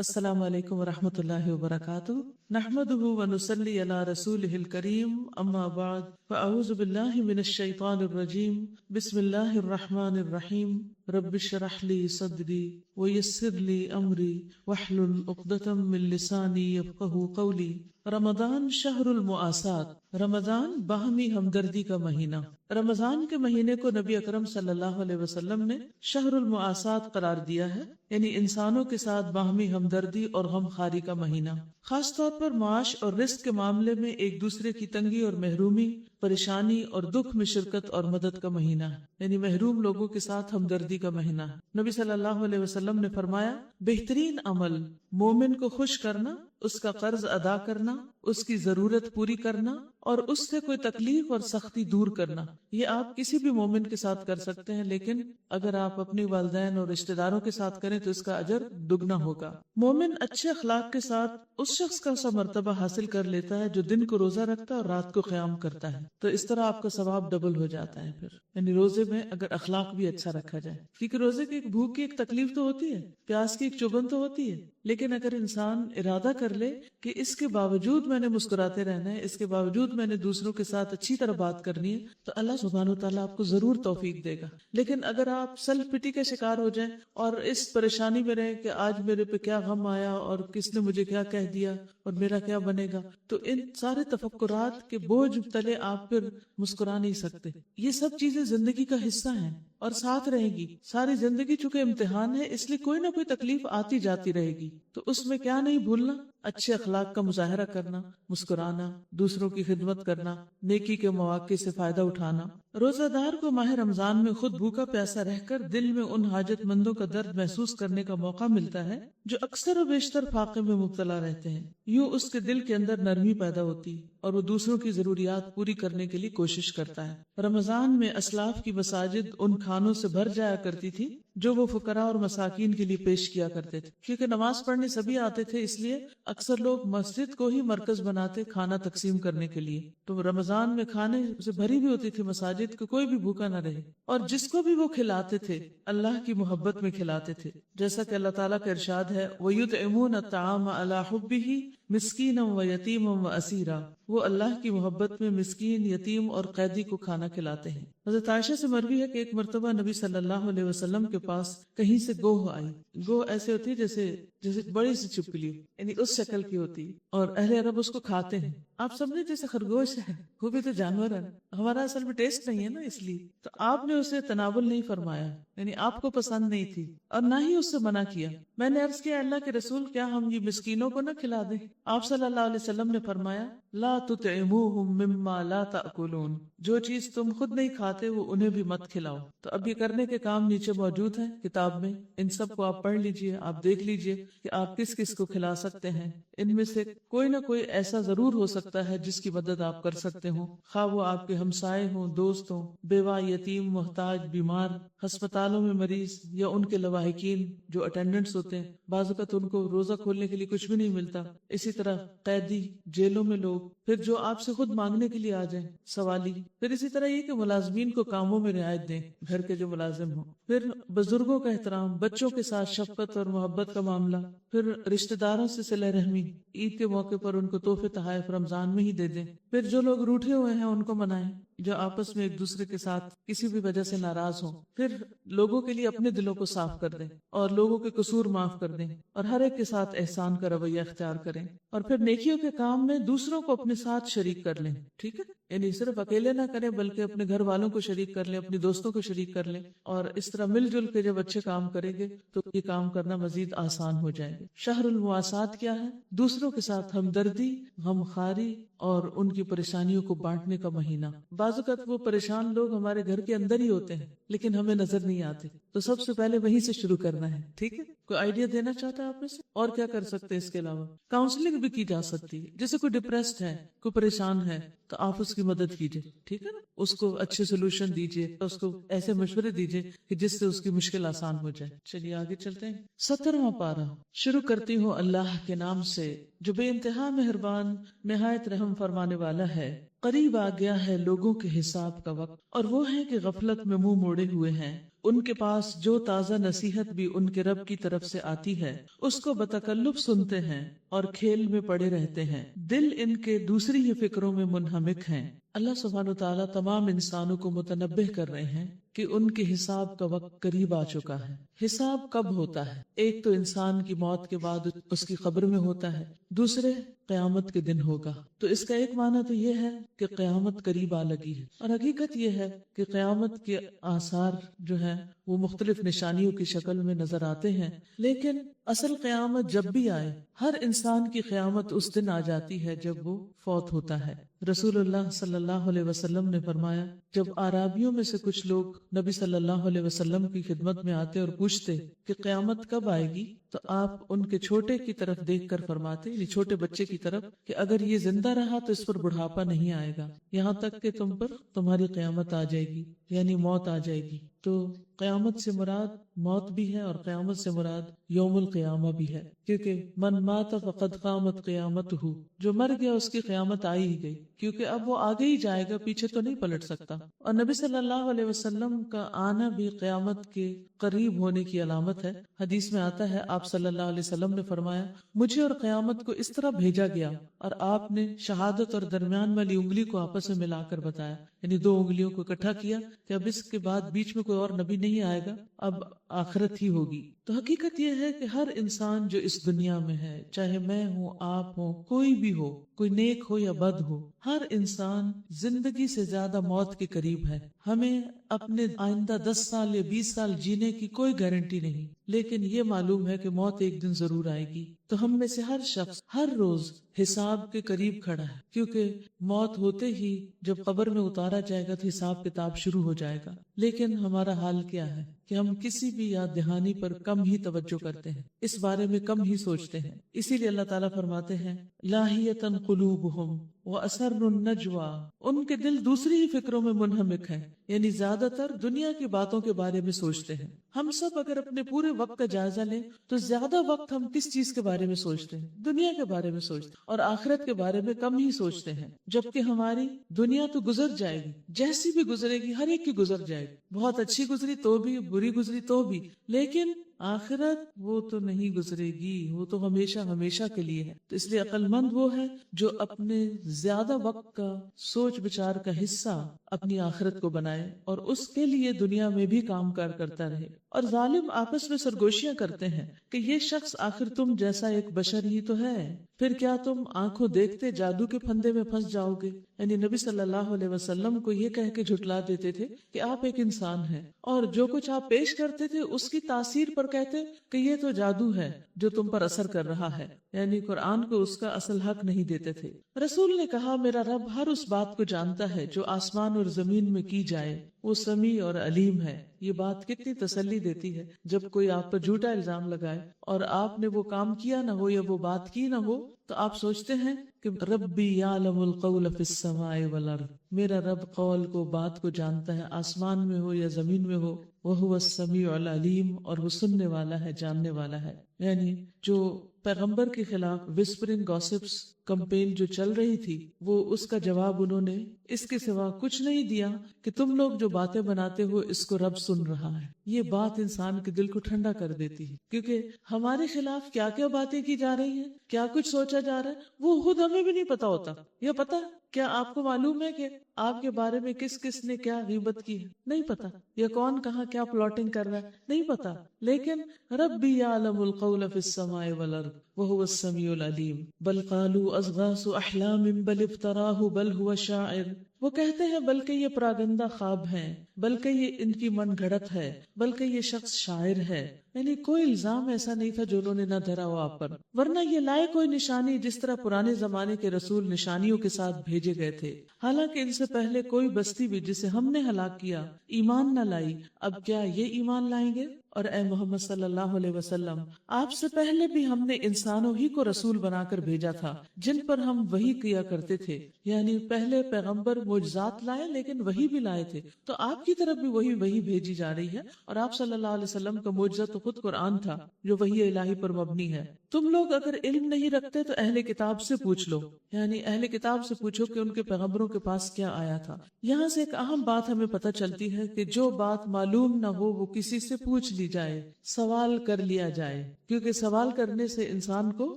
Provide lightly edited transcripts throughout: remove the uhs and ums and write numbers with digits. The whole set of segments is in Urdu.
السلام علیکم ورحمۃ اللہ وبرکاتہ نحمده ونصلی علی رسولہ الکریم اما بعد فاعوذ باللہ من الشیطان الرجیم بسم اللہ الرحمن الرحیم رب اشرح لی صدری ویسر لی امری واحلل عقدۃ من لسانی یفقہوا قولی۔ رمضان شہر المواسات، رمضان باہمی ہمدردی کا مہینہ۔ رمضان کے مہینے کو نبی اکرم صلی اللہ علیہ وسلم نے شہر المواسات قرار دیا ہے، یعنی انسانوں کے ساتھ باہمی ہمدردی اور غم خواری کا مہینہ۔ خاص طور پر معاش اور رزق کے معاملے میں ایک دوسرے کی تنگی اور محرومی، پریشانی اور دکھ میں شرکت اور مدد کا مہینہ ہے، یعنی محروم لوگوں کے ساتھ ہمدردی کا مہینہ ہے۔ نبی صلی اللہ علیہ وسلم نے فرمایا، بہترین عمل مومن کو خوش کرنا، اس کا قرض ادا کرنا، اس کی ضرورت پوری کرنا اور اس سے کوئی تکلیف اور سختی دور کرنا۔ یہ آپ کسی بھی مومن کے ساتھ کر سکتے ہیں، لیکن اگر آپ اپنی والدین اور رشتہ داروں کے ساتھ کریں تو اس کا اجر دگنا ہوگا۔ مومن اچھے اخلاق کے ساتھ اس شخص کا سا مرتبہ حاصل کر لیتا ہے جو دن کو روزہ رکھتا ہے اور رات کو قیام کرتا ہے، تو اس طرح آپ کا ثواب ڈبل ہو جاتا ہے۔ پھر یعنی روزے میں اگر اخلاق بھی اچھا رکھا جائے، کیونکہ روزے کی ایک بھوک کی ایک تکلیف تو ہوتی ہے، پیاس کی ایک چبھن تو ہوتی ہے، لیکن اگر انسان ارادہ کر لے کہ اس کے باوجود میں نے مسکراتے رہنا ہے، اس کے باوجود میں نے دوسروں کے ساتھ اچھی طرح بات کرنی ہے، تو اللہ سبحانہ وتعالیٰ آپ کو ضرور توفیق دے گا۔ لیکن اگر آپ سیلف پٹی کے شکار ہو جائیں اور اس پریشانی میں رہیں کہ آج میرے پہ کیا غم آیا اور کس نے مجھے کیا کہہ دیا اور میرا کیا بنے گا، تو ان سارے تفکرات کے بوجھ تلے آپ پھر مسکرا نہیں سکتے۔ یہ سب چیزیں زندگی کا حصہ ہیں اور ساتھ رہے گی ساری زندگی، چونکہ امتحان ہے اس لیے کوئی نہ کوئی تکلیف آتی جاتی رہے گی، تو اس میں کیا نہیں بھولنا، اچھے اخلاق کا مظاہرہ کرنا، مسکرانا، دوسروں کی خدمت کرنا، نیکی کے مواقع سے فائدہ اٹھانا۔ روزہ دار کو ماہ رمضان میں خود بھوکا پیاسا رہ کر دل میں ان حاجت مندوں کا درد محسوس کرنے کا موقع ملتا ہے جو اکثر و بیشتر فاقے میں مبتلا رہتے ہیں۔ یوں اس کے دل کے اندر نرمی پیدا ہوتی اور وہ دوسروں کی ضروریات پوری کرنے کے لیے کوشش کرتا ہے۔ رمضان میں اسلاف کی مساجد ان کھانوں سے بھر جایا کرتی تھی جو وہ فقراء اور مساکین کے لیے پیش کیا کرتے تھے، کیونکہ نماز پڑھنے سبھی آتے تھے، اس لیے اکثر لوگ مسجد کو ہی مرکز بناتے کھانا تقسیم کرنے کے لیے۔ تو رمضان میں کھانے سے بھری بھی ہوتی تھی مساجد، کہ کوئی بھی بھوکا نہ رہے، اور جس کو بھی وہ کھلاتے تھے اللہ کی محبت میں کھلاتے تھے، جیسا کہ اللہ تعالیٰ کا ارشاد ہے، وَيُطْعِمُونَ الطَّعَامَ عَلَى حُبِّهِ مِسْكِينًا وَيَتِيمًا وَأَسِيرًا، وہ اللہ کی محبت میں مسکین، یتیم اور قیدی کو کھانا کھلاتے ہیں۔ حضرت عائشہ سے مروی ہے کہ ایک مرتبہ نبی صلی اللہ علیہ وسلم کے پاس کہیں سے گوہ آئی۔ گوہ ایسے ہوتی ہے جیسے بڑی سی چھپکلی، یعنی اس شکل کی ہوتی، اور اہل عرب اس کو کھاتے ہیں۔ آپ سمجھے جیسے خرگوش ہے، وہ بھی تو جانور ہے، ہمارا اصل میں ٹیسٹ نہیں ہے نا، اس لیے تو آپ نے اسے تناول نہیں فرمایا، یعنی آپ کو پسند نہیں تھی اور نہ ہی اس سے منع کیا۔ میں نے عرض کیا، اللہ کے رسول، کیا ہم یہ مسکینوں کو نہ کھلا دیں؟ آپ صلی اللہ علیہ وسلم نے فرمایا، لا تطعموہم مما لا تأکلون، جو چیز تم خود نہیں کھاتے وہ انہیں بھی مت کھلاؤ۔ تو اب یہ کرنے کے کام نیچے موجود ہیں کتاب میں، ان سب کو آپ پڑھ لیجئے، آپ دیکھ لیجئے کہ آپ کس کس کو کھلا سکتے ہیں۔ ان میں سے کوئی نہ کوئی ایسا ضرور ہو سکتا ہے جس کی مدد آپ کر سکتے ہوں، خواہ وہ آپ کے ہمسائے ہوں، دوست ہوں، بیوہ، یتیم، محتاج، بیمار، ہسپتالوں میں مریض، یا ان کے لواحقین جو اٹینڈنٹس ہوتے ہیں، بعض اوقات ان کو روزہ کھولنے کے لیے کچھ بھی نہیں ملتا، اسی طرح قیدی، جیلوں میں لوگ، پھر جو آپ سے خود مانگنے کے لیے آ جائیں، سوالی، پھر اسی طرح یہ کہ ملازمین کو کاموں میں رعایت دیں، گھر کے جو ملازم ہوں، پھر بزرگوں کا احترام، بچوں کے ساتھ شفقت اور محبت کا معاملہ، پھر رشتہ داروں سے صلہ رحمی، عید کے موقع پر ان کو تحفے تحائف رمضان میں ہی دے دیں، پھر جو لوگ روٹھے ہوئے ہیں ان کو منائیں، جو آپس میں ایک دوسرے کے ساتھ کسی بھی وجہ سے ناراض ہوں، پھر لوگوں کے لیے اپنے دلوں کو صاف کر دیں اور لوگوں کے قصور معاف کر دیں اور ہر ایک کے ساتھ احسان کا رویہ اختیار کریں، اور پھر نیکیوں کے کام میں دوسروں کو اپنے ساتھ شریک کر لیں، ٹھیک ہے، یعنی صرف اکیلے نہ کریں بلکہ اپنے گھر والوں کو شریک کر لیں، اپنی دوستوں کو شریک کر لیں، اور اس طرح مل جل کے جب اچھے کام کریں گے تو یہ کام کرنا مزید آسان ہو جائے گا۔ شہر المواسات کیا ہے؟ دوسروں کے ساتھ ہمدردی، غمخواری اور ان کی پریشانیوں کو بانٹنے کا مہینہ۔ بعض اوقات وہ پریشان لوگ ہمارے گھر کے اندر ہی ہوتے ہیں لیکن ہمیں نظر نہیں آتے، تو سب سے پہلے وہیں سے شروع کرنا ہے، ٹھیک ہے۔ کوئی آئیڈیا دینا چاہتا ہے آپ میں سے؟ اور کیا کر سکتے ہیں اس کے علاوہ؟ کاؤنسلنگ بھی کی جا سکتی ہے، جیسے کوئی ڈپریسڈ ہے، کوئی پریشان ہے تو آپ اس کی مدد کیجیے، ٹھیک ہے نا، اس کو اچھے سولوشن دیجیے، اس کو ایسے مشورے دیجیے کہ جس سے اس کی مشکل آسان ہو جائے۔ چلیے آگے چلتے ہیں۔ 17واں پارہ شروع کرتی ہوں اللہ کے نام سے جو بے انتہا مہربان، نہایت رحم فرمانے والا ہے۔ قریب آ گیا ہے لوگوں کے حساب کا وقت، اور وہ ہیں کہ غفلت میں منہ موڑے ہوئے ہیں، ان کے پاس جو تازہ نصیحت بھی ان کے رب کی طرف سے آتی ہے اس کو بتکلف سنتے ہیں اور کھیل میں پڑے رہتے ہیں، دل ان کے دوسری ہی فکروں میں منہمک ہیں۔ اللہ سبحانہ وتعالیٰ تمام انسانوں کو متنبہ کر رہے ہیں کہ ان کے حساب کا وقت قریب آ چکا ہے۔ حساب کب ہوتا ہے؟ ایک تو انسان کی موت کے بعد اس کی قبر میں ہوتا ہے، دوسرے قیامت کے دن ہوگا۔ تو اس کا ایک معنی تو یہ ہے کہ قیامت قریب آ لگی ہے، اور حقیقت یہ ہے کہ قیامت کے آثار جو ہیں وہ مختلف نشانیوں کی شکل میں نظر آتے ہیں، لیکن اصل قیامت جب بھی آئے، ہر انسان کی قیامت اس دن آ جاتی ہے جب وہ فوت ہوتا ہے۔ رسول اللہ صلی اللہ علیہ وسلم نے فرمایا، جب اعرابیوں میں سے کچھ لوگ نبی صلی اللہ علیہ وسلم کی خدمت میں آتے اور پوچھتے کہ قیامت کب آئے گی، تو آپ ان کے چھوٹے کی طرف دیکھ کر فرماتے، یعنی چھوٹے بچے کی طرف، کہ اگر یہ زندہ رہا تو اس پر بڑھاپا نہیں آئے گا، یہاں تک کہ تم پر تمہاری قیامت آ جائے گی، یعنی موت آ جائے گی۔ تو قیامت سے مراد موت بھی ہے اور قیامت سے مراد یوم القیامہ بھی ہے، کیونکہ من مات فقد قامت قیامتہ، جو مر گیا اس کی قیامت آئی ہی گئی، کیونکہ اب وہ آگے ہی جائے گا، پیچھے تو نہیں پلٹ سکتا۔ اور نبی صلی اللہ علیہ وسلم کا آنا بھی قیامت کے قریب ہونے کی علامت ہے۔ حدیث میں آتا ہے، آپ صلی اللہ علیہ وسلم نے فرمایا، مجھے اور قیامت کو اس طرح بھیجا گیا، اور آپ نے شہادت اور درمیان والی انگلی کو آپس میں ملا کر بتایا، یعنی دو انگلیوں کو اکٹھا کیا کہ اب اس کے بعد بیچ میں کوئی اور نبی نہیں آئے گا، اب آخرت ہی ہوگی۔ تو حقیقت یہ ہے کہ ہر انسان جو اس دنیا میں ہے، چاہے میں ہوں، آپ ہوں، کوئی بھی ہو، کوئی نیک ہو یا بد ہو، ہر انسان زندگی سے زیادہ موت کے قریب ہے۔ ہمیں اپنے آئندہ 10 سال یا 20 سال جینے کی کوئی گارنٹی نہیں، لیکن یہ معلوم ہے کہ موت ایک دن ضرور آئے گی۔ تو ہم میں سے ہر شخص ہر روز حساب کے قریب کھڑا ہے، کیونکہ موت ہوتے ہی جب قبر میں اتارا جائے گا تو حساب کتاب شروع ہو جائے گا۔ لیکن ہمارا حال کیا ہے کہ ہم کسی بھی یاد دہانی پر کم ہی توجہ کرتے ہیں، اس بارے میں کم ہی سوچتے ہیں۔ اسی لیے اللہ تعالیٰ فرماتے ہیں، لاہیۃ قلوبہم واسروا النجوى، ان کے دل دوسری ہی فکروں میں منہمک ہیں، یعنی زیادہ تر دنیا کی باتوں کے بارے میں سوچتے ہیں۔ ہم سب اگر اپنے پورے وقت کا جائزہ لیں تو زیادہ وقت ہم کس چیز کے بارے میں سوچتے ہیں؟ دنیا کے بارے میں سوچتے ہیں، اور آخرت کے بارے میں کم ہی سوچتے ہیں۔ جبکہ ہماری دنیا تو گزر جائے گی، جیسی بھی گزرے گی، ہر ایک کی گزر جائے گی، بہت اچھی گزری تو بھی، بری گزری تو بھی، لیکن آخرت وہ تو نہیں گزرے گی، وہ تو ہمیشہ ہمیشہ کے لیے ہے۔ تو اس لیے عقل مند وہ ہے جو اپنے زیادہ وقت کا سوچ بچار کا حصہ اپنی آخرت کو بنائے اور اس کے لیے دنیا میں بھی کام کار کرتا رہے۔ اور ظالم آپس میں سرگوشیاں کرتے ہیں کہ یہ شخص آخر تم جیسا ایک بشر ہی تو ہے، پھر کیا تم آنکھوں دیکھتے جادو کے پھندے میں پھنس جاؤ گے؟ یعنی نبی صلی اللہ علیہ وسلم کو یہ کہہ کے جھٹلا دیتے تھے کہ آپ ایک انسان ہیں، اور جو کچھ آپ پیش کرتے تھے اس کی تاثیر پر کہتے کہ یہ تو جادو ہے جو تم پر اثر کر رہا ہے، یعنی قرآن کو اس کا اصل حق نہیں دیتے تھے۔ رسول نے کہا، میرا رب ہر اس بات کو جانتا ہے جو آسمان اور زمین میں کی جائے، وہ سمیع اور علیم ہے۔ یہ بات کتنی تسلی دیتی ہے جب کوئی آپ پر جھوٹا الزام لگائے اور آپ نے وہ کام کیا نہ ہو یا وہ بات کی نہ ہو، تو آپ سوچتے ہیں کہ ربی یعلم القول فی السماء والارض، میرا رب قول کو، بات کو جانتا ہے، آسمان میں ہو یا زمین میں ہو، وہو السمیع العلیم، اور وہ سننے والا ہے، جاننے والا ہے۔ یعنی جو پیغمبر کے خلاف وسپرنگ گاسپس کمپین جو چل رہی تھی، وہ اس کا جواب انہوں نے اس کے سوا کچھ نہیں دیا کہ تم لوگ جو باتیں بناتے ہو اس کو رب سن رہا ہے۔ یہ بات انسان کے دل کو ٹھنڈا کر دیتی ہے، کیونکہ ہمارے خلاف کیا کیا باتیں کی جا رہی ہیں، کیا کچھ سوچا جا رہا ہے، وہ خود ہمیں بھی نہیں پتا ہوتا۔ یہ پتا کیا آپ کو معلوم ہے کہ آپ کے بارے میں کس کس نے کیا غیبت کی ہے؟ نہیں پتا۔ یا کون کہاں کیا پلاٹنگ کر رہا ہے؟ نہیں پتا۔ لیکن ربی یعلم القول فی السماء والارض وہو السمیع العلیم بل قالوا اضغاث احلام بل افتراہ بل هو شاعر، وہ کہتے ہیں بلکہ یہ پراگندہ خواب ہیں، بلکہ یہ ان کی من گھڑت ہے، بلکہ یہ شخص شاعر ہے۔ یعنی کوئی الزام ایسا نہیں تھا جو انہوں نے نہ دھرا ہو آپ پر، ورنہ یہ لائے کوئی نشانی جس طرح پرانے زمانے کے رسول نشانیوں کے ساتھ بھیجے گئے تھے۔ حالانکہ ان سے پہلے کوئی بستی بھی جسے ہم نے ہلاک کیا ایمان نہ لائی، اب کیا یہ ایمان لائیں گے؟ اور اے محمد صلی اللہ علیہ وسلم، آپ سے پہلے بھی ہم نے انسانوں ہی کو رسول بنا کر بھیجا تھا جن پر ہم وحی کیا کرتے تھے، یعنی پہلے پیغمبر معجزات لائے لیکن وحی بھی لائے تھے، تو آپ کی طرف بھی وہی بھیجی جا رہی ہے۔ اور آپ صلی اللہ علیہ وسلم کا معجزہ تو خود قرآن تھا جو وحی الہی پر مبنی ہے۔ تم لوگ اگر علم نہیں رکھتے تو اہل کتاب سے پوچھ لو، یعنی اہل کتاب سے پوچھو کہ ان کے پیغمبروں کے پاس کیا آیا تھا۔ یہاں سے ایک اہم بات ہمیں پتہ چلتی ہے کہ جو بات معلوم نہ ہو وہ کسی سے پوچھ لی جائے، سوال کر لیا جائے، کیونکہ سوال کرنے سے انسان کو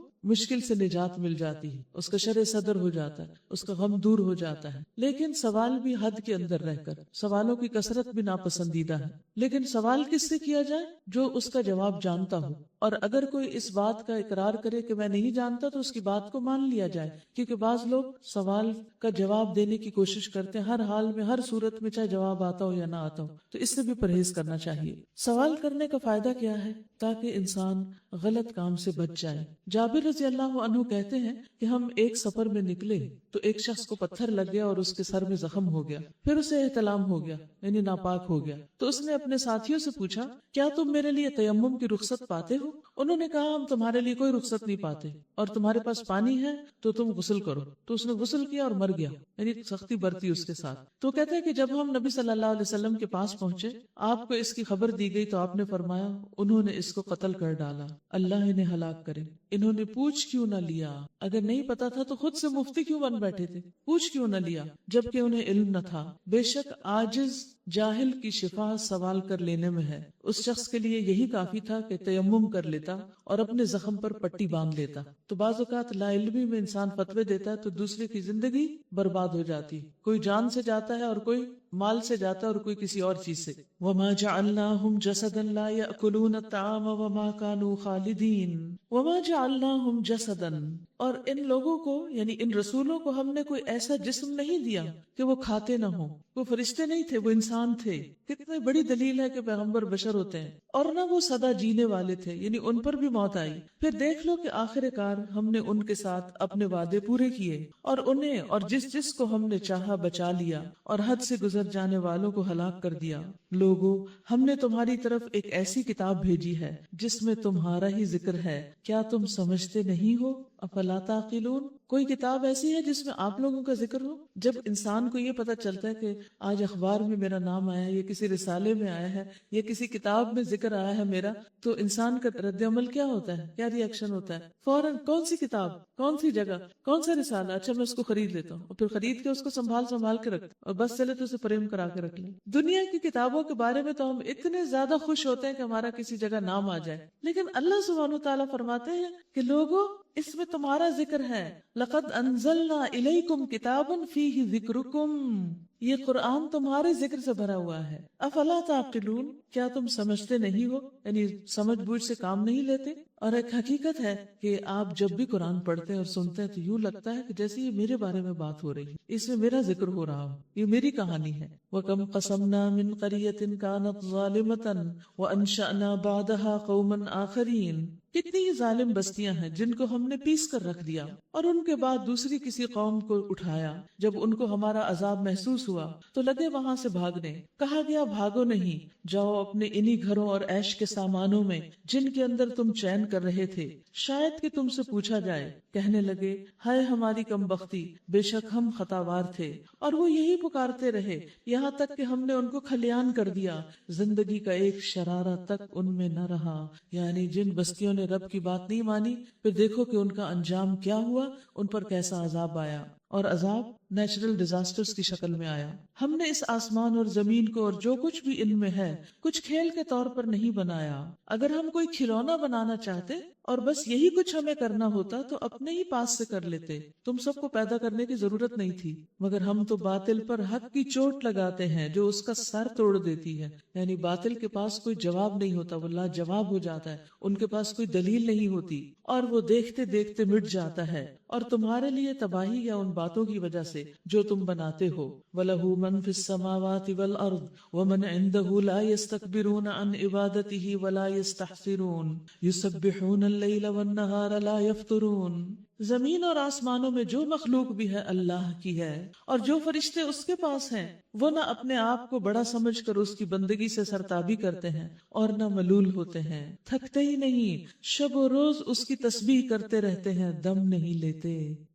مشکل سے نجات مل جاتی ہے، اس کا شرح صدر ہو جاتا ہے، اس کا غم دور ہو جاتا ہے۔ لیکن سوال بھی حد کے اندر رہ کر، سوالوں کی کثرت بھی ناپسندیدہ ہے، لیکن سوال کس سے کیا جائے؟ جو اس کا جواب جانتا ہو، اور اگر کوئی اس بات کا اقرار کرے کہ میں نہیں جانتا تو اس کی بات کو مان لیا جائے، کیونکہ بعض لوگ سوال کا جواب دینے کی کوشش کرتے ہیں، ہر حال میں، ہر صورت میں، چاہے جواب آتا ہو یا نہ آتا ہو، تو اس سے بھی پرہیز کرنا چاہیے۔ سوال کرنے کا فائدہ کیا ہے؟ تاکہ انسان غلط کام سے بچ جائے۔ جابر رضی اللہ عنہ کہتے ہیں کہ ہم ایک سفر میں نکلے تو ایک شخص کو پتھر لگ گیا اور اس کے سر میں زخم ہو گیا، پھر اسے احتلام ہو گیا، یعنی ناپاک ہو گیا، تو اس نے اپنے ساتھیوں سے پوچھا کیا تم میرے لیے تیمم کی رخصت پاتے ہو؟ انہوں نے کہا ہم تمہارے لیے کوئی رخصت نہیں پاتے، اور تمہارے پاس پانی ہے تو تم غسل کرو۔ تو اس نے غسل کیا اور مر گیا، یعنی سختی برتی اس کے ساتھ۔ تو کہتے ہیں کہ جب ہم نبی صلی اللہ علیہ وسلم کے پاس پہنچے، آپ کو اس کی خبر دی گئی تو آپ نے فرمایا انہوں نے اس کو قتل کر ڈالا، اللہ انہیں ہلاک کرے۔ انہوں نے پوچھ کیوں نہ لیا؟ اگر نہیں پتا تھا تو خود سے مفتی کیوں بن بیٹھے تھے؟ پوچھ کیوں نہ لیا جبکہ انہیں علم نہ تھا؟ بے شک عاجز جاہل کی شفا سوال کر لینے میں ہے۔ اس شخص کے لیے یہی کافی تھا کہ تیمم کر لیتا اور اپنے زخم پر پٹی باندھ لیتا۔ تو بعض اوقات لا علمی میں انسان فتوے دیتا ہے تو دوسرے کی زندگی برباد ہو جاتی، کوئی جان سے جاتا ہے اور کوئی مال سے جاتا ہے اور کوئی کسی اور چیز سے۔ وما جعلناہم جسدا لا یأکلون الطعام وما کانوا خالدین وما جعلناہم جسدا، اور ان لوگوں کو یعنی ان رسولوں کو ہم نے کوئی ایسا جسم نہیں دیا کہ وہ کھاتے نہ ہوں، وہ فرشتے نہیں تھے، وہ انسان تھے۔ کتنی بڑی دلیل ہے کہ پیغمبر بشر ہوتے ہیں، اور نہ وہ سدا جینے والے تھے، یعنی ان پر بھی موت آئی۔ پھر دیکھ لو کہ آخر کار ہم نے ان کے ساتھ اپنے وعدے پورے کیے اور انہیں اور جس کو ہم نے چاہا بچا لیا، اور حد سے گزر جانے والوں کو ہلاک کر دیا۔ لوگو ہم نے تمہاری طرف ایک ایسی کتاب بھیجی ہے جس میں تمہارا ہی ذکر ہے، کیا تم سمجھتے نہیں ہو؟ افلا تعقلون، کوئی کتاب ایسی ہے جس میں آپ لوگوں کا ذکر ہو؟ جب انسان کو یہ پتا چلتا ہے کہ آج اخبار میں میرا نام آیا ہے، یا کسی رسالے میں آیا ہے، یا کسی کتاب میں ذکر آیا ہے میرا، تو انسان کا رد عمل کیا ہوتا ہے؟ کیا ری ایکشن ہوتا ہے؟ فوراً کون سی کتاب، کون سی جگہ، کون سا رسالہ، اچھا میں اس کو خرید لیتا ہوں، اور پھر خرید کے اس کو سنبھال کے رکھتا ہوں، اور بس چلے تو اسے فریم کرا کے رکھ لیں۔ دنیا کی کتابوں کے بارے میں تو ہم اتنے زیادہ خوش ہوتے ہیں کہ ہمارا کسی جگہ نام آ جائے، لیکن اللہ سبحانہ وتعالیٰ فرماتے ہیں کہ لوگوں اس میں تمہارا ذکر ہے۔ لقد انزلنا الیکم کتابا فیہ ذکرکم، یہ قرآن تمہارے ذکر سے بھرا ہوا ہے۔ افلا تعقلون، کیا تم سمجھتے نہیں ہو؟ یعنی سمجھ بوجھ سے کام نہیں لیتے۔ اور ایک حقیقت ہے کہ آپ جب بھی قرآن پڑھتے ہیں اور سنتے ہیں تو یوں لگتا ہے کہ جیسے یہ میرے بارے میں بات ہو رہی ہے، اس میں میرا ذکر ہو رہا ہو، یہ میری کہانی ہے۔ وَكَمْ قَصَمْنَا مِنْ قَرْيَةٍ كَانَتْ ظَالِمَةً وَأَنشَأْنَا بَعْدَهَا قَوْمًا آخَرِينَ، کتنی ہی ظالم بستیاں ہیں جن کو ہم نے پیس کر رکھ دیا، اور ان کے بعد دوسری کسی قوم کو اٹھایا۔ جب ان کو ہمارا عذاب محسوس ہوا تو لگے وہاں سے بھاگنے، کہا گیا بھاگو نہیں، جاؤ اپنے انہی گھروں اور عیش کے سامانوں میں جن کے اندر تم چین کر رہے تھے، شاید کہ تم سے پوچھا جائے۔ کہنے لگے ہائے ہماری کم بختی، بے شک ہم خطاوار تھے، اور وہ یہی پکارتے رہے یہاں تک کہ ہم نے ان کو کھلیان کر دیا، زندگی کا ایک شرارہ تک ان میں نہ رہا۔ یعنی جن بستیوں نے رب کی بات نہیں مانی، پھر دیکھو کہ ان کا انجام کیا ہوا، ان پر کیسا عذاب آیا، اور عذاب نیچرل ڈیزاسٹرز کی شکل میں آیا۔ ہم نے اس آسمان اور زمین کو اور جو کچھ بھی ان میں ہے کچھ کھیل کے طور پر نہیں بنایا۔ اگر ہم کوئی کھلونا بنانا چاہتے اور بس یہی کچھ ہمیں کرنا ہوتا تو اپنے ہی پاس سے کر لیتے، تم سب کو پیدا کرنے کی ضرورت نہیں تھی، مگر ہم تو باطل پر حق کی چوٹ لگاتے ہیں جو اس کا سر توڑ دیتی ہے۔ یعنی باطل کے پاس کوئی جواب نہیں ہوتا، وہ لاجواب ہو جاتا ہے، ان کے پاس کوئی دلیل نہیں ہوتی، اور وہ دیکھتے دیکھتے مٹ جاتا ہے، اور تمہارے لیے تباہی یا ان باتوں کی وجہ سے جو تم بناتے ہو۔ وَلَهُ مَن فِي السَّمَاوَاتِ وَالْأَرْضِ وَمَنْ عِندَهُ لَا يَسْتَكْبِرُونَ عَنْ عِبَادَتِهِ وَلَا يَسْتَحْسِرُونَ يُسَبِّحُونَ اللَّيْلَ وَالنَّهَارَ لَا يَفْتُرُونَ۔ زمین اور آسمانوں میں جو مخلوق بھی ہے اللہ کی ہے، اور جو فرشتے اس کے پاس ہیں وہ نہ اپنے آپ کو بڑا سمجھ کر اس کی بندگی سے سرتابی کرتے ہیں اور نہ ملول ہوتے ہیں، تھکتے ہی نہیں، شب و روز اس کی تسبیح کرتے رہتے ہیں، دم نہیں لیتے۔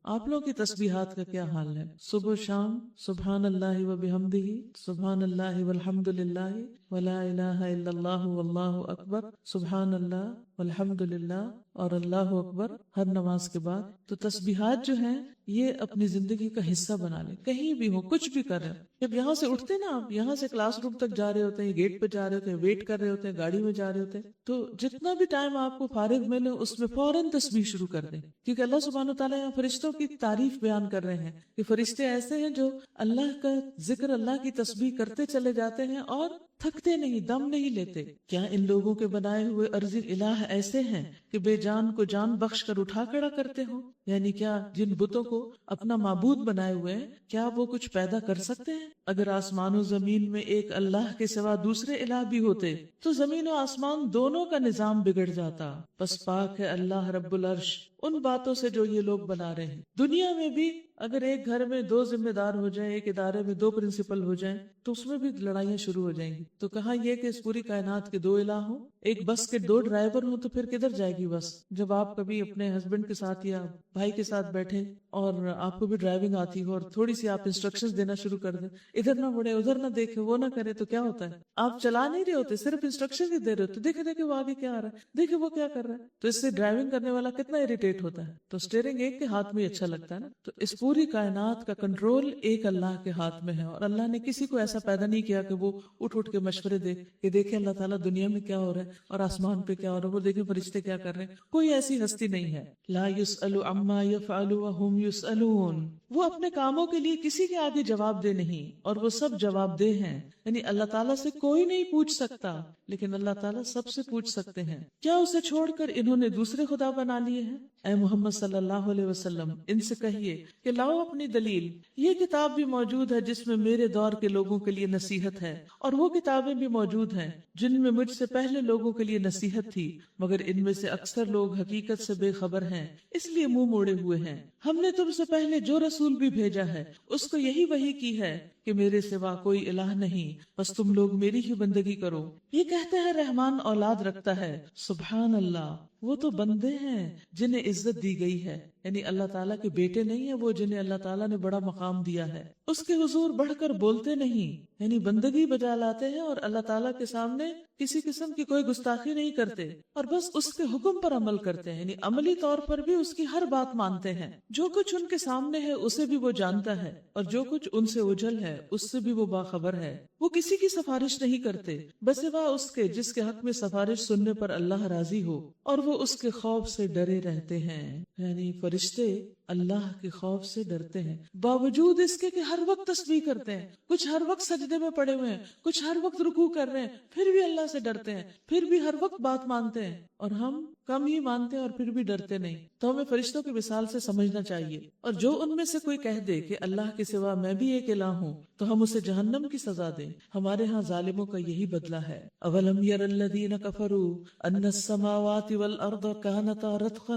آپ لوگوں کی تسبیحات کا کیا حال ہے؟ صبح شام سبحان اللہ و بحمدہ، سبحان اللہ والحمد للہ ولا الہ الا اللہ واللہ اکبر، سبحان اللہ والحمد للہ اور اللہ اکبر ہر نماز کے بعد. تو تسبیحات جو ہیں یہ اپنی زندگی کا حصہ بنا لیں. کہیں بھی ہو، کچھ بھی کر رہے ہیں، جب یہاں سے اٹھتے نا، آپ یہاں سے کلاس روم تک جا رہے ہوتے ہیں، گیٹ پہ جا رہے ہوتے ہیں، ویٹ کر رہے ہوتے ہیں، گاڑی میں جا رہے ہوتے ہیں، تو جتنا بھی ٹائم آپ کو فارغ ملے اس میں فوراً تسبیح شروع کر دیں. کیونکہ اللہ سبحانہ تعالیٰ یہاں فرشتوں کی تعریف بیان کر رہے ہیں کہ فرشتے ایسے ہیں جو اللہ کا ذکر، اللہ کی تسبیح کرتے چلے جاتے ہیں اور تھکتے نہیں، دم نہیں لیتے. کیا ان لوگوں کے بنائے ہوئے ارضی الہ ایسے ہیں کہ بے جان کو جان بخش کر اٹھا کھڑا کرتے ہو؟ یعنی کیا جن بتوں کو اپنا معبود بنائے ہوئے ہیں، کیا وہ کچھ پیدا کر سکتے ہیں؟ اگر آسمان و زمین میں ایک اللہ کے سوا دوسرے الہ بھی ہوتے تو زمین و آسمان دونوں کا نظام بگڑ جاتا. بس پاک ہے اللہ رب العرش ان باتوں سے جو یہ لوگ بنا رہے ہیں. دنیا میں بھی اگر ایک گھر میں دو ذمہ دار ہو جائیں، ایک ادارے میں دو پرنسپل ہو جائیں تو اس میں بھی لڑائیاں شروع ہو جائیں گی. تو کہاں یہ کہ اس پوری کائنات کے دو الہ ہوں، ایک بس کے دو ڈرائیور ہوں تو پھر کدھر جائے گی بس؟ جب آپ کبھی اپنے ہسبینڈ کے ساتھ یا بھائی کے ساتھ بیٹھے اور آپ کو بھی ڈرائیونگ آتی ہو اور تھوڑی سی آپ انسٹرکشنز دینا شروع کر دیں، ادھر نہ مڑے ادھر نہ دیکھے وہ نہ کرے، تو کیا ہوتا ہے؟ آپ چلا نہیں رہے ہوتے، صرف انسٹرکشن ہی دے رہے ہوتے، دیکھے دیکھے وہ آگے کیا آ رہا ہے، دیکھے وہ کیا کر رہا ہے. تو اس سے ڈرائیونگ کرنے والا کتنا اریٹیٹ ہوتا ہے. تو اسٹیئرنگ ایک کے ہاتھ میں اچھا لگتا ہے نا. تو اس پوری کائنات کا کنٹرول ایک اللہ کے ہاتھ میں ہے، اور اللہ نے کسی کو ایسا پیدا نہیں کیا کہ وہ اٹھ کے مشورے دے کہ دیکھیں اللہ تعالیٰ دنیا میں کیا ہو رہا ہے اور آسمان پہ کیا ہو رہا ہے، وہ دیکھیں فرشتے کیا کر رہے ہیں. کوئی ایسی ہستی نہیں ہے. لا يسأل عما يفعل وهم يسألون. وہ اپنے کاموں کے لیے کسی کے آگے جواب دہ نہیں اور وہ سب جواب دہ ہیں. یعنی اللہ تعالیٰ سے کوئی نہیں پوچھ سکتا لیکن اللہ تعالیٰ سب سے پوچھ سکتے ہیں. کیا اسے چھوڑ کر انہوں نے دوسرے خدا بنا لیے ہیں؟ اے محمد صلی اللہ علیہ وسلم ان سے کہیے کہ لاؤ اپنی دلیل. یہ کتاب بھی موجود ہے جس میں میرے دور کے لوگوں کے لیے نصیحت ہے، اور وہ کتابیں بھی موجود ہیں جن میں مجھ سے پہلے لوگوں کے لیے نصیحت تھی، مگر ان میں سے اکثر لوگ حقیقت سے بے خبر ہیں، اس لیے منہ موڑے ہوئے ہیں. ہم نے تم سے پہلے جو رسول بھی بھیجا ہے اس کو یہی وحی کی ہے کہ میرے سوا کوئی الہ نہیں، بس تم لوگ میری ہی بندگی کرو. یہ کہتے ہیں رحمان اولاد رکھتا ہے. سبحان اللہ، وہ تو بندے ہیں جنہیں عزت دی گئی ہے. یعنی اللہ تعالیٰ کے بیٹے نہیں ہیں وہ جنہیں اللہ تعالیٰ نے بڑا مقام دیا ہے. اس کے حضور بڑھ کر بولتے نہیں، یعنی بندگی بجا لاتے ہیں اور اللہ تعالیٰ کے سامنے کسی قسم کی کوئی گستاخی نہیں کرتے اور بس اس کے حکم پر عمل کرتے ہیں. یعنی عملی طور پر بھی اس کی ہر بات مانتے ہیں. جو کچھ ان کے سامنے ہے اسے بھی وہ جانتا ہے اور جو کچھ ان سے اوجھل ہے اس سے بھی وہ باخبر ہے. وہ کسی کی سفارش نہیں کرتے بسوا اس کے جس کے حق میں سفارش سننے پر اللہ راضی ہو، اور وہ اس کے خوف سے ڈرے رہتے ہیں. یعنی فرشتے اللہ کے خوف سے ڈرتے ہیں باوجود اس کے کہ ہر وقت تسبیح کرتے ہیں، کچھ ہر وقت سجدے میں پڑے ہوئے ہیں، کچھ ہر وقت رکوع کر رہے ہیں، پھر بھی اللہ سے ڈرتے ہیں، پھر بھی ہر وقت بات مانتے ہیں. اور ہم کم ہی مانتے ہیں اور پھر بھی ڈرتے نہیں. تو ہمیں فرشتوں کی مثال سے سمجھنا چاہیے. اور جو ان میں سے کوئی کہہ دے کہ اللہ کے سوا میں بھی ایک الہ ہوں تو ہم اسے جہنم کی سزا دیں. ہمارے ہاں ظالموں کا یہی بدلہ ہے. اولم یر الذین کفروا ان السماوات والارض کانتا رتقا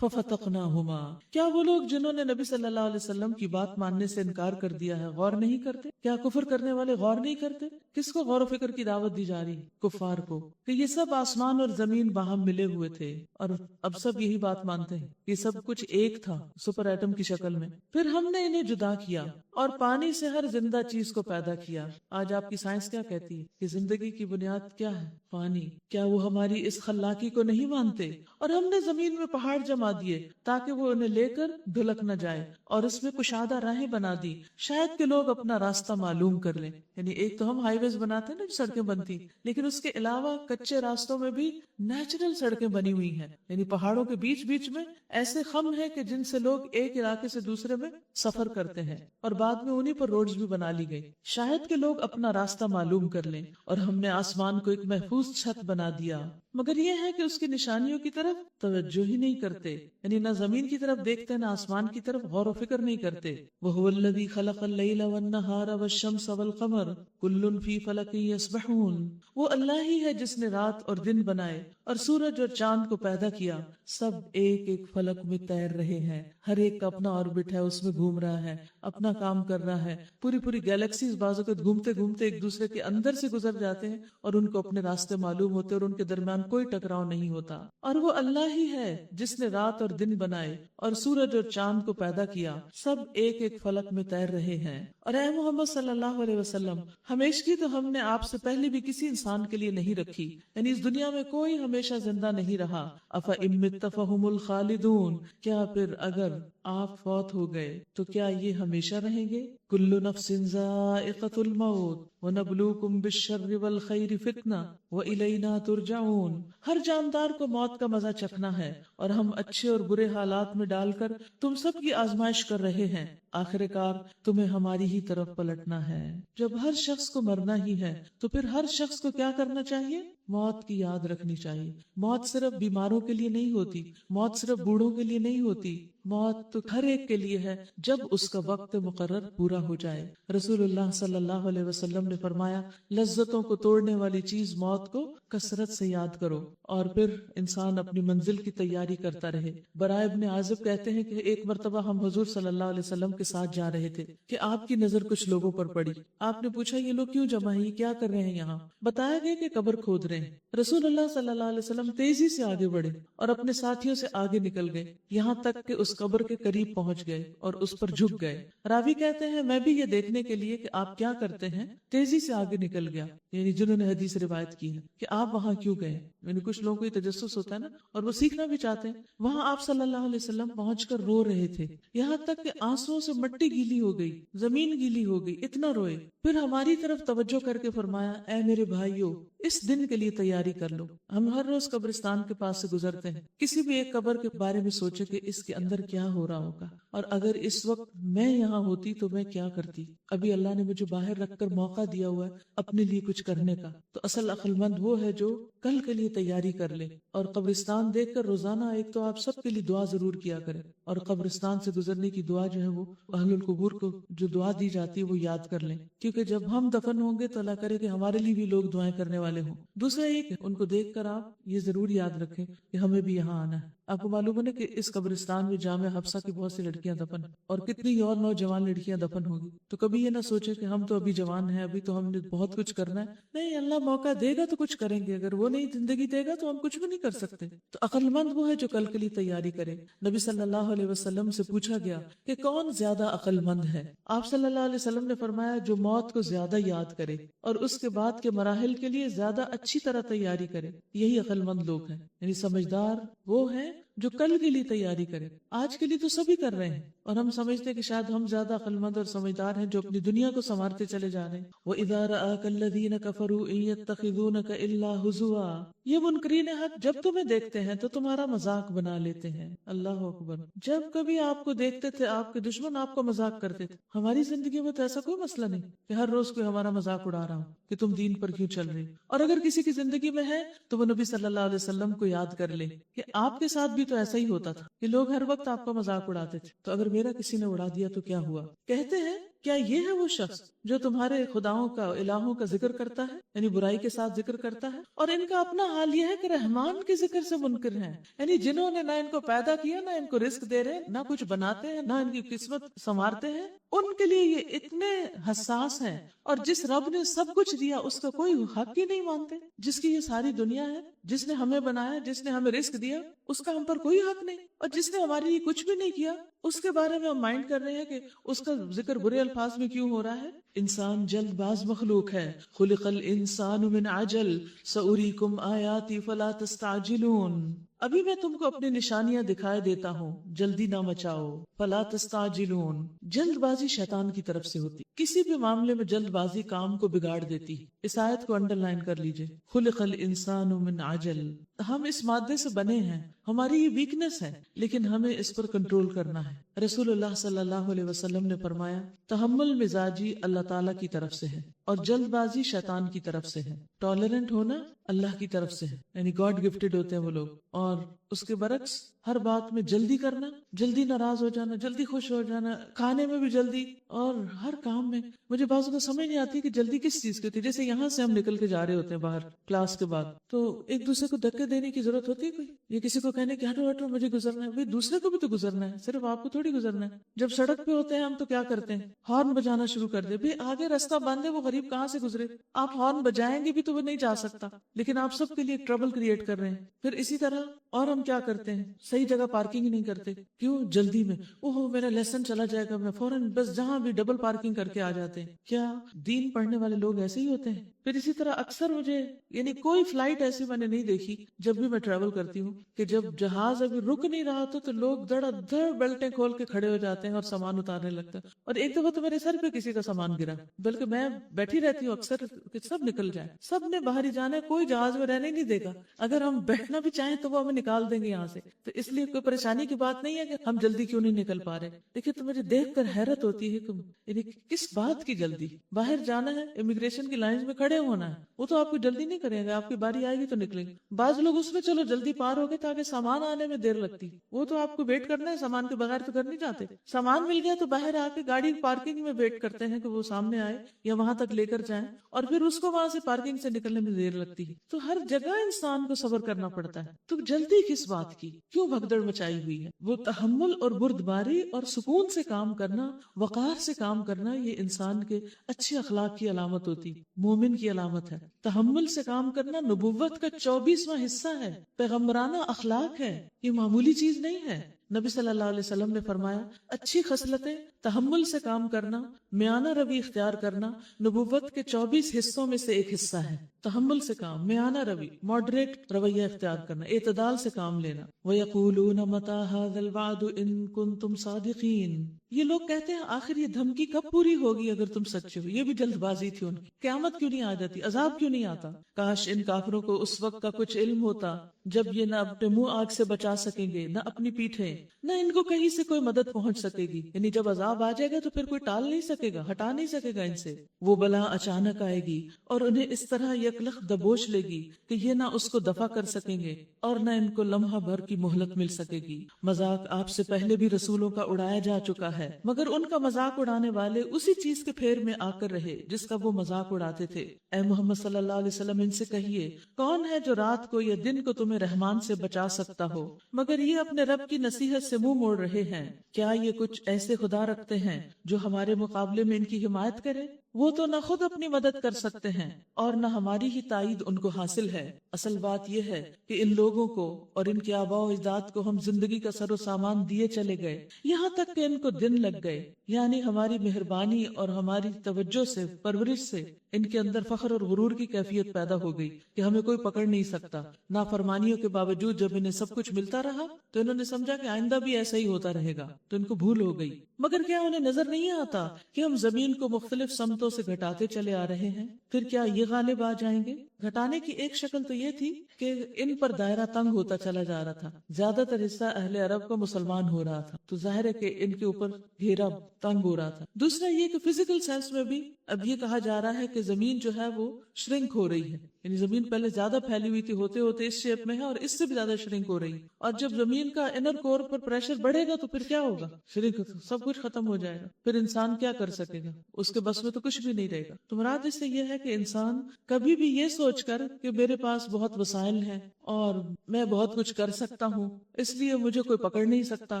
ففتقناہما. کیا وہ لوگ جنہوں نے نبی صلی اللہ علیہ وسلم کی بات ماننے سے انکار کر دیا ہے غور نہیں کرتے؟ کیا کفر کرنے والے غور نہیں کرتے؟ کس کو غور و فکر کی دعوت دی جا رہی؟ کفار کو، کہ یہ سب آسمان اور زمین باہم ملے ہوئے تھے اور اب سب یہی بات مانتے ہیں. یہ سب کچھ ایک تھا سپر ایٹم کی شکل میں، پھر ہم نے انہیں جدا کیا اور پانی سے ہر زندہ چیز کو پیدا کیا. آج آپ کی سائنس کیا کہتی ہے کہ زندگی کی بنیاد کیا ہے؟ پانی. کیا وہ ہماری اس خلاقی کو نہیں مانتے؟ اور ہم نے زمین میں پہاڑ جما دیے تاکہ وہ انہیں لے کر دھلک نہ جائے اور اس میں کشادہ راہیں بنا دی شاید کہ لوگ اپنا راستہ معلوم کر لیں. یعنی ایک تو ہم ہائی ویز بناتے ہیں نا، سڑکیں بنتی، لیکن اس کے علاوہ کچے راستوں میں بھی نیچرل سڑکیں بنی ہوئی ہیں. یعنی پہاڑوں کے بیچ بیچ میں ایسے خم ہیں کہ جن سے لوگ ایک علاقے سے دوسرے میں سفر کرتے ہیں، اور بعد میں انہی پر روڈز بھی بنا لی گئی شاید کہ لوگ اپنا راستہ معلوم کر لیں. اور ہم نے آسمان کو ایک محفوظ چھت بنا دیا، مگر یہ ہے کہ اس کی نشانیوں کی طرف توجہ ہی نہیں کرتے. یعنی نہ زمین کی طرف دیکھتے نہ آسمان کی طرف غور و فکر نہیں کرتے. وَهُوَ الَّذِي خَلَقَ اللَّيْلَ وَالنَّهَارَ وَالشَّمْسَ وَالْقَمَرَ كُلٌّ فِي فَلَكٍ يَسْبَحُونَ. وہ اللہ ہی ہے جس نے رات اور دن بنائے اور سورج اور چاند کو پیدا کیا، سب ایک ایک فلک میں تیر رہے ہیں. ہر ایک کا اپنا آربٹ ہے، اس میں گھوم رہا ہے، اپنا کام کر رہا ہے. پوری پوری گیلیکسیز بعض اوقات گھومتے گھومتے ایک دوسرے کے اندر سے گزر جاتے ہیں اور ان کو اپنے راستے معلوم ہوتے اور ان کے درمیان درمیان کوئی ٹکراؤ نہیں ہوتا، اور وہ اللہ ہی ہے جس نے رات اور دن بنائے اور سورج اور چاند کو پیدا کیا، سب ایک ایک فلک میں تیر رہے ہیں۔ اور اے محمد صلی اللہ علیہ وسلم، ہمیشگی تو ہم نے آپ سے پہلے بھی کسی انسان کے لیے نہیں رکھی، یعنی اس دنیا میں کوئی ہمیشہ زندہ نہیں رہا۔ افإن مت فهم الخالدون، کیا پھر اگر آپ فوت ہو گئے تو کیا یہ ہمیشہ رہیں گے؟ کل نفس ذائقۃ الموت ونبلوکم بالشر والخیر فتنہ والینا ترجعون، ہر جاندار کو موت کا مزہ چکھنا ہے اور ہم اچھے اور برے حالات میں ڈال کر تم سب کی آزمائش کر رہے ہیں، آخر کار تمہیں ہماری ہی طرف پلٹنا ہے۔ جب ہر شخص کو مرنا ہی ہے تو پھر ہر شخص کو کیا کرنا چاہیے؟ موت کی یاد رکھنی چاہیے۔ موت صرف بیماروں کے لیے نہیں ہوتی، موت صرف بوڑھوں کے لیے نہیں ہوتی، موت تو ہر ایک کے لیے ہے جب اس کا وقت مقرر پورا ہو جائے۔ رسول اللہ صلی اللہ علیہ وسلم نے فرمایا، لذتوں کو توڑنے والی چیز موت کو کثرت سے یاد کرو، اور پھر انسان اپنی منزل کی تیاری کرتا رہے۔ برائے ابن عازب کہتے ہیں کہ ایک مرتبہ ہم حضور صلی اللہ علیہ وسلم کے ساتھ جا رہے تھے کہ آپ کی نظر کچھ لوگوں پر پڑی۔ آپ نے پوچھا، یہ لوگ کیوں جمع ہیں، کیا کر رہے ہیں یہاں؟ بتایا گیا کہ قبر کھود رہے ہیں۔ رسول اللہ صلی اللہ علیہ وسلم تیزی سے آگے بڑھے اور اپنے ساتھیوں سے آگے نکل گئے، یہاں تک کہ اس قبر کے قریب پہنچ گئے اور اس پر جھک گئے۔ راوی کہتے ہیں، میں بھی یہ دیکھنے کے لیے کہ آپ کیا کرتے ہیں تیزی سے آگے نکل گیا، یعنی جنہوں نے حدیث روایت کی ہے کہ آپ وہاں کیوں گئے، یعنی کچھ لوگوں کو یہ تجسس ہوتا ہے نا، اور وہ سیکھنا بھی چاہتے ہیں۔ وہاں آپ صلی اللہ علیہ وسلم پہنچ کر رو رہے تھے، یہاں تک کہ آنسوؤں سے مٹی گیلی ہو گئی، زمین گیلی ہو گئی، اتنا روئے۔ پھر ہماری طرف توجہ کر کے فرمایا، اے میرے بھائیو، اس دن کے لیے تیاری کر لو۔ ہم ہر روز قبرستان کے پاس سے گزرتے ہیں، کسی بھی ایک قبر کے بارے میں سوچے کہ اس کے اندر کیا ہو رہا ہوگا، اور اگر اس وقت میں یہاں ہوتی تو میں کیا کرتی۔ ابھی اللہ نے مجھے باہر رکھ کر موقع دیا ہوا ہے اپنے لیے کچھ کرنے کا۔ تو اصل عقل مند وہ ہے جو کل کے لیے تیاری کر لے، اور قبرستان دیکھ کر روزانہ ایک تو آپ سب کے لیے دعا ضرور کیا کریں، اور قبرستان سے گزرنے کی دعا جو ہے وہ اہل القبور کو جو دعا دی جاتی ہے وہ یاد کر لیں، کیونکہ جب ہم دفن ہوں گے تو اللہ کرے کہ ہمارے لیے بھی لوگ دعائیں کرنے والے ہوں۔ دوسرا یہ کہ ان کو دیکھ کر آپ یہ ضرور یاد رکھیں کہ ہمیں بھی یہاں آنا ہے۔ آپ کو معلوم ہے کہ اس قبرستان میں جامع حفصہ کی بہت سی لڑکیاں دفن ہیں، اور کتنی اور نوجوان لڑکیاں دفن ہوگی۔ تو کبھی یہ نہ سوچے کہ ہم تو ابھی جوان ہیں، ابھی تو ہم نے بہت کچھ کرنا ہے۔ نہیں، اللہ موقع دے گا تو کچھ کریں گے، اگر وہ نہیں زندگی دے گا تو ہم کچھ بھی نہیں کر سکتے۔ تو عقل مند وہ ہے جو کل کے لیے تیاری کرے۔ نبی صلی اللہ علیہ وسلم سے پوچھا گیا کہ کون زیادہ عقل مند ہے؟ آپ صلی اللہ علیہ وسلم نے فرمایا، جو موت کو زیادہ یاد کرے اور اس کے بعد کے مراحل کے لیے زیادہ اچھی طرح تیاری کرے، یہی عقل مند لوگ ہیں۔ یعنی سمجھدار وہ ہیں جو کل کے لیے تیاری کرے۔ آج کے لیے تو سبھی کر رہے ہیں، اور ہم سمجھتے ہیں کہ شاید ہم زیادہ عقل مند اور سمجھدار ہیں جو اپنی دنیا کو سنوارتے چلے جا رہے ہیں۔ وَإِذَا رَآكَ الَّذِينَ كَفَرُوا إِن يَتَّخِذُونَكَ إِلَّا هُزُوًا، یہ منکرین حق جب تمہیں دیکھتے ہیں تو تمہارا مذاق بنا لیتے ہیں۔ اللہ اکبر، جب کبھی آپ کو دیکھتے تھے آپ کے دشمن آپ کو مذاق کرتے تھے۔ ہماری زندگی میں تو ایسا کوئی مسئلہ نہیں کہ ہر روز کوئی ہمارا مذاق اڑا رہا ہو کہ تم دین پر کیوں چل رہے، اور اگر کسی کی زندگی میں ہے تو وہ نبی صلی اللہ علیہ وسلم کو یاد کر لے کہ آپ کے ساتھ بھی تو ایسا ہی ہوتا تھا کہ لوگ ہر وقت آپ کا مذاق اڑاتے تھے، تو اگر میرا کسی نے اڑا دیا تو کیا ہوا؟ کہتے ہیں، کیا یہ ہے وہ شخص جو تمہارے خداؤں کا، الہوں کا ذکر کرتا ہے، یعنی برائی کے ساتھ ذکر کرتا ہے، اور ان کا اپنا حال یہ ہے کہ رحمان کے ذکر سے منکر ہیں، یعنی جنہوں نے نہ ان کو پیدا کیا، نہ ان کو رزق دے رہے، نہ کچھ بناتے ہیں، نہ ان کی قسمت سنوارتے ہیں، ان کے لیے یہ اتنے حساس ہیں، اور جس رب نے سب کچھ دیا اس کا کوئی حق ہی نہیں مانتے، جس کی یہ ساری دنیا ہے، جس نے ہمیں بنایا، جس نے ہمیں رزق دیا، اس کا ہم پر کوئی حق نہیں، اور جس نے ہمارے لیے کچھ بھی نہیں کیا اس کے بارے میں ہم مائنڈ کر رہے ہیں کہ اس کا ذکر برے الفاظ میں کیوں ہو رہا ہے۔ انسان جلد باز مخلوق ہے، خلق الانسان من عجل سأریکم آیاتی فلا تستعجلون، ابھی میں تم کو اپنی نشانیاں دکھائے دیتا ہوں، جلدی نہ مچاؤ، فلا تستعجلون۔ جلد بازی شیطان کی طرف سے ہوتی، کسی بھی معاملے میں جلد بازی کام کو بگاڑ دیتی۔ اس آیت کو انڈر لائن کر لیجئے، خلق الانسان من عجل، ہم اس مادے سے بنے ہیں، ہماری یہ ویکنس ہے، لیکن ہمیں اس پر کنٹرول کرنا ہے۔ رسول اللہ صلی اللہ علیہ وسلم نے فرمایا، تحمل مزاجی اللہ تعالیٰ کی طرف سے ہے اور جلد بازی شیطان کی طرف سے ہے، ٹالرنٹ ہونا اللہ کی طرف سے ہے، یعنی گاڈ گفٹڈ ہوتے ہیں وہ لوگ، اور اس کے برعکس ہر بات میں جلدی کرنا، جلدی ناراض ہو جانا، جلدی خوش ہو جانا، کھانے میں بھی جلدی، اور ہر کام میں مجھے بعض کو سمجھ نہیں آتی کہ جلدی کس چیز کی ہوتی ہے. جیسے یہاں سے ہم نکل کے جا رہے ہوتے ہیں باہر کلاس کے بعد، تو ایک دوسرے کو دھکے دینے کی ضرورت ہوتی ہے کوئی، یا کسی کو کہنے کہ ہٹو ہٹو مجھے گزرنا ہے؟ بھائی دوسرے کو بھی تو گزرنا ہے، صرف آپ کو تھوڑی گزرنا ہے. جب سڑک پہ ہوتے ہیں ہم تو کیا کرتے ہیں؟ ہارن بجانا شروع کر دے. بھائی آگے راستہ بند ہے، وہ غریب کہاں سے گزرے؟ آپ ہارن بجائیں گے بھی تو وہ نہیں جا سکتا، لیکن آپ سب کے لیے ٹربل کریٹ کر رہے ہیں. پھر اسی طرح اور ہم کیا کرتے ہیں؟ صحیح جگہ پارکنگ ہی نہیں کرتے. کیوں؟ جلدی میں، اوہ میرا لیسن چلا جائے گا، میں فوراً بس جہاں بھی ڈبل پارکنگ کر کے آ جاتے ہیں. کیا دین پڑھنے والے لوگ ایسے ہی ہوتے ہیں؟ پھر اسی طرح اکثر مجھے یعنی کوئی فلائٹ ایسی میں نے نہیں دیکھی جب بھی میں ٹریول کرتی ہوں کہ جب جہاز ابھی رک نہیں رہا تو لوگ دڑ دڑ بیلٹیں کھول کے کھڑے ہو جاتے ہیں اور سامان اتارنے لگتے ہیں. اور ایک دفعہ تو میرے سر پہ کسی کا سامان گرا، بلکہ میں بیٹھی رہتی ہوں اکثر کہ سب نکل جائیں، سب نے باہر ہی جانا ہے، کوئی جہاز میں رہنے نہیں دے گا. اگر ہم بیٹھنا بھی چاہیں تو وہ ہمیں نکال دیں گے یہاں سے. تو اس لیے کوئی پریشانی کی بات نہیں ہے کہ ہم جلدی کیوں نہیں نکل پا رہے. دیکھیے تو مجھے دیکھ کر حیرت ہوتی ہے کہ یعنی کس بات کی جلدی؟ باہر جانا ہے، امیگریشن کی لائنز میں کھڑے ہونا ہے، وہ تو آپ کو جلدی نہیں کریں گے، آپ کی باری آئے گی تو نکلیں گے. بعض لوگ اس میں چلو جلدی پار ہو گئے تاکہ سامان آنے میں دیر لگتی، وہ تو آپ کو ویٹ کرنا ہے، سامان کے بغیر تو گھر نہیں جاتے. سامان مل گیا تو باہر آ کے گاڑی پارکنگ میں ویٹ کرتے ہیں کہ وہ سامنے آئے یا وہاں تک لے کر جائیں، اور پھر اس کو وہاں سے پارکنگ سے نکلنے میں دیر لگتی ہے. تو ہر جگہ انسان کو صبر کرنا پڑتا ہے. تو جلدی کس بات کی؟ کیوں بھگدڑ مچائی ہوئی ہے؟ وہ تحمل اور بردباری اور سکون سے کام کرنا، وقار سے کام کرنا، یہ انسان کے اچھے اخلاق کی علامت ہوتی، مومن کی علامت ہے. تحمل سے کام کرنا نبوت کا 24واں حصہ ہے، پیغمبرانہ اخلاق ہے، یہ معمولی چیز نہیں ہے. نبی صلی اللہ علیہ وسلم نے فرمایا اچھی خصلتیں تحمل سے کام کرنا، میانہ روی اختیار کرنا نبوت کے 24 حصوں میں سے ایک حصہ ہے. تحمل سے کام، میانہ روی، ماڈریٹ رویہ اختیار کرنا، اعتدال سے کام لینا. وَيَقُولُونَ مَتَى هَذَا الْوَعْدُ إِن كُنتُمْ صَادِقِينَ. یہ لوگ کہتے ہیں آخر یہ دھمکی کب پوری ہوگی اگر تم سچے ہو. یہ بھی جلد بازی تھی ان کی. قیامت کیوں نہیں آ جاتی؟ عذاب کیوں نہیں آتا؟ کاش ان کافروں کو اس وقت کا کچھ علم ہوتا جب یہ نہ اپنے منہ آگ سے بچا سکیں گے، نہ اپنی پیٹھیں، نہ ان کو کہیں سے کوئی مدد پہنچ سکے گی. یعنی جب عذاب آ جائے گا تو پھر کوئی ٹال نہیں سکے گا، ہٹا نہیں سکے گا ان سے. وہ بلا اچانک آئے گی اور انہیں اس طرح یکلخ دبوچ لے گی کہ یہ نہ اس کو دفع کر سکیں گے اور نہ ان کو لمحہ بھر کی مہلت مل سکے گی. مذاق آپ سے پہلے بھی رسولوں کا اڑایا جا چکا ہے، مگر ان کا مذاق اڑانے والے اسی چیز کے پھیر میں آ کر رہے جس کا وہ مذاق اڑاتے تھے. اے محمد صلی اللہ علیہ وسلم ان سے کہیے کون ہے جو رات کو یا دن کو تمہیں رحمان سے بچا سکتا ہو مگر یہ اپنے رب کی نصیحت سے منہ موڑ رہے ہیں. کیا یہ کچھ ایسے خدا رکھتے ہیں جو ہمارے مقابلے میں ان کی حمایت کرے؟ وہ تو نہ خود اپنی مدد کر سکتے ہیں اور نہ ہماری ہی تائید ان کو حاصل ہے. اصل بات یہ ہے کہ ان لوگوں کو اور ان کے آباء و اجداد کو ہم زندگی کا سر و سامان دیے چلے گئے یہاں تک کہ ان کو دن لگ گئے. یعنی ہماری مہربانی اور ہماری توجہ سے، پرورش سے ان کے اندر فخر اور غرور کی کیفیت پیدا ہو گئی کہ ہمیں کوئی پکڑ نہیں سکتا. نافرمانیوں کے باوجود جب انہیں سب کچھ ملتا رہا تو انہوں نے سمجھا کہ آئندہ بھی ایسا ہی ہوتا رہے گا، تو ان کو بھول ہو گئی. مگر کیا انہیں نظر نہیں آتا کہ ہم زمین کو مختلف سمتوں سے گھٹاتے چلے آ رہے ہیں؟ پھر کیا یہ غالب آ جائیں گے؟ گھٹانے کی ایک شکل تو یہ تھی کہ ان پر دائرہ تنگ ہوتا چلا جا رہا تھا. زیادہ تر حصہ اہل عرب کا مسلمان ہو رہا تھا تو ظاہر ہے کہ ان کے اوپر گھیرا تنگ ہو رہا تھا. دوسرا یہ کہ فزیکل سینس میں بھی اب یہ کہا جا رہا ہے کہ زمین جو ہے وہ شرنک ہو رہی ہے. یعنی زمین پہلے زیادہ پھیلی ہوئی تھی، ہوتے ہوتے اس شیپ میں ہے اور اس سے بھی زیادہ شرنک ہو رہی. اور جب زمین کا انر کور پر پریشر بڑھے گا تو پھر کیا ہوگا؟ شرنک، سب کچھ ختم ہو جائے گا. پھر انسان کیا کر سکے گا؟ اس کے بس میں تو کچھ بھی نہیں رہے گا. تو مراد اس سے یہ ہے کہ انسان کبھی بھی یہ سوچ کر کہ میرے پاس بہت وسائل ہیں اور میں بہت کچھ کر سکتا ہوں اس لیے مجھے کوئی پکڑ نہیں سکتا،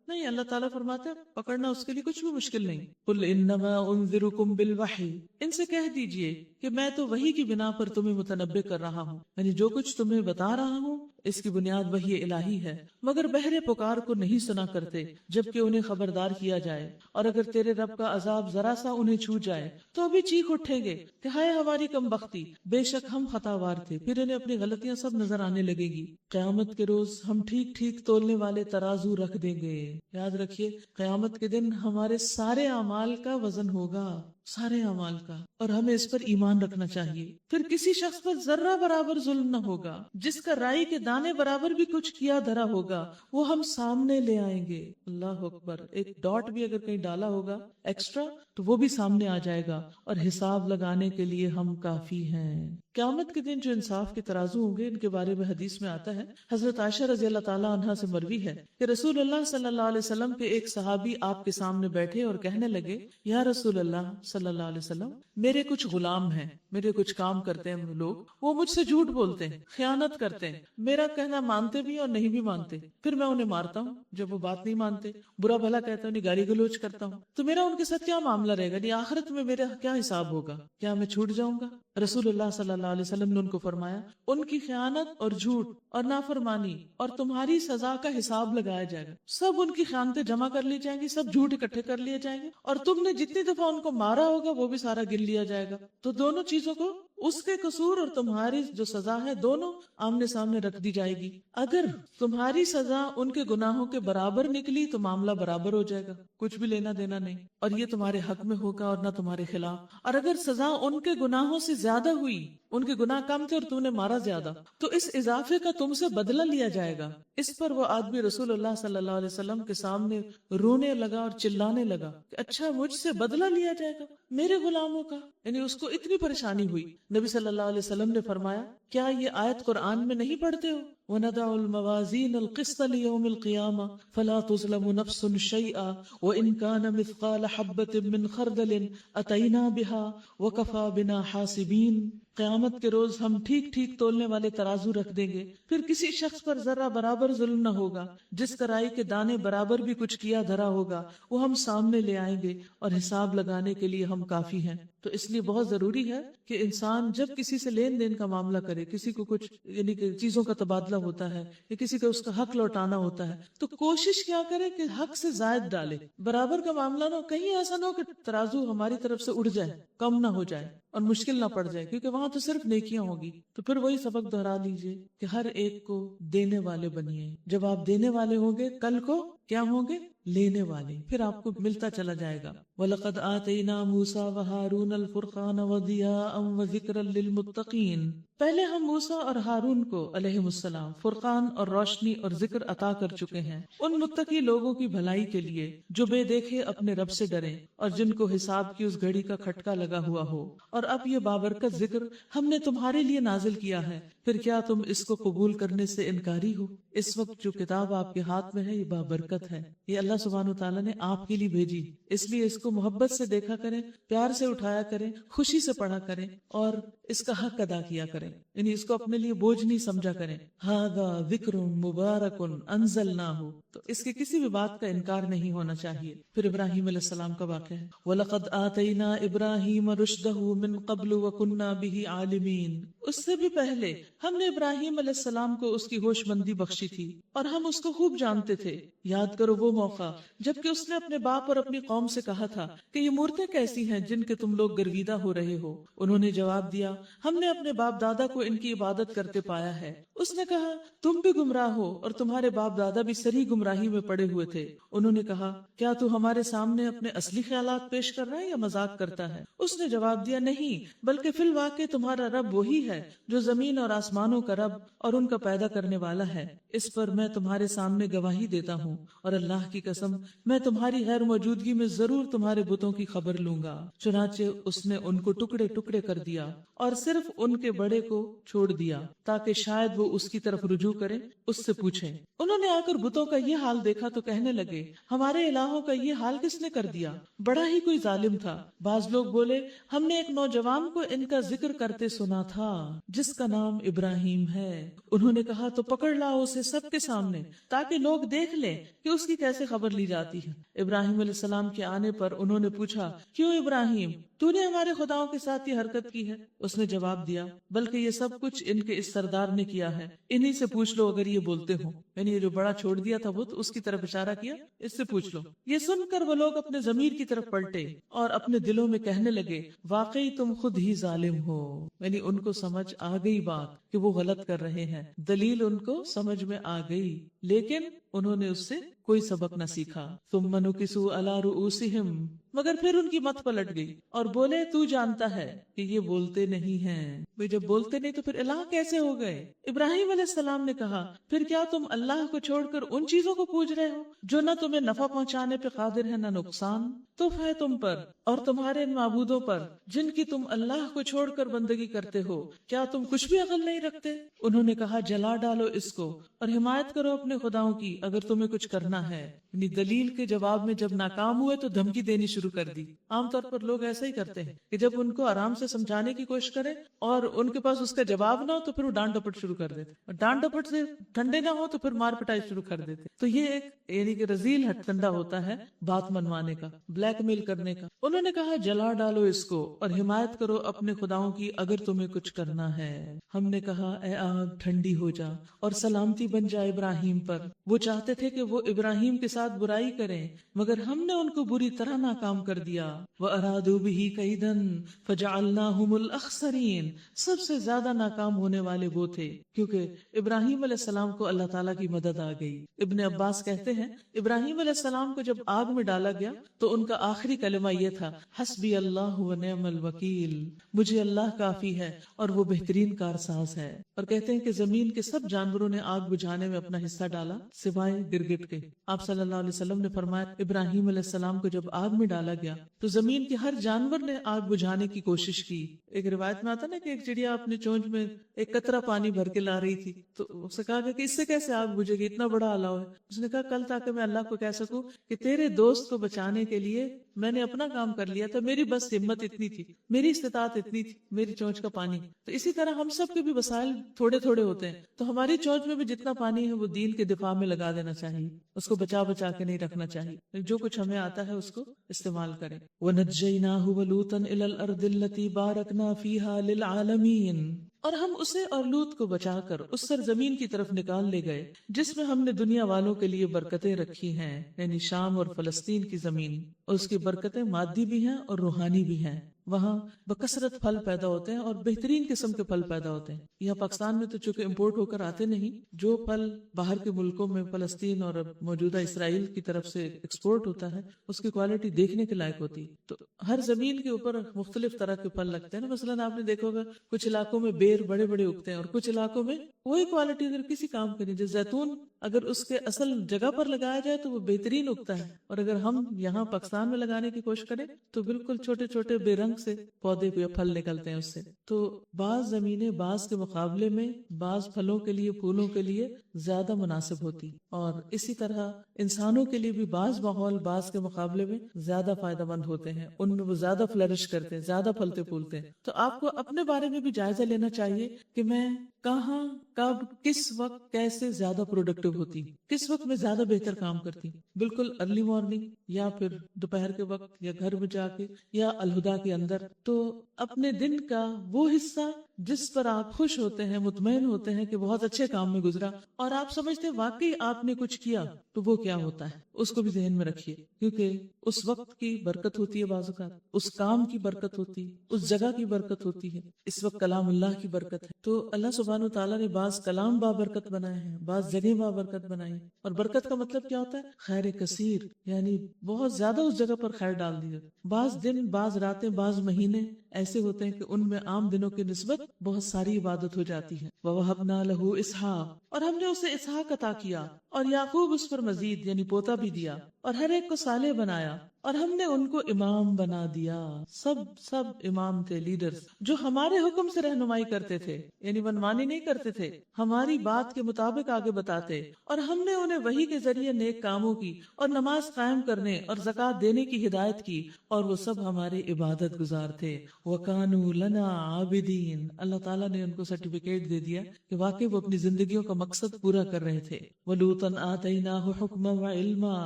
نہیں. اللہ تعالیٰ فرماتا ہے پکڑنا اس کے لیے کچھ بھی مشکل نہیں. قل انما انذرکم بالوحی، ان سے کہہ دیجئے کہ میں تو وحی کی بنا پر تمہیں متنبع کر رہا ہوں، یعنی جو کچھ تمہیں بتا رہا ہوں اس کی بنیاد وحی الہی ہے. مگر بہرے پکار کو نہیں سنا کرتے جبکہ انہیں خبردار کیا جائے، اور اگر تیرے رب کا عذاب ذرا سا انہیں چھو جائے تو ابھی چیخ اٹھیں گے کہ ہائے ہماری کم بختی، بے شک ہم خطاوار تھے. پھر انہیں اپنی غلطیاں سب نظر آنے لگے گی. قیامت کے روز ہم ٹھیک ٹھیک تولنے والے ترازو رکھ دیں گے. یاد رکھیے قیامت کے دن ہمارے سارے اعمال کا وزن ہوگا، سارے اعمال کا، اور ہمیں اس پر ایمان رکھنا چاہیے. پھر کسی شخص پر ذرہ برابر ظلم نہ ہوگا، جس کا رائی کے دانے برابر بھی کچھ کیا دھرا ہوگا وہ ہم سامنے لے آئیں گے. اللہ اکبر. ایک ڈاٹ بھی اگر کہیں ڈالا ہوگا ایکسٹرا تو وہ بھی سامنے آ جائے گا، اور حساب لگانے کے لیے ہم کافی ہیں. قیامت کے دن جو انصاف کے ترازو ہوں گے ان کے بارے میں حدیث میں آتا ہے، حضرت عائشہ رضی اللہ تعالیٰ عنہا سے مروی ہے کہ رسول اللہ صلی اللہ علیہ وسلم کے ایک صحابی آپ کے سامنے بیٹھے اور کہنے لگے، یا رسول اللہ صلی اللہ علیہ وسلم، میرے کچھ غلام ہیں، میرے کچھ کام کرتے ہیں لوگ، وہ مجھ سے جھوٹ بولتے ہیں، خیانت کرتے ہیں، میرا کہنا مانتے بھی اور نہیں بھی مانتے، پھر میں انہیں مارتا ہوں جب وہ بات نہیں مانتے، برا بھلا کہتا ہوں، گالی گلوچ کرتا ہوں، تو میرا ان کے ساتھ کیا معاملہ رہے گا؟ یعنی آخرت میں میرا کیا حساب ہوگا؟ کیا میں چھوٹ جاؤں گا؟ رسول اللہ صلی اللہ علیہ وسلم نے ان کو فرمایا، ان کی خیانت اور جھوٹ اور نافرمانی اور تمہاری سزا کا حساب لگایا جائے گا، سب ان کی خیانتیں جمع کر لی جائیں گی، سب جھوٹ اکٹھے کر لیے جائیں گے، اور تم نے جتنی دفعہ ان کو مارا ہوگا وہ بھی سارا گن لیا جائے گا۔ تو دونوں چیزوں کو، اس کے قصور اور تمہاری جو سزا ہے، دونوں آمنے سامنے رکھ دی جائے گی۔ اگر تمہاری سزا ان کے گناہوں کے برابر نکلی تو معاملہ برابر ہو جائے گا، کچھ بھی لینا دینا نہیں، اور یہ تمہارے حق میں ہوگا اور نہ تمہارے خلاف۔ اور اگر سزا ان کے گناہوں سے زیادہ ہوئی، ان کے گناہ کم تھے اور تم نے مارا زیادہ، تو اس اضافے کا تم سے بدلہ لیا جائے گا۔ اس پر وہ آدمی رسول اللہ صلی اللہ علیہ وسلم کے سامنے رونے لگا اور چلانے لگا کہ اچھا مجھ سے بدلہ لیا جائے گا میرے غلاموں کا، یعنی اس کو اتنی پریشانی ہوئی۔ نبی صلی اللہ علیہ وسلم نے فرمایا، کیا یہ آیت قرآن میں نہیں پڑھتے ہو؟ وَنَدَعُ الْمَوَازِينَ الْقِسْطَ لِيَوْمِ الْقِيَامَةِ فَلَا تُظْلَمُ نَفْسٌ شَيْئًا وَإِنْ كَانَ مِثْقَالَ حَبَّةٍ مِّنْ خَرْدَلٍ أَتَيْنَا بِهَا وَكَفَى بِنَا حَاسِبِينَ۔ قیامت کے روز ہم ٹھیک ٹھیک تولنے والے ترازو رکھ دیں گے، پھر کسی شخص پر ذرہ برابر ظلم نہ ہوگا، جس کا رائی کے دانے برابر بھی کچھ کیا دھرا ہوگا وہ ہم سامنے لے آئیں گے، اور حساب لگانے کے لیے ہم کافی ہیں۔ تو اس لیے بہت ضروری ہے کہ انسان جب کسی سے لین دین کا معاملہ کرے، کسی کو کچھ یعنی کہ چیزوں کا تبادلہ ہوتا ہے یا کسی کا اس کا حق لوٹانا ہوتا ہے، تو کوشش کیا کرے کہ حق سے زائد ڈالے، برابر کا معاملہ نہ ہو، کہیں ایسا نہ ہو کہ ترازو ہماری طرف سے اڑ جائے، کم نہ ہو جائے اور مشکل نہ پڑ جائے، کیونکہ وہاں تو صرف نیکیاں ہوگی۔ تو پھر وہی سبق دہرا لیجئے کہ ہر ایک کو دینے والے بنیے، جب آپ دینے والے ہوں گے کل کو کیا ہوں گے؟ لینے والے، پھر آپ کو ملتا چلا جائے گا۔ وَلَقَدْ آتَيْنَا مُوسَى وَهَارُونَ الْفُرْقَانَ وَضِيَاءً وَذِكْرًا لِّلْمُتَّقِينَ۔ پہلے ہم موسیٰ اور ہارون کو علیہ السلام فرقان اور روشنی اور ذکر عطا کر چکے ہیں ان متقی لوگوں کی بھلائی کے لیے جو بے دیکھے اپنے رب سے ڈریں اور جن کو حساب کی اس گھڑی کا کھٹکا لگا ہوا ہو۔ اور اب یہ بابرکت ذکر ہم نے تمہارے لیے نازل کیا ہے، پھر کیا تم اس کو قبول کرنے سے انکاری ہو؟ اس وقت جو کتاب آپ کے ہاتھ میں ہے یہ بابرکت ہے، یہ اللہ سبحانہ وتعالیٰ نے آپ کے لیے بھیجی، اس لیے اس کو محبت سے دیکھا کریں، پیار سے اٹھایا کریں، خوشی سے پڑھا کریں اور اس کا حق ادا کیا کریں، یعنی اس کو اپنے لیے بوجھ نہیں سمجھا کریں۔ ھذا ذکر مبارک انزلناہ، تو اس کے کسی بھی بات کا انکار نہیں ہونا چاہیے۔ پھر ابراہیم علیہ السلام کا واقعہ ہے، وَلَقَدْ آتَيْنَا إِبْرَاهِيمَ رُشْدَهُ مِنْ قَبْلُ وَكُنَّا بِهِ عَالِمِينَ۔ اس سے بھی پہلے ہم نے ابراہیم علیہ السلام کو اس کی ہوش مندی بخشی تھی اور ہم اس کو خوب جانتے تھے۔ یاد کرو وہ موقع جبکہ اس نے اپنے باپ اور اپنی قوم سے کہا تھا کہ یہ مورتیں کیسی ہیں جن کے تم لوگ گرویدہ ہو رہے ہو؟ انہوں نے جواب دیا، ہم نے اپنے باپ دادا کو ان کی عبادت کرتے پایا ہے۔ اس نے کہا، تم بھی گمراہ ہو اور تمہارے باپ دادا بھی سری گمراہی میں پڑے ہوئے تھے۔ انہوں نے کہا، کیا تو ہمارے سامنے اپنے اصلی خیالات پیش کر رہا ہے یا مذاق کرتا ہے؟ اس نے جواب دیا، نہیں، بلکہ فی الواقع تمہارا رب وہی ہے جو زمین اور آسمانوں کا رب اور ان کا پیدا کرنے والا ہے۔ اس پر میں تمہارے سامنے گواہی دیتا ہوں، اور اللہ کی قسم میں تمہاری غیر موجودگی میں ضرور تمہارے بتوں کی خبر لوں گا۔ چنانچہ اس نے ان کو ٹکڑے ٹکڑے کر دیا اور صرف ان کے بڑے کو چھوڑ دیا تاکہ شاید وہ اس کی طرف رجوع کریں، اس سے پوچھیں۔ انہوں نے آ کر بتوں کا یہ حال دیکھا تو کہنے لگے، ہمارے الہوں کا یہ حال کس نے کر دیا؟ بڑا ہی کوئی ظالم تھا۔ بعض لوگ بولے، ہم نے ایک نوجوان کو ان کا ذکر کرتے سنا تھا جس کا نام ابراہیم ہے۔ انہوں نے کہا، تو پکڑ لاؤ اسے سب کے سامنے تاکہ لوگ دیکھ لیں کہ اس کی کیسے خبر لی جاتی ہے۔ ابراہیم علیہ السلام کے آنے پر انہوں نے پوچھا، کیوں ابراہیم، تو نے ہمارے خداؤں کے ساتھ یہ حرکت کی ہے؟ اس نے جواب دیا، بلکہ یہ سب کچھ ان کے اس سردار نے کیا ہے، انہی سے پوچھ لو اگر یہ بولتے ہوں۔ یعنی یہ جو بڑا چھوڑ دیا تھا بت، اس کی طرف اشارہ کیا، اس سے پوچھ لو۔ یہ سن کر وہ لوگ اپنے ضمیر کی طرف پلٹے اور اپنے دلوں میں کہنے لگے، واقعی تم خود ہی ظالم ہو۔ یعنی ان کو سمجھ آ گئی بات کہ وہ غلط کر رہے ہیں، دلیل ان کو سمجھ میں آ گئی، لیکن انہوں نے اس سے کوئی سبق نہ سیکھا. ثم نکسوا علی رؤوسہم، مگر پھر ان کی مت پلٹ گئی اور بولے تو جانتا ہے کہ یہ بولتے نہیں ہیں. وہ جب بولتے نہیں تو پھر الہ کیسے ہو گئے؟ ابراہیم علیہ السلام نے کہا پھر کیا تم اللہ کو چھوڑ کر ان چیزوں کو پوج رہے ہو جو نہ تمہیں نفع پہنچانے پہ قادر ہے نہ نقصان؟ تف ہے تم پر اور تمہارے ان معبودوں پر جن کی تم اللہ کو چھوڑ کر بندگی کرتے ہو، کیا تم کچھ بھی عقل نہیں رکھتے؟ انہوں نے کہا جلا ڈالو اس کو اور حمایت کرو اپنے خداؤں کی اگر تمہیں کچھ کرنا ہے. یعنی دلیل کے جواب میں جب ناکام ہوئے تو دھمکی دینی شروع کر دی. عام طور پر لوگ ایسا ہی کرتے ہیں کہ جب ان کو آرام سے سمجھانے کی کوشش کرے اور ان کے پاس اس کا جواب نہ ہو تو پھر وہ ڈانٹ ڈپٹ شروع کر دیتے، اور ڈانٹ ڈپٹ سے ٹھنڈے نہ ہو تو پھر مار پٹائی شروع کر دیتے. تو یہ ایک یعنی کہ رزیل ہٹ کنڈا ہوتا ہے بات منوانے کا، بلیک میل کرنے کا. انہوں نے کہا جلا ڈالو اس کو اور حمایت کرو اپنے خداؤں کی اگر تمہیں کچھ کرنا ہے. ہم نے کہا اے آگ ٹھنڈی ہو جا اور سلامتی بن جائے ابراہیم پر. وہ چاہتے تھے کہ وہ ابراہیم کے ساتھ برائی کریں مگر ہم نے ان کو بری طرح ناکام کر دیا. وَأَرَادُوا بِهِ كَيْدًا فَجَعَلْنَاهُمُ الْأَخْسَرِينَ. سب سے زیادہ ناکام ہونے والے وہ تھے کیونکہ ابراہیم علیہ السلام کو اللہ تعالیٰ کی مدد آ گئی. ابن عباس کہتے ہیں ابراہیم علیہ السلام کو جب آگ میں ڈالا گیا تو ان کا آخری کلمہ یہ تھا حسبی اللہ ونعم الوکیل. مجھے اللہ کافی ہے اور وہ بہترین کارساز ہے. اور کہتے ہیں کہ زمین کے سب جانوروں نے آگ بجھانے میں اپنا حصہ ڈالا سوائے گرگٹ کے. آپ صلی اللہ علیہ وسلم نے فرمایا ابراہیم علیہ السلام کو جب آگ میں ڈالا گیا تو زمین کے ہر جانور نے آگ بجھانے کی کوشش کی. ایک روایت میں آتا نا کہ ایک چڑیا اپنی چونچ میں ایک قطرہ پانی بھر کے لا رہی تھی تو اسے کہا کہ اس سے کیسے آگ بجھے گی، اتنا بڑا الاؤ ہے. اس نے کہا کل تاکہ میں اللہ کو کہہ سکوں کہ تیرے دوست کو بچانے کے لیے میں نے اپنا کام کر لیا تھا، میری بس ہمت اتنی تھی، میری استطاعت اتنی تھی، میری چونچ کا پانی. تو اسی طرح ہم سب کے بھی وسائل تھوڑے تھوڑے ہوتے ہیں تو ہماری چونچ میں بھی جتنا پانی ہے وہ دین کے دفاع میں لگا دینا چاہیے، اس کو بچا بچا کے نہیں رکھنا چاہیے. جو کچھ ہمیں آتا ہے اس کو استعمال کریں. وَنَجَّيْنَاهُ وَلُوطًا إِلَى الْأَرْضِ الَّتِي بَارَكْنَا فِيهَا لِلْعَالَمِينَ. اور ہم اسے اور لوط کو بچا کر اس سرزمین کی طرف نکال لے گئے جس میں ہم نے دنیا والوں کے لیے برکتیں رکھی ہیں، یعنی شام اور فلسطین کی زمین. اور اس کی برکتیں مادی بھی ہیں اور روحانی بھی ہیں. وہاں بکثرت پھل پیدا ہوتے ہیں اور بہترین قسم کے پھل پیدا ہوتے ہیں. یہاں پاکستان میں تو چونکہ امپورٹ ہو کر آتے نہیں، جو پھل باہر کے ملکوں میں فلسطین اور موجودہ اسرائیل کی طرف سے ایکسپورٹ ہوتا ہے اس کی کوالٹی دیکھنے کے لائق ہوتی. تو ہر زمین کے اوپر مختلف طرح کے پھل لگتے ہیں نا. مثلاً آپ نے دیکھا ہوگا کچھ علاقوں میں بیر بڑے بڑے اگتے ہیں اور کچھ علاقوں میں وہی کوالٹی اگر کسی کام کی نہیں. جیسے زیتون اگر اس کے اصل جگہ پر لگایا جائے تو وہ بہترین اگتا ہے، اور اگر ہم یہاں پاکستان میں لگانے کی کوشش کریں تو بالکل چھوٹے چھوٹے بے رنگ سے پودے یا پھل نکلتے ہیں اس سے. تو بعض زمینیں بعض کے مقابلے میں بعض پھلوں کے لیے پھولوں کے لیے زیادہ مناسب ہوتی، اور اسی طرح انسانوں کے لیے بھی بعض ماحول بعض کے مقابلے میں زیادہ فائدہ مند ہوتے ہیں، ان میں وہ زیادہ فلرش کرتے ہیں، زیادہ پھلتے پھولتے ہیں. تو آپ کو اپنے بارے میں بھی جائزہ لینا چاہیے کہ میں کہاں کب کس وقت کیسے زیادہ پروڈکٹیو ہوتی، کس وقت میں زیادہ بہتر کام کرتی. بالکل ارلی مارننگ یا پھر دوپہر کے وقت یا گھر میں جا کے یا الہدا کے اندر. تو اپنے دن کا وہ حصہ جس پر آپ خوش ہوتے ہیں، مطمئن ہوتے ہیں کہ بہت اچھے کام میں گزرا اور آپ سمجھتے ہیں واقعی آپ نے کچھ کیا، تو وہ کیا ہوتا ہے اس کو بھی ذہن میں رکھیے، کیونکہ اس وقت کی برکت ہوتی ہے، بعض اوقات اس کام کی برکت ہوتی ہے، اس جگہ کی برکت ہوتی ہے. اس وقت کلام اللہ کی برکت ہے. تو اللہ سبحانہ و تعالیٰ نے بعض کلام بابرکت بنائے ہیں، بعض جگہ بابرکت بنائی ہیں. اور برکت کا مطلب کیا ہوتا ہے؟ خیر کثیر، یعنی بہت زیادہ اس جگہ پر خیر ڈال دیا. بعض دن بعض راتیں بعض مہینے ایسے ہوتے ہیں کہ ان میں عام دنوں کی نسبت بہت ساری عبادت ہو جاتی ہے. وَوَهَبْنَا لَهُ إِسْحَاقَ، اور ہم نے اسے اسحاق عطا کیا، اور یعقوب اس پر مزید یعنی پوتا بھی دیا، اور ہر ایک کو صالح بنایا، اور ہم نے ان کو امام بنا دیا. سب امام تھے، لیڈرز جو ہمارے حکم سے رہنمائی کرتے تھے، یعنی منمانی نہیں کرتے تھے، ہماری بات کے مطابق آگے بتاتے. اور ہم نے انہیں وحی کے ذریعے نیک کاموں کی اور نماز قائم کرنے اور زکوٰۃ دینے کی ہدایت کی، اور وہ سب ہمارے عبادت گزار تھے. وَكَانُوا لَنَا عَابِدِينَ، اللہ تعالیٰ نے ان کو سرٹیفکیٹ دے دیا کہ واقعی وہ اپنی زندگیوں کا مقصد پورا کر رہے تھے. وَلُوطًا آتَيْنَاهُ حُكْمًا وَعِلْمًا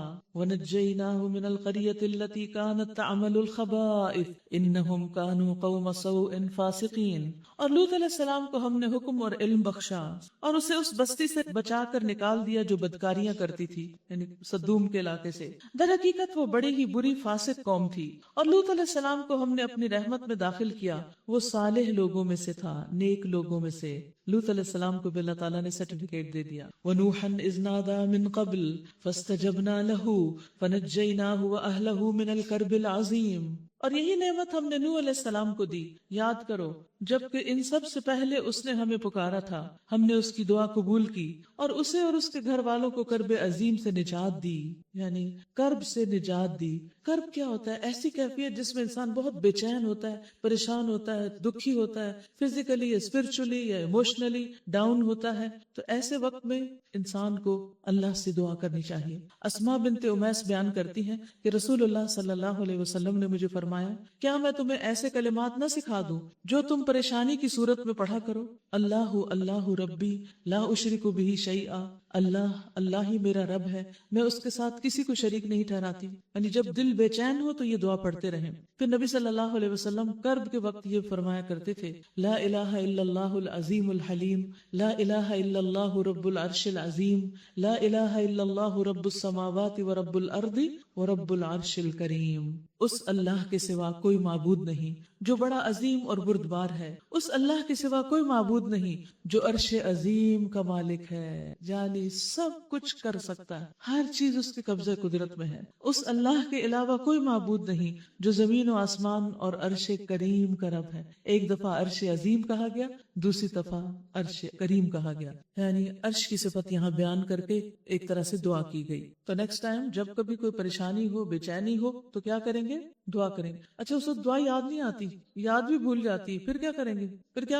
وَنَجَّيْنَاهُ مِنَ الْقَرْيَةِ الَّتِي كَانَتْ تَعْمَلُ الْخَبَائِثَ إِنَّهُمْ كَانُوا قَوْمَ سَوْءٍ فَاسِقِينَ. اور لوط علیہ السلام کو ہم نے حکم اور علم بخشا اور اسے اس بستی سے بچا کر نکال دیا جو بدکاریاں کرتی تھی، یعنی سدوم کے علاقے سے. در حقیقت وہ بڑی ہی بری فاسق قوم تھی. اور لوط علیہ السلام کو ہم نے اپنی رحمت میں داخل کیا، وہ صالح لوگوں میں سے تھا، نیک لوگوں میں سے. لوط علیہ السلام کو بھی اللہ تعالیٰ نے سرٹیفکیٹ دے دیا. وَنُوحًا إِذْ نَادَىٰ مِن قَبْلُ فَاسْتَجَبْنَا لَهُ فَنَجَّيْنَاهُ وَأَهْلَهُ مِنَ الْكَرْبِ الْعَظِيمِ. اور یہی نعمت ہم نے نوح علیہ السلام کو دی. یاد کرو جبکہ ان سب سے پہلے اس نے ہمیں پکارا تھا، ہم نے اس کی دعا قبول کی اور اسے اور اس کے گھر والوں کو کرب عظیم سے نجات دی. یعنی کرب سے نجات دی. کرب کیا ہوتا ہے؟ ایسی کیفیت جس میں انسان بہت بے چین ہوتا ہے، پریشان ہوتا ہے، دکھی ہوتا ہے، فزیکلی یا اسپرچولی یا ایموشنلی ڈاؤن ہوتا ہے. تو ایسے وقت میں انسان کو اللہ سے دعا کرنی چاہیے. اسماء بنت امیس بیان کرتی ہیں کہ رسول اللہ صلی اللہ علیہ وسلم نے مجھے فرمایا، کیا میں تمہیں ایسے کلمات نہ سکھا دوں جو تم پریشانی کی صورت میں پڑھا کرو؟ اللہ اللہ ربی لا اشرک بہ شیئا، اللہ اللہ ہی میرا رب ہے، میں اس کے ساتھ کسی کو شریک نہیں ٹھہراتی. یعنی جب دل بے چین ہو تو یہ دعا پڑھتے رہیں. پھر نبی صلی اللہ علیہ وسلم کرب کے وقت یہ فرمایا کرتے تھے، لا الہ الا اللہ العظیم الحلیم، لا الہ الا اللہ رب العرش العظیم، لا الہ الا اللہ رب السماوات و رب الارض و رب العرش الکریم. اس اللہ کے سوا کوئی معبود نہیں جو بڑا عظیم اور بردبار ہے. اس اللہ کے سوا کوئی معبود نہیں جو عرش عظیم کا مالک ہے، یعنی سب کچھ کر سکتا ہے، ہر چیز اس کے قبضے قدرت میں ہے. اس اللہ کے علاوہ کوئی معبود نہیں جو زمین و آسمان اور عرش کریم کا رب ہے. ایک دفعہ عرش عظیم کہا گیا، دوسری دفعہ عرش کریم کہا گیا. یعنی عرش کی صفت یہاں بیان کر کے ایک طرح سے دعا کی گئی. تو نیکسٹ ٹائم جب کبھی کوئی پریشانی ہو، بے چینی ہو، تو کیا کریں گے؟ دعا کریں گے. اچھا اس وقت دعا یاد نہیں آتی، یاد بھی بھول جاتی، پھر کیا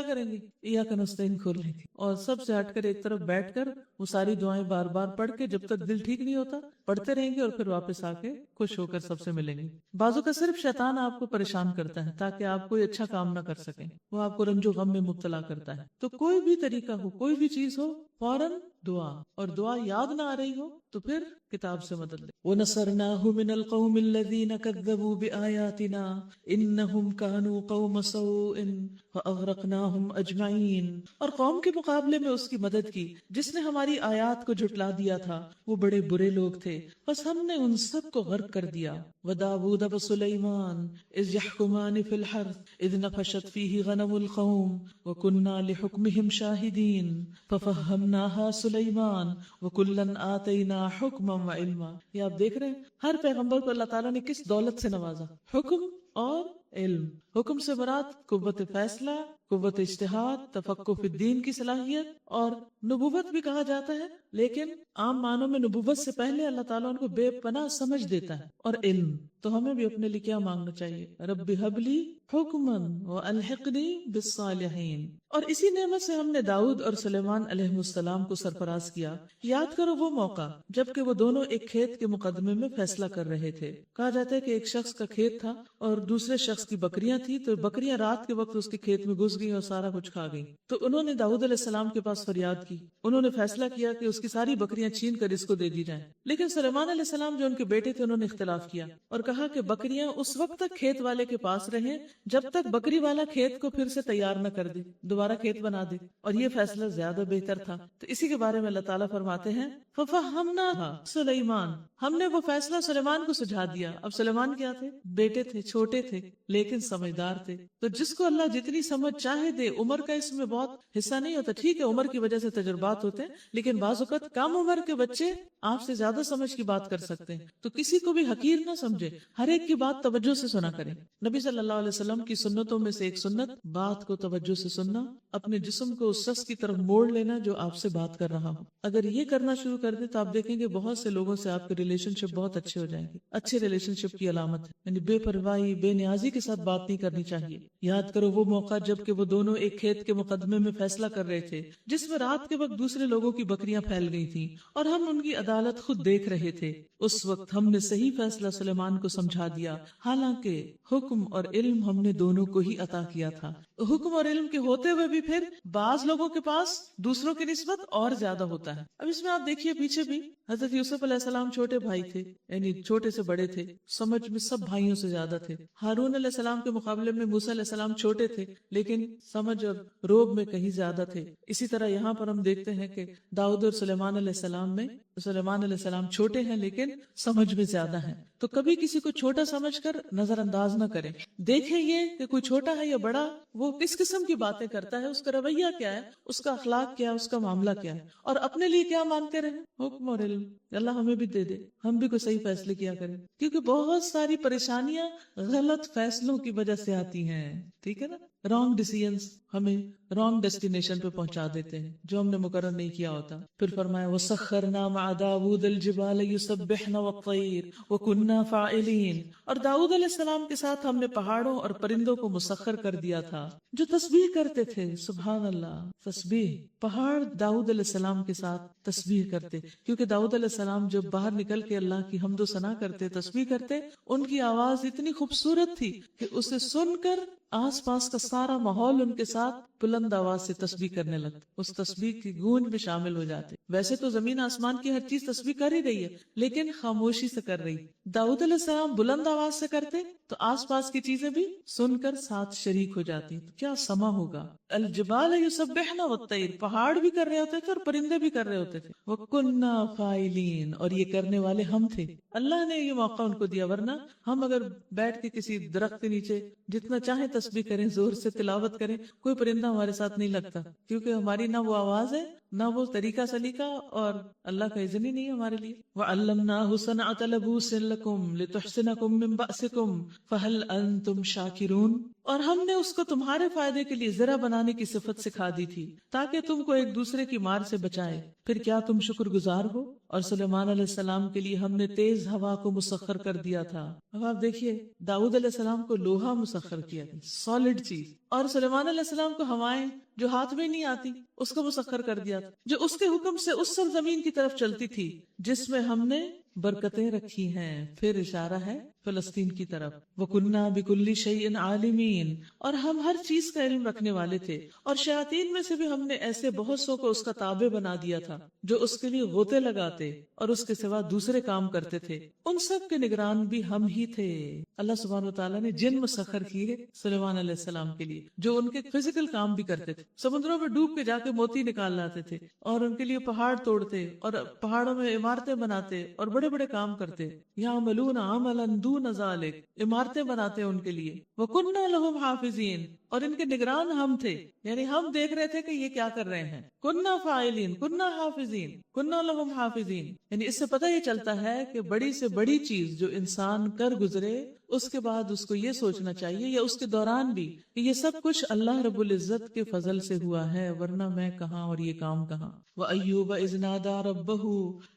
کریں گے؟ ایاک نستعین کھول رہی تھی اور سب سے ہٹ کر ایک طرف بیٹھ کر وہ ساری دعائیں بار بار پڑھ کے جب تک دل ٹھیک نہیں ہوتا پڑھتے رہیں گے اور پھر واپس آ کے خوش ہو کر سب سے ملیں گے. بازو کا صرف شیطان آپ کو پریشان کرتا ہے تاکہ آپ کوئی اچھا کام نہ کر سکیں، وہ آپ کو رنج و غم میں مبتلا کرتا ہے. تو کوئی بھی طریقہ ہو، کوئی بھی چیز ہو، فوراً دعا، اور دعا یاد نہ آ رہی ہو تو پھر کتاب سے مدد لے. وَنَصَرْنَاهُ مِنَ الْقَوْمِ الَّذِينَ كَذَّبُوا بِآيَاتِنَا إِنَّهُمْ كَانُوا قَوْمَ سَوْءٍ فَأَغْرَقْنَاهُمْ أَجْمَعِينَ. اور قوم کے مقابلے میں اس کی مدد کی جس نے ہماری آیات کو جھٹلا دیا تھا، وہ بڑے برے لوگ تھے، بس ہم نے ان سب کو غرق کر دیا. وَدَاوُودَ وَسُلَيْمَانَ إِذْ يَحْكُمَانِ فِي الْحَرْثِ إِذْ نَفَشَتْ فِيهِ غَنَمُ الْقَوْمِ وَكُنَّا لِحُكْمِهِمْ شَاهِدِينَ فَفَهَّمْنَاهَا سُلَيْمَانَ وَكُلًّا آتَيْنَا حُكْمًا وَعِلْمًا. یہ آپ دیکھ رہے ہیں ہر پیغمبر کو اللہ تعالیٰ نے کس دولت سے نوازا؟ حکم اور علم. حکم سے مراد قوت فیصلہ، قوت اجتہاد، تفقہ فی الدین کی صلاحیت، اور نبوت بھی کہا جاتا ہے لیکن عام معنوں میں نبوت سے پہلے اللہ تعالیٰ ان کو بے پناہ سمجھ دیتا ہے، اور علم. تو ہمیں بھی اپنے لیے کیا مانگنا چاہیے؟ رب ھب لی حکماً والحقنی بالصالحین. اور اسی نعمت سے ہم نے داؤد اور سلیمان علیہ السلام کو سرفراز کیا. یاد کرو وہ موقع جبکہ وہ دونوں ایک کھیت کے مقدمے میں فیصلہ کر رہے تھے. کہا جاتا ہے کہ ایک شخص کا کھیت تھا اور دوسرے شخص کی بکریاں تھی، تو بکریاں رات کے وقت اس کے کھیت میں گھس گئیں اور سارا کچھ کھا گئیں. تو انہوں نے داؤد علیہ السلام کے پاس فریاد کی. انہوں نے فیصلہ کیا کہ اس کی ساری بکریاں چھین کر اس کو دے دی جائیں. لیکن سلیمان علیہ السلام جو ان کے بیٹے تھے انہوں نے اختلاف کیا اور کہا کہ بکریاں اس وقت تک کھیت والے کے پاس رہیں جب تک بکری والا کھیت کو پھر سے تیار نہ کر دے، دوبارہ کھیت بنا دے. اور یہ فیصلہ زیادہ بہتر تھا. تو اسی کے بارے میں اللہ تعالیٰ فرماتے ہیں فَفَهَّمْنَاهَا سُلَيْمَانَ، ہم نے وہ فیصلہ سلیمان کو سجھا دیا. اب سلیمان کیا تھے؟ بیٹے تھے، چھوٹے تھے لیکن سمجھدار تھے. تو جس کو اللہ جتنی سمجھ چاہے دے، عمر کا اس میں بہت حصہ نہیں ہوتا. ٹھیک ہے عمر کی وجہ سے تجربات ہوتے ہیں لیکن بعض اوقات کم عمر کے بچے آپ سے زیادہ سمجھ کی بات کر سکتے ہیں. تو کسی کو بھی حقیر نہ سمجھے، ہر ایک کی بات توجہ سے سنا کریں. نبی صلی اللہ علیہ وسلم کی سنتوں میں سے ایک سنت بات کو توجہ سے سننا، اپنے جسم کو اس شخص کی طرف موڑ لینا جو آپ سے بات کر رہا ہو. اگر یہ کرنا شروع کر دے تو آپ دیکھیں گے بہت سے لوگوں سے آپ کے ریلیشن شپ بہت اچھے ہو جائیں گے. اچھے ریلیشن شپ کی علامت ہے. یعنی بے پرواہی، بے نیازی کے ساتھ بات نہیں کرنی چاہیے. یاد کرو وہ موقع جب کہ وہ دونوں ایک کھیت کے مقدمے میں فیصلہ کر رہے تھے جس میں رات کے وقت دوسرے لوگوں کی بکریاں پھیل گئی تھیں اور ہم ان کی عدالت خود دیکھ رہے تھے. اس وقت ہم نے صحیح فیصلہ سلیمان کو سمجھا دیا، حالانکہ حکم اور علم ہم نے دونوں کو ہی عطا کیا تھا. حکم اور علم کے ہوتے ہوئے بھی پھر بعض لوگوں کے پاس دوسروں کی نسبت اور زیادہ ہوتا ہے. اب اس میں آپ دیکھیے پیچھے بھی حضرت یوسف علیہ السلام چھوٹے بھائی تھے، یعنی چھوٹے سے بڑے تھے، سمجھ میں سب بھائیوں سے زیادہ تھے. ہارون علیہ السلام کے مقابلے میں موسیٰ علیہ السلام چھوٹے تھے لیکن سمجھ اور روب میں کہیں زیادہ تھے. اسی طرح یہاں پر ہم دیکھتے ہیں کہ داؤد اور سلیمان علیہ السلام میں سلیمان علیہ السلام چھوٹے ہیں لیکن سمجھ میں زیادہ ہیں، تو کبھی کسی کو چھوٹا سمجھ کر نظر انداز نہ کریں. دیکھیں یہ کہ کوئی چھوٹا ہے یا بڑا، وہ کس قسم کی باتیں کرتا ہے، اس کا رویہ کیا ہے، اس کا اخلاق کیا ہے، اس کا معاملہ کیا ہے، اور اپنے لیے کیا مانتے رہیں. حکم اور علم اللہ ہمیں بھی دے دے، ہم بھی کوئی صحیح فیصلے کیا کریں، کیونکہ بہت ساری پریشانیاں غلط فیصلوں کی وجہ سے آتی ہیں. ٹھیک ہے نا، رانگ ڈیسیژنز ہمیں رانگ ڈیسٹینیشن پہ پہنچا دیتے ہیں جو ہم نے مقرر نہیں کیا ہوتا. پھر فرمایا وَسَخَّرْنَا مَعَ دَاوُودَ الْجِبَالَ يُسَبِّحْنَ وَالطَّيْرَ وَكُنَّا فَاعِلِينَ. اور داؤد علیہ السلام کے ساتھ ہم نے پہاڑوں اور پرندوں کو مسخر کر دیا تھا جو تسبیح کرتے تھے. سبحان اللہ، تسبیح. پہاڑ داؤد علیہ السلام کے ساتھ تسبیح کرتے، کیونکہ داؤد علیہ السلام جب باہر نکل کے اللہ کی حمد و ثنا کرتے، تسبیح کرتے، ان کی آواز اتنی خوبصورت تھی کہ اسے سن کر آس پاس کا سارا ماحول ان کے ساتھ بلند آواز سے تسبیح کرنے لگتا، اس تسبیح کی گونج میں شامل ہو جاتے. ویسے تو زمین آسمان کی ہر چیز تسبیح کر ہی رہی ہے، لیکن خاموشی سے کر رہی. داؤد علیہ السلام بلند آواز سے کرتے تو آس پاس کی چیزیں بھی سن کر ساتھ شریک ہو جاتی. کیا سما ہوگا. الجبال یسبحن والطیر، پہاڑ بھی کر رہے ہوتے تھے اور پرندے بھی کر رہے ہوتے تھے. وَكُنَّا فَاعِلِينَ، اور یہ کرنے والے ہم تھے. اللہ نے یہ موقع ان کو دیا، ورنہ ہم اگر بیٹھ کے کسی درخت کے نیچے جتنا چاہیں تسبیح کریں، زور سے تلاوت کریں، کوئی پرندہ ہمارے ساتھ نہیں لگتا، کیونکہ ہماری نہ وہ آواز ہے نہ وہ طریقہ سلیقہ، اور اللہ کا اذن ہی نہیں ہے ہمارے لیے. وَعَلَّمْنَاهُ صَنْعَةَ لَبُوسٍ لَكُمْ لِتُحْصِنَكُمْ مِنْ بَأْسِكُمْ فَهَلْ أَنْتُمْ شَاكِرُونَ. اور ہم نے اس کو تمہارے فائدے کے لیے زرہ بنانے کی صفت سکھا دی تھی تاکہ تم کو ایک دوسرے کی مار سے بچائے. پھر کیا تم شکر گزار ہو. اور سلیمان علیہ السلام کے لیے ہم نے تیز ہوا کو مسخر کر دیا تھا. اب آپ دیکھیے، داؤد علیہ السلام کو لوہا مسخر کیا تھا، سالڈ چیز، اور سلیمان علیہ السلام کو ہوائیں جو ہاتھ میں نہیں آتی اس کو مسخر کر دیا تھا، جو اس کے حکم سے اس سرزمین کی طرف چلتی تھی جس میں ہم نے برکتیں رکھی ہیں. پھر اشارہ ہے فلسطین کی طرف. وَكُنَّا بِكُلِّ شَيْءٍ عَالِمِينَ، اور ہم ہر چیز کا علم رکھنے والے تھے. اور شیاطین میں سے بھی ہم نے ایسے بہت سو کو اس کا تابع بنا دیا تھا جو اس کے لیے غوطے لگاتے اور اس کے سوا دوسرے کام کرتے تھے. ان سب کے نگران بھی ہم ہی تھے. اللہ سبحانہ وتعالیٰ نے جن مسخر کیے سلیمان علیہ السلام کے لیے، جو ان کے فزیکل کام بھی کرتے تھے، سمندروں میں ڈوب کے جا کے موتی نکال لاتے تھے، اور ان کے لیے پہاڑ توڑتے اور پہاڑوں میں عمارتیں بناتے اور بڑے بڑے کام کرتے. یعملون عملا دون ذلک، عمارتیں بناتے ان کے لیے. وَكُنَّا لَهُمْ حَافِظِينَ، اور ان کے نگران ہم تھے، یعنی ہم دیکھ رہے تھے کہ یہ کیا کر رہے ہیں. كُنَّا فَاعِلِينَ كُنَّا حَافِظِينَ كُنَّا لَهُمْ حَافِظِينَ، یعنی اس سے پتہ یہ چلتا ہے کہ بڑی سے بڑی چیز جو انسان کر گزرے اس کے بعد اس کو یہ سوچنا چاہیے، یا اس کے دوران بھی، کہ یہ سب کچھ اللہ رب العزت کے فضل سے ہوا ہے، ورنہ میں کہاں اور یہ کام کہاں. وَأَيُّوبَ إِذْ نَادَى رَبَّهُ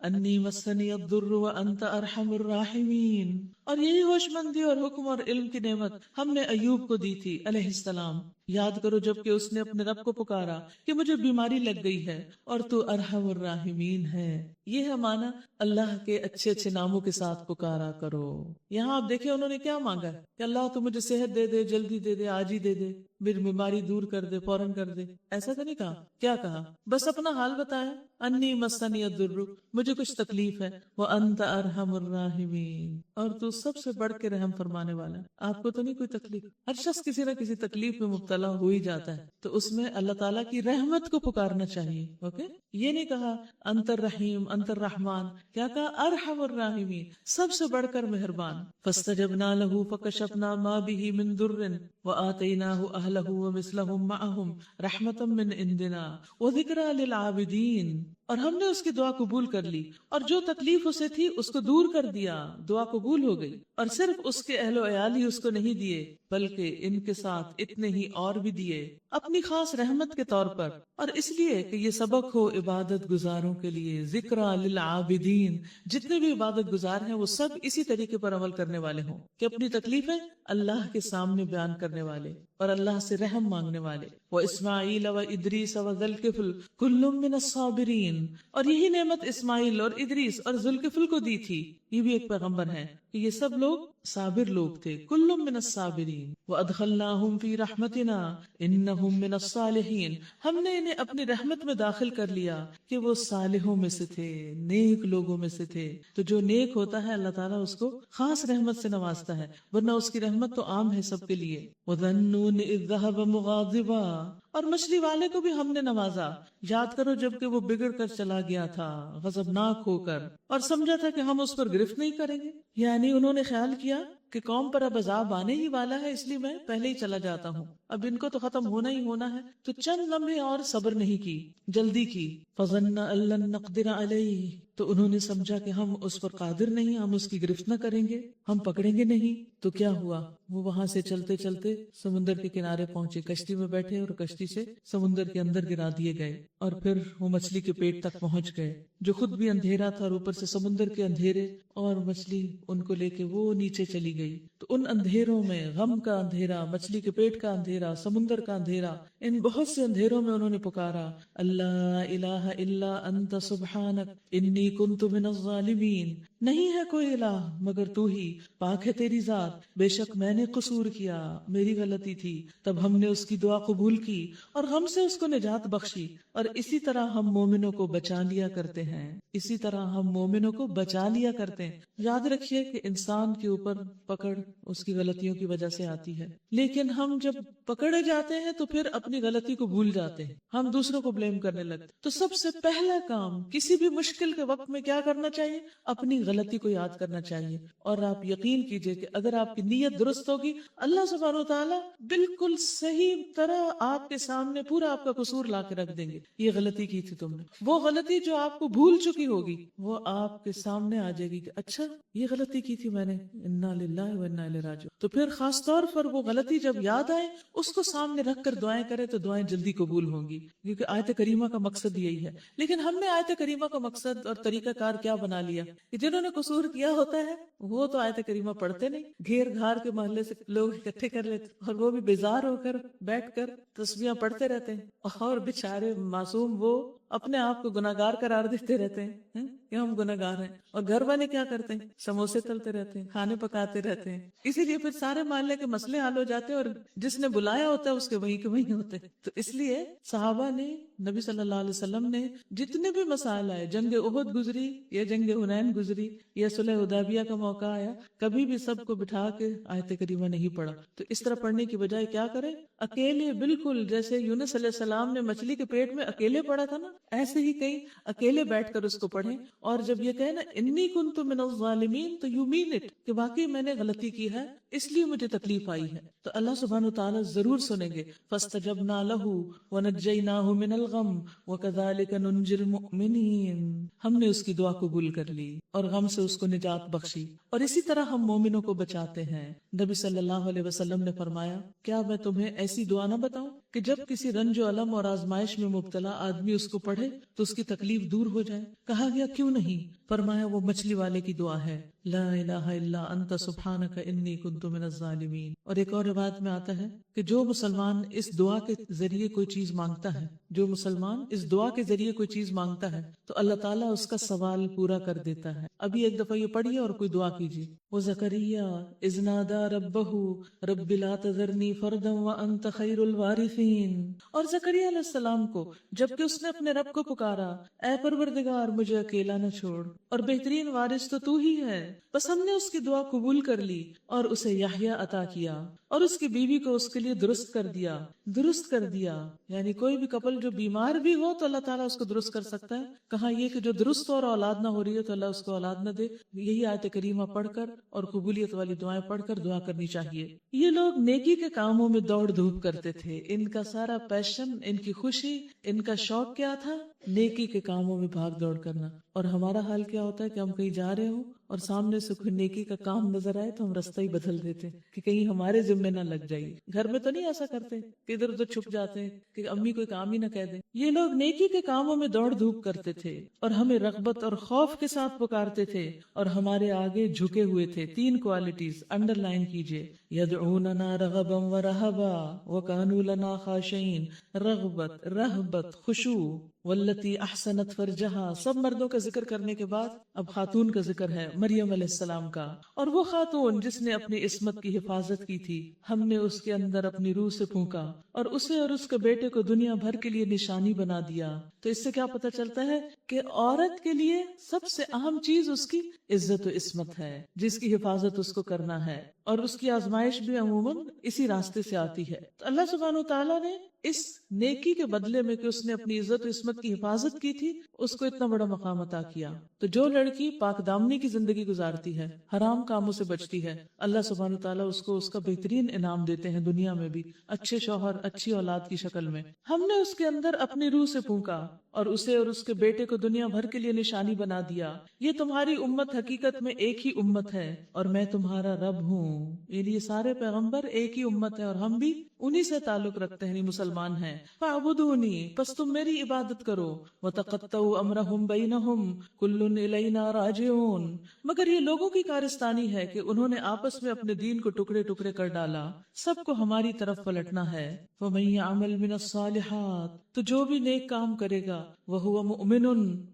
أَنِّي مَسَّنِيَ الضُّرُّ وَأَنْتَ أَرْحَمُ الرَّاحِمِينَ. اور یہی ہوش مندی اور حکم اور علم کی نعمت ہم نے ایوب کو دی تھی علیہ السلام. یاد کرو جب کہ اس نے اپنے رب کو پکارا کہ مجھے بیماری لگ گئی ہے اور تو ارحم الراحمین ہے. یہ ہے معنی اللہ کے اچھے اچھے ناموں کے ساتھ پکارا کرو. یہاں آپ دیکھیں انہوں نے کیا مانگا ہے کہ اللہ تو مجھے صحت دے دے، جلدی دے دے، آج ہی دے دے، میری بیماری دور کر دے، فوراً کر دے. ایسا تو نہیں کہا. کیا کہا؟ بس اپنا حال بتایا. انی مسنی الضر، مجھے کچھ تکلیف ہے. وانت ارحم الراحمین، اور تو سب سے بڑھ کے رحم فرمانے والا. آپ کو تو نہیں کوئی تکلیف؟ ہر شخص کسی نہ کسی تکلیف میں مبتلا ہو ہی جاتا ہے، تو اس میں اللہ تعالیٰ کی رحمت کو پکارنا چاہیے. اوکے، یہ نہیں کہا انت الرحیم انت الرحمن، کیا کہا؟ ارحم الراحمین، سب سے بڑھ کر مہربان. فاستجبنا له فکشفنا ما به من ضر وآتیناہ اہلہ ومثلہم معہم رحمتا من عندنا وذکرى للعابدین. اور ہم نے اس کی دعا قبول کر لی اور جو تکلیف اسے تھی اس کو دور کر دیا. دعا قبول ہو گئی. اور صرف اس کے اہل و عیال ہی اس کو نہیں دیے، بلکہ ان کے ساتھ اتنے ہی اور بھی دیے اپنی خاص رحمت کے طور پر، اور اس لیے کہ یہ سبق ہو عبادت گزاروں کے لیے. ذکرى للعابدین، جتنے بھی عبادت گزار ہیں وہ سب اسی طریقے پر عمل کرنے والے ہوں کہ اپنی تکلیفیں اللہ کے سامنے بیان کرنے والے اور اللہ سے رحم مانگنے والے. واسماعیل وادریس وذی الکفل کل من الصابرین، اور یہی نعمت اسماعیل اور ادریس اور ذوالکفل کو دی تھی، یہ بھی ایک پیغمبر ہیں، کہ یہ سب لوگ صابر لوگ تھے. کل من الصابرین وادخلناہم فی رحمتنا انہم من الصالحین، ہم نے انہیں اپنی رحمت میں داخل کر لیا کہ وہ صالحوں میں سے تھے، نیک لوگوں میں سے تھے. تو جو نیک ہوتا ہے اللہ تعالیٰ اس کو خاص رحمت سے نوازتا ہے، ورنہ اس کی رحمت تو عام ہے سب کے لیے. وَذَنُّونِ إِذْ ذَهَبَ مُغَاضِبًا، اور مچھلی والے کو بھی ہم نے نوازا، یاد کرو جب کہ وہ بگڑ کر چلا گیا تھا غضبناک ہو کر، اور سمجھا تھا کہ ہم اس پر گرفت نہیں کریں گے، یعنی انہوں نے خیال کیا کہ قوم پر اب عذاب آنے ہی والا ہے، اس لیے میں پہلے ہی چلا جاتا ہوں، اب ان کو تو ختم ہونا ہی ہونا ہے، تو چند لمحے اور صبر نہیں کی، جلدی کی۔ فظن ان لن نقدر علیہ، تو انہوں نے سمجھا کہ ہم اس پر قادر نہیں، ہم اس کی گرفت نہ کریں گے، ہم پکڑیں گے نہیں۔ تو کیا ہوا، وہ وہاں سے چلتے چلتے سمندر کے کنارے پہنچے، کشتی میں بیٹھے اور کشتی سے سمندر کے اندر گرا دیے گئے، اور پھر وہ مچھلی کے پیٹ تک پہنچ گئے، جو خود بھی اندھیرا تھا اور اوپر سے سمندر کے اندھیرے، اور مچھلی ان کو لے کے وہ نیچے چلی گئی۔ تو ان اندھیروں میں، غم کا اندھیرا، مچھلی کے پیٹ کا اندھیرا، سمندر کا اندھیرا، ان بہت سے اندھیروں میں انہوں نے پکارا، اللہ الہ الا انت سبحانک انی کنت من الظالمین، نہیں ہے کوئی الہ مگر تو ہی، پاک ہے تیری ذات، بے شک میں نے قصور کیا، میری غلطی تھی۔ تب ہم نے اس کی دعا قبول کی اور غم سے اس کو نجات بخشی، اور اسی طرح ہم مومنوں کو بچا لیا کرتے ہیں، اسی طرح ہم مومنوں کو بچا لیا کرتے ہیں۔ یاد رکھیے کہ انسان کے اوپر پکڑ اس کی غلطیوں کی وجہ سے آتی ہے، لیکن ہم جب پکڑے جاتے ہیں تو پھر اپنی غلطی کو بھول جاتے ہیں، ہم دوسروں کو بلیم کرنے لگتے۔ تو سب سے پہلا کام کسی بھی مشکل کے وقت میں کیا کرنا چاہیے، اپنی غلطی کو یاد کرنا چاہیے، اور آپ یقین کیجئے کہ اگر آپ کی نیت درست ہوگی، اللہ سبحانہ وتعالی بالکل صحیح طرح آپ کے سامنے پورا آپ کا قصور لا کے رکھ دیں گے، یہ غلطی کی تھی تم نے، وہ غلطی جو آپ کو بھول چکی ہوگی وہ آپ کے سامنے آ جائے گی کہ اچھا یہ غلطی کی تھی میں نے، انا للہ و انا الیہ راجعون۔ تو پھر خاص طور پر وہ غلطی جب یاد آئے اس کو سامنے رکھ کر دعائیں کرے تو دعائیں جلدی قبول ہوں گی، کیونکہ آیت کریمہ کا مقصد یہی ہے۔ لیکن ہم نے آیت کریمہ کا مقصد اور طریقہ کار کیا بنا لیا کہ جنہوں نے قصور کیا ہوتا ہے وہ تو آیت کریمہ پڑھتے نہیں، گھیر گھار کے محلے سے لوگ اکٹھے کر لیتے اور وہ بھی بیزار ہو کر بیٹھ کر تسبیحاں پڑھتے رہتے ہیں، اور بیچارے معصوم وہ اپنے آپ کو گناہگار قرار دیتے رہتے ہیں کہ ہم گناہگار ہیں، اور گھر والے کیا کرتے ہیں، سموسے تلتے رہتے ہیں، کھانے پکاتے رہتے ہیں، اسی لیے پھر سارے محلے کے مسئلے حل ہو جاتے ہیں اور جس نے بلایا ہوتا ہے اس کے وہیں کے وہیں ہوتے ہیں۔ تو اس لیے صحابہ نے، نبی صلی اللہ علیہ وسلم نے جتنے بھی مسائل آئے، جنگ احد گزری یا جنگ حنین گزری یا صلح حدیبیہ کا موقع آیا، کبھی بھی سب کو بٹھا کے آیت کریمہ نہیں پڑھا۔ تو اس طرح پڑھنے کی بجائے کیا کرے، اکیلے، بالکل جیسے یونس علیہ السلام نے مچھلی کے پیٹ میں اکیلے پڑھا تھا نا، ایسے ہی کہیں اکیلے بیٹھ کر اس کو پڑھیں، اور جب یہ کہے نا انی کنت من الظالمین تو یو مین اٹ، کہ واقعی میں نے غلطی کی ہے اس لیے مجھے تکلیف آئی ہے، تو اللہ سبحانہ وتعالی ضرور سنیں گے۔ فاستجبنا له ونجيناه من الغم وكذلك ننجي المؤمنين، ہم نے اس کی دعا قبول کر لی اور غم سے اس کو نجات بخشی، اور اسی طرح ہم مومنوں کو بچاتے ہیں۔ نبی صلی اللہ علیہ وسلم نے فرمایا، کیا میں تمہیں ایسی دعا نہ بتاؤں کہ جب کسی رنج و الم اور آزمائش میں مبتلا آدمی اس کو پڑھے تو اس کی تکلیف دور ہو جائے؟ کہا گیا کیوں نہیں؟ فرمایا وہ مچھلی والے کی دعا ہے، لا الہ الا انت سبحانک انی کنت من الظالمین۔ اور ایک اور روایت میں آتا ہے کہ جو مسلمان اس دعا کے ذریعے کوئی چیز مانگتا ہے، جو مسلمان اس دعا کے ذریعے کوئی چیز مانگتا ہے تو اللہ تعالیٰ اس کا سوال پورا کر دیتا ہے۔ ابھی ایک دفعہ یہ پڑھیے اور کوئی دعا کیجیے، وَزَكَرِيَّا إِذْ نَادَى رَبَّهُ رَبِّ لَا تَذَرْنِي فَرْدًا وَأَنْتَ خَيْرُ الْوَارِثِينَ، اور زکریا علیہ السلام کو جبکہ اس نے اپنے رب کو پکارا، اے پروردگار مجھے اکیلا نہ چھوڑ، اور بہترین وارث تو تو ہی ہے، بس ہم نے اس کی دعا قبول کر لی اور اسے یحییٰ عطا کیا، اور اس کی بیوی کو اس کے لیے درست کر دیا۔ درست کر دیا یعنی کوئی بھی کپل جو بیمار بھی ہو تو اللہ تعالیٰ اس کو درست کر سکتا ہے، کہاں یہ کہ جو درست اور اولاد نہ ہو رہی ہے تو اللہ اس کو اولاد نہ دے۔ یہی آیت کریمہ پڑھ کر اور قبولیت والی دعائیں پڑھ کر دعا کرنی چاہیے۔ یہ لوگ نیکی کے کاموں میں دوڑ دھوپ کرتے تھے، ان کا سارا پیشن، ان کی خوشی، ان کا شوق کیا تھا؟ نیکی کے کاموں میں بھاگ دوڑ کرنا۔ اور ہمارا حال کیا ہوتا ہے کہ ہم کہیں جا رہے ہوں اور سامنے سے کوئی نیکی کا کام نظر آئے تو ہم راستہ ہی بدل دیتے کہ کہیں ہمارے ذمے نہ لگ جائے۔ گھر میں تو نہیں ایسا کرتے کہ ادھر ادھر چھپ جاتے ہیں کہ امی کوئی کام ہی نہ کہہ دے۔ یہ لوگ نیکی کے کاموں میں دوڑ دھوپ کرتے تھے اور ہمیں رغبت اور خوف کے ساتھ پکارتے تھے اور ہمارے آگے جھکے ہوئے تھے۔ تین کوالٹیز انڈر لائن کیجئے، یدعوننا رغبا ورہبا وکانوا لنا خاشعین، رغبت، رہبت، خشوع، واللتی احسنت فرجہا، سب مردوں کا ذکر کرنے کے بعد اب خاتون کا ذکر ہے، مریم علیہ السلام کا، اور وہ خاتون جس نے اپنی عصمت کی حفاظت کی تھی، ہم نے اس کے اندر اپنی روح سے پھونکا اور اسے اور اس کے بیٹے کو دنیا بھر کے لیے نشانی بنا دیا تو اس سے کیا پتہ چلتا ہے کہ عورت کے لیے سب سے اہم چیز اس کی عزت و عصمت ہے، جس کی حفاظت اس کو کرنا ہے، اور اس کی آزمائش بھی عموماً اسی راستے سے آتی ہے۔ تو اللہ سبحانہ وتعالیٰ نے اس نیکی کے بدلے میں کہ اس نے اپنی عزت و عصمت کی حفاظت کی تھی، اس کو اتنا بڑا مقام عطا کیا۔ تو جو لڑکی پاک دامنی کی زندگی گزارتی ہے، حرام کاموں سے بچتی ہے، اللہ سبحانہ وتعالیٰ اس کو اس کا بہترین انعام دیتے ہیں دنیا میں بھی، اچھے شوہر، اچھی اولاد کی شکل میں۔ ہم نے اس کے اندر اپنی روح سے پھونکا اور اسے اور اس کے بیٹے کو دنیا بھر کے لیے نشانی بنا دیا۔ یہ تمہاری امت حقیقت میں ایک ہی امت ہے اور میں تمہارا رب ہوں۔ یہ سارے پیغمبر ایک ہی امت ہے اور ہم بھی انہی سے تعلق رکھتے ہیں، مسلمان ہیں۔ فاعبدونی، پس تم میری عبادت کرو۔ وتقطعوا امرهم بینہم کل الینا راجعون، مگر یہ لوگوں کی کارستانی ہے کہ انہوں نے آپس میں اپنے دین کو ٹکڑے ٹکڑے کر ڈالا، سب کو ہماری طرف پلٹنا ہے۔ فمن یعمل من الصالحات، تو جو بھی نیک کام کرے گا، وہو مؤمن،